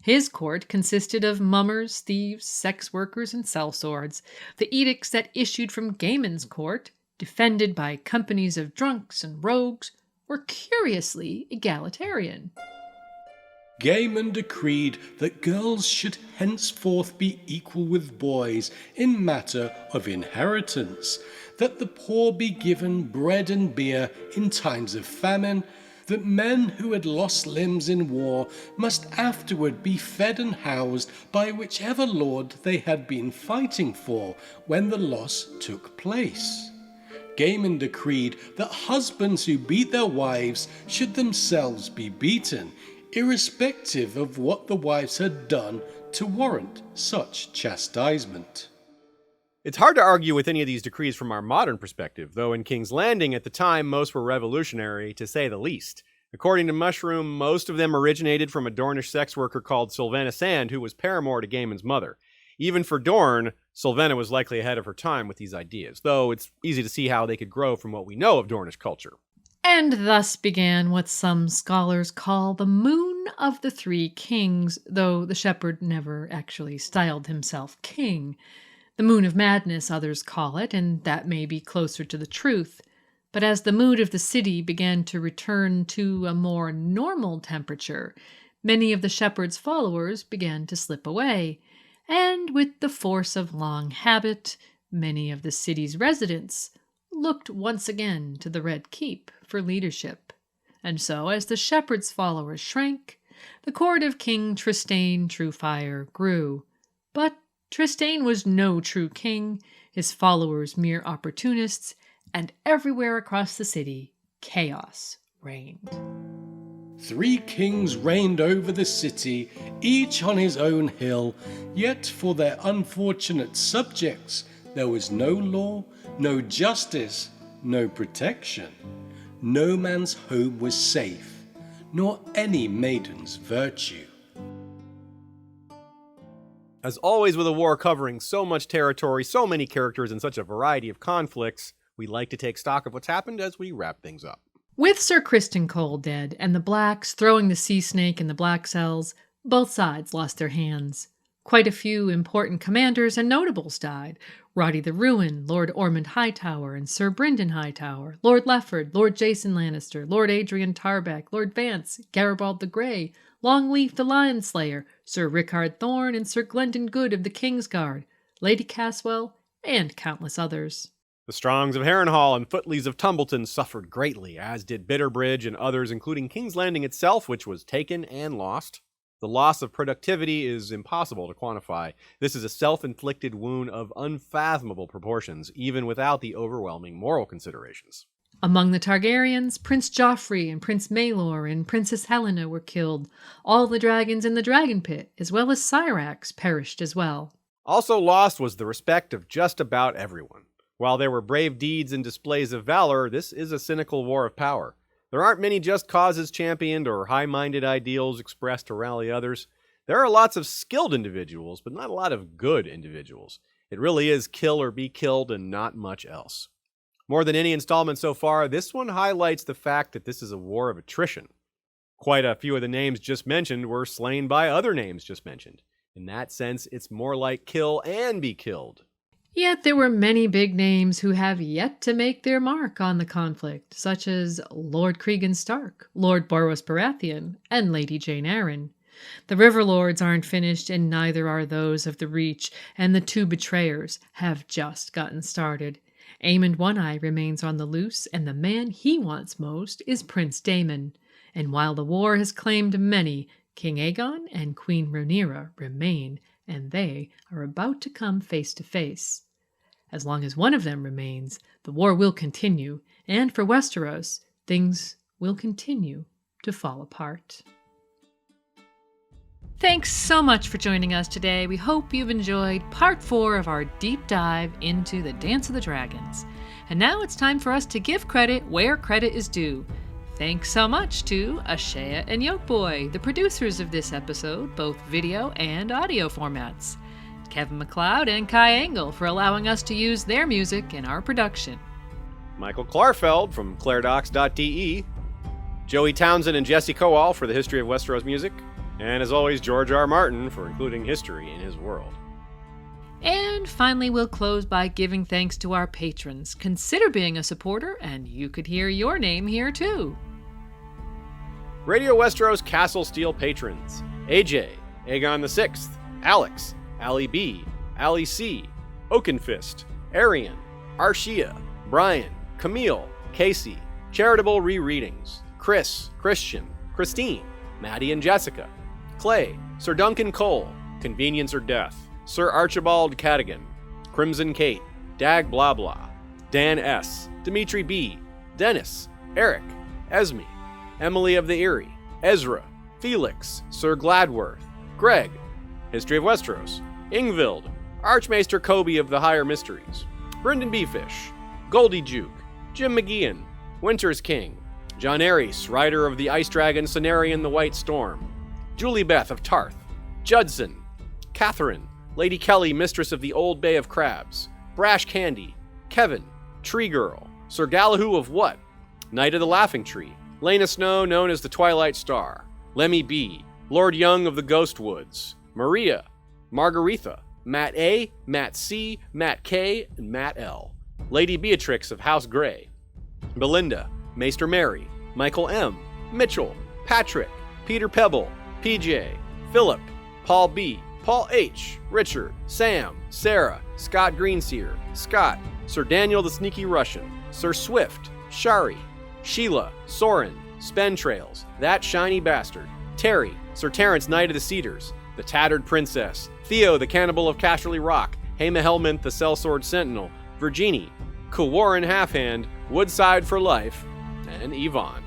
Speaker 3: His court consisted of mummers, thieves, sex workers, and sellswords. The edicts that issued from Gaemon's court, defended by companies of drunks and rogues, were curiously egalitarian.
Speaker 1: Gaemon decreed that girls should henceforth be equal with boys in matter of inheritance, that the poor be given bread and beer in times of famine, that men who had lost limbs in war must afterward be fed and housed by whichever lord they had been fighting for when the loss took place. Gaemon decreed that husbands who beat their wives should themselves be beaten, irrespective of what the wives had done to warrant such chastisement.
Speaker 2: It's hard to argue with any of these decrees from our modern perspective, though in King's Landing at the time most were revolutionary, to say the least. According to Mushroom, most of them originated from a Dornish sex worker called Sylvana Sand, who was paramour to Gaemon's mother. Even for Dorne, Sylvana was likely ahead of her time with these ideas, though it's easy to see how they could grow from what we know of Dornish culture.
Speaker 3: And thus began what some scholars call the Moon of the Three Kings, though the shepherd never actually styled himself king. The Moon of Madness, others call it, and that may be closer to the truth. But as the mood of the city began to return to a more normal temperature, many of the shepherd's followers began to slip away. And with the force of long habit, many of the city's residents looked once again to the Red Keep for leadership. And so, as the shepherd's followers shrank, the court of King Trystane Truefire grew. But Trystane was no true king, his followers mere opportunists, and everywhere across the city, chaos reigned.
Speaker 1: 3 kings reigned over the city, each on his own hill, yet for their unfortunate subjects there was no law, no justice, no protection. No man's home was safe, nor any maiden's virtue.
Speaker 2: As always with a war covering so much territory, so many characters, and such a variety of conflicts, we like to take stock of what's happened as we wrap things up.
Speaker 3: With Sir Criston Cole dead and the Blacks throwing the sea snake in the Black Cells, both sides lost their hands. Quite a few important commanders and notables died. Roddy the Ruin, Lord Ormond Hightower and Sir Brynden Hightower, Lord Lefford, Lord Jason Lannister, Lord Adrian Tarbeck, Lord Vance, Garibald the Grey, Longleaf the Lion Slayer, Sir Rickard Thorne and Sir Glendon Good of the Kingsguard, Lady Caswell, and countless others.
Speaker 2: The Strongs of Harrenhal and Footleys of Tumbleton suffered greatly, as did Bitterbridge and others, including King's Landing itself, which was taken and lost. The loss of productivity is impossible to quantify. This is a self-inflicted wound of unfathomable proportions, even without the overwhelming moral considerations.
Speaker 3: Among the Targaryens, Prince Joffrey and Prince Maelor and Princess Helena were killed. All the dragons in the Dragon Pit, as well as Syrax, perished as well.
Speaker 2: Also lost was the respect of just about everyone. While there were brave deeds and displays of valor, this is a cynical war of power. There aren't many just causes championed or high-minded ideals expressed to rally others. There are lots of skilled individuals, but not a lot of good individuals. It really is kill or be killed and not much else. More than any installment so far, this one highlights the fact that this is a war of attrition. Quite a few of the names just mentioned were slain by other names just mentioned. In that sense, it's more like kill and be killed.
Speaker 3: Yet there were many big names who have yet to make their mark on the conflict, such as Lord Cregan Stark, Lord Boros Baratheon, and Lady Jane Arryn. The River Lords aren't finished, and neither are those of the Reach, and the two betrayers have just gotten started. Aemond One-Eye remains on the loose, and the man he wants most is Prince Daemon. And while the war has claimed many, King Aegon and Queen Rhaenyra remain, and they are about to come face to face. As long as one of them remains, the war will continue, and for Westeros, things will continue to fall apart. Thanks so much for joining us today. We hope you've enjoyed part 4 of our deep dive into the Dance of the Dragons. And now it's time for us to give credit where credit is due. Thanks so much to Ashea and Yolkboy, the producers of this episode, both video and audio formats. Kevin MacLeod and Kai Engel for allowing us to use their music in our production.
Speaker 2: Michael Klarfeld from clairdocs.de. Joey Townsend and Jesse Kowal for the History of Westeros music. And as always, George R. Martin for including history in his world.
Speaker 3: And finally, we'll close by giving thanks to our patrons. Consider being a supporter, and you could hear your name here too.
Speaker 2: Radio Westeros Castle Steel patrons: AJ, Aegon VI, Alex, Ali B, Ali C, Oakenfist, Arian, Arshia, Brian, Camille, Casey, Charitable Rereadings, Chris, Christian, Christine, Maddie and Jessica, Clay, Sir Duncan Cole, Convenience or Death, Sir Archibald Cadigan, Crimson Kate, Dag Blah Blah, Dan S, Dimitri B, Dennis, Eric, Esme, Emily of the Eyrie, Ezra, Felix, Sir Gladworth, Greg, History of Westeros, Ingvild, Archmaester Kobe of the Higher Mysteries, Brendan Beefish, Goldie Juke, Jim McGeehan, Winter's King, John Aries, Rider of the Ice Dragon, Cenarion the White Storm, Julie Beth of Tarth, Judson, Catherine, Lady Kelly, Mistress of the Old Bay of Crabs, Brash Candy, Kevin, Tree Girl, Sir Galahoo of What, Knight of the Laughing Tree, Lena Snow, known as the Twilight Star, Lemmy B, Lord Young of the Ghost Woods, Maria, Margaretha, Matt A, Matt C, Matt K, and Matt L, Lady Beatrix of House Grey, Belinda, Maester Mary, Michael M, Mitchell, Patrick, Peter Pebble, PJ, Philip, Paul B, Paul H, Richard, Sam, Sarah, Scott Greenseer, Scott, Sir Daniel the Sneaky Russian, Sir Swift, Shari, Sheila, Soren, Spentrails, That Shiny Bastard, Terry, Sir Terrence Knight of the Cedars, The Tattered Princess, Theo the Cannibal of Casterly Rock, Hema Helminth the Sellsword Sentinel, Virginie, Kuwarren Halfhand, Woodside for Life, and Yvonne.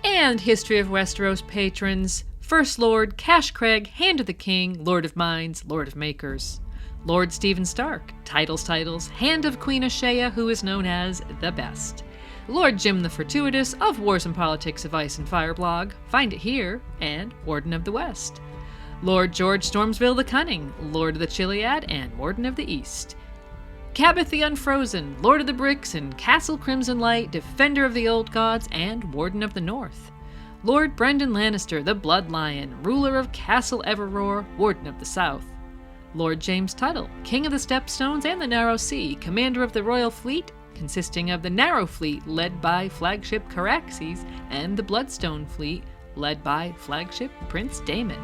Speaker 3: And History of Westeros patrons: First Lord Cash Craig, Hand of the King, Lord of Mines, Lord of Makers. Lord Stephen Stark, Titles, Hand of Queen Ashea, who is known as the Best. Lord Jim the Fortuitous of Wars and Politics of Ice and Fire blog, find it here, and Warden of the West. Lord George Stormsville the Cunning, Lord of the Chiliad and Warden of the East. Cabot the Unfrozen, Lord of the Bricks and Castle Crimson Light, Defender of the Old Gods and Warden of the North. Lord Brendan Lannister the Blood Lion, Ruler of Castle Everroar, Warden of the South. Lord James Tuttle, King of the Stepstones and the Narrow Sea, Commander of the Royal Fleet, consisting of the Narrow Fleet led by flagship Caraxes and the Bloodstone Fleet led by flagship Prince Daemon.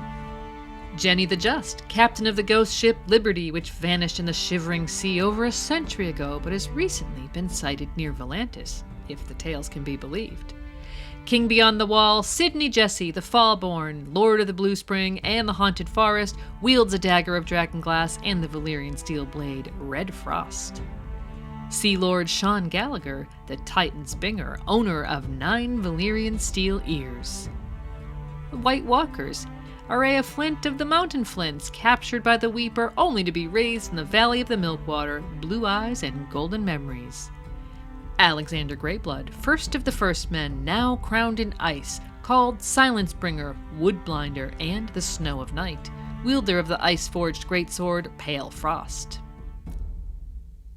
Speaker 3: Jenny the Just, captain of the ghost ship Liberty, which vanished in the shivering sea over a century ago but has recently been sighted near Volantis, if the tales can be believed. King Beyond the Wall, Sidney Jesse, the Fallborn, Lord of the Blue Spring and the Haunted Forest, wields a dagger of dragonglass and the Valyrian steel blade Red Frost. Sea Lord Sean Gallagher, the Titan's Binger, owner of 9 Valyrian steel ears. The White Walkers, array of Flint of the Mountain Flints, captured by the Weeper only to be raised in the Valley of the Milkwater, Blue Eyes and Golden Memories. Alexander Greyblood, first of the First Men, now crowned in ice, called Silencebringer, Woodblinder, and the Snow of Night, wielder of the ice-forged greatsword Pale Frost.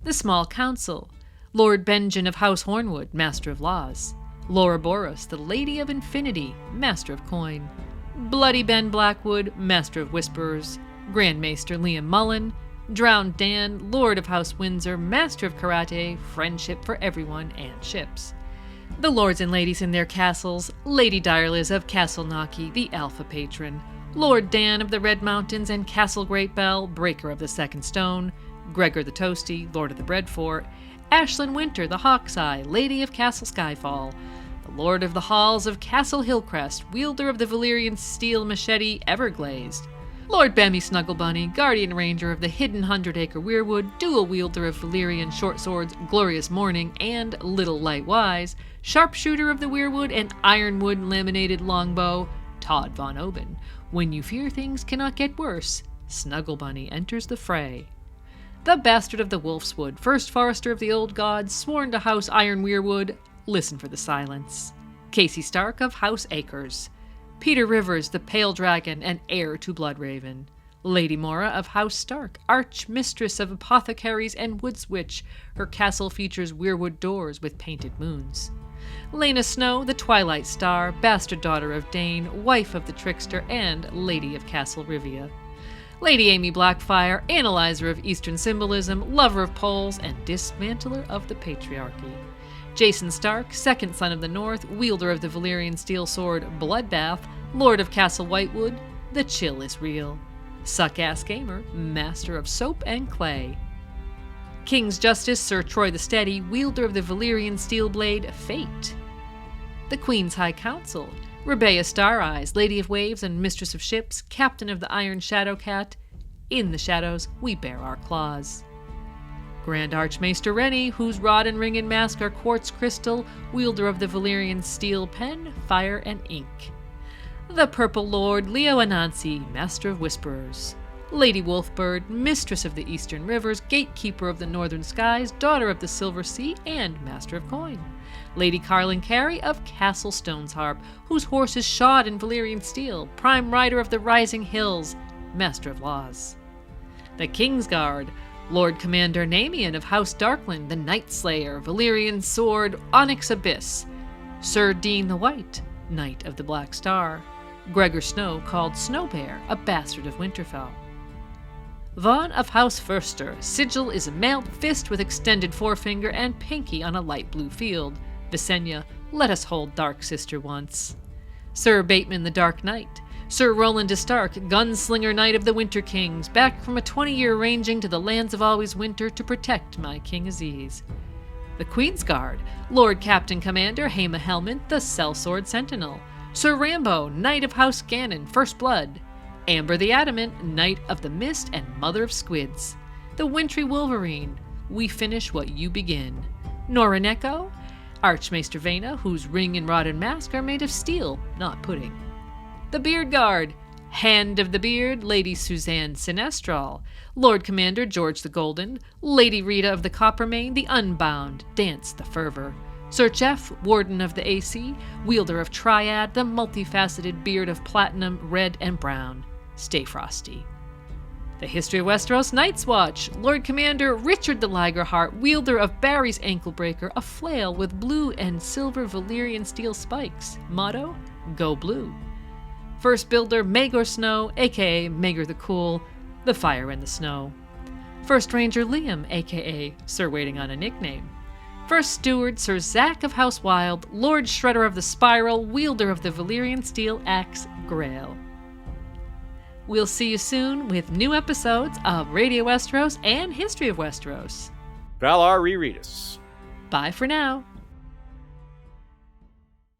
Speaker 3: The Small Council, Lord Benjen of House Hornwood, Master of Laws. Lauroboros, the Lady of Infinity, Master of Coin. Bloody Ben Blackwood, Master of Whisperers. Grand Maester Liam Mullen. Drowned Dan, Lord of House Windsor, Master of Karate, Friendship for Everyone and Ships. The lords and ladies in their castles, Lady Direliz of Castle Naki, the Alpha Patron. Lord Dan of the Red Mountains and Castle Great Bell, Breaker of the Second Stone. Gregor the Toasty, Lord of the Bread Fort. Ashlyn Winter, the Hawkseye, Lady of Castle Skyfall. The Lord of the Halls of Castle Hillcrest, wielder of the Valyrian steel machete Everglazed. Lord Bammy Snugglebunny, Guardian Ranger of the Hidden 100-Acre Weirwood, dual wielder of Valyrian short swords Glorious Morning and Little Light Wise, sharpshooter of the Weirwood and Ironwood laminated longbow, Todd Von Oben. When you fear things cannot get worse, Snugglebunny enters the fray. The Bastard of the Wolfswood, first Forester of the Old Gods, sworn to House Iron Weirwood, listen for the silence. Casey Stark of House Acres. Peter Rivers, the Pale Dragon and heir to Bloodraven. Lady Mora of House Stark, arch-mistress of apothecaries and woods witch. Her castle features weirwood doors with painted moons. Lena Snow, the Twilight Star, bastard daughter of Dane, wife of the Trickster, and Lady of Castle Rivia. Lady Amy Blackfire, analyzer of Eastern symbolism, lover of poles, and dismantler of the patriarchy. Jason Stark, second son of the North, wielder of the Valyrian steel sword Bloodbath, Lord of Castle Whitewood, the chill is real. Suck-ass gamer, master of soap and clay. King's Justice Sir Troy the Steady, wielder of the Valyrian steel blade Fate. The Queen's High Council, Rebea Stareyes, Lady of Waves and Mistress of Ships, captain of the Iron Shadowcat. In the shadows we bear our claws. Grand Archmaester Rennie, whose rod and ring and mask are quartz crystal, wielder of the Valyrian steel pen, fire, and ink. The Purple Lord Leo Anansi, Master of Whisperers. Lady Wolfbird, Mistress of the Eastern Rivers, Gatekeeper of the Northern Skies, Daughter of the Silver Sea, and Master of Coin. Lady Carlin Carey of Castle Stonesharp, whose horse is shod in Valyrian steel, Prime Rider of the Rising Hills, Master of Laws. The Kingsguard, Lord Commander Namian of House Darkland, the Night Slayer, Valyrian Sword, Onyx Abyss. Sir Dean the White, Knight of the Black Star. Gregor Snow, called Snowbear, a bastard of Winterfell. Vaughn of House Furster, sigil is a mailed fist with extended forefinger and pinky on a light blue field. Visenya, let us hold Dark Sister once. Sir Bateman the Dark Knight. Sir Roland de Stark, gunslinger knight of the Winter Kings, back from a 20-year ranging to the lands of always winter to protect my King Aziz. The Queen's Guard, Lord Captain Commander Haema Helmont, the Sellsword Sentinel. Sir Rambo, Knight of House Gannon, First Blood. Amber the Adamant, Knight of the Mist and Mother of Squids. The Wintry Wolverine, we finish what you begin. Norineko, Archmaester Vena, whose ring and rod and mask are made of steel, not pudding. The Beard Guard, Hand of the Beard, Lady Suzanne Sinestral, Lord Commander George the Golden, Lady Rita of the Coppermane, the Unbound, Dance the Fervor. Sir Jeff, Warden of the AC, wielder of Triad, the multifaceted beard of platinum, red, and brown. Stay frosty. The History of Westeros Night's Watch, Lord Commander Richard the Ligerheart, wielder of Barry's Ankle-breaker, a flail with blue and silver Valyrian steel spikes. Motto, Go Blue. First Builder Maegor Snow, aka Maegor the Cool, the Fire and the Snow. First Ranger Liam, aka Sir Waiting on a Nickname. First Steward Sir Zack of House Wild, Lord Shredder of the Spiral, wielder of the Valyrian steel axe Grail. We'll see you soon with new episodes of Radio Westeros and History of Westeros.
Speaker 2: Valar Reread Us.
Speaker 3: Bye for now.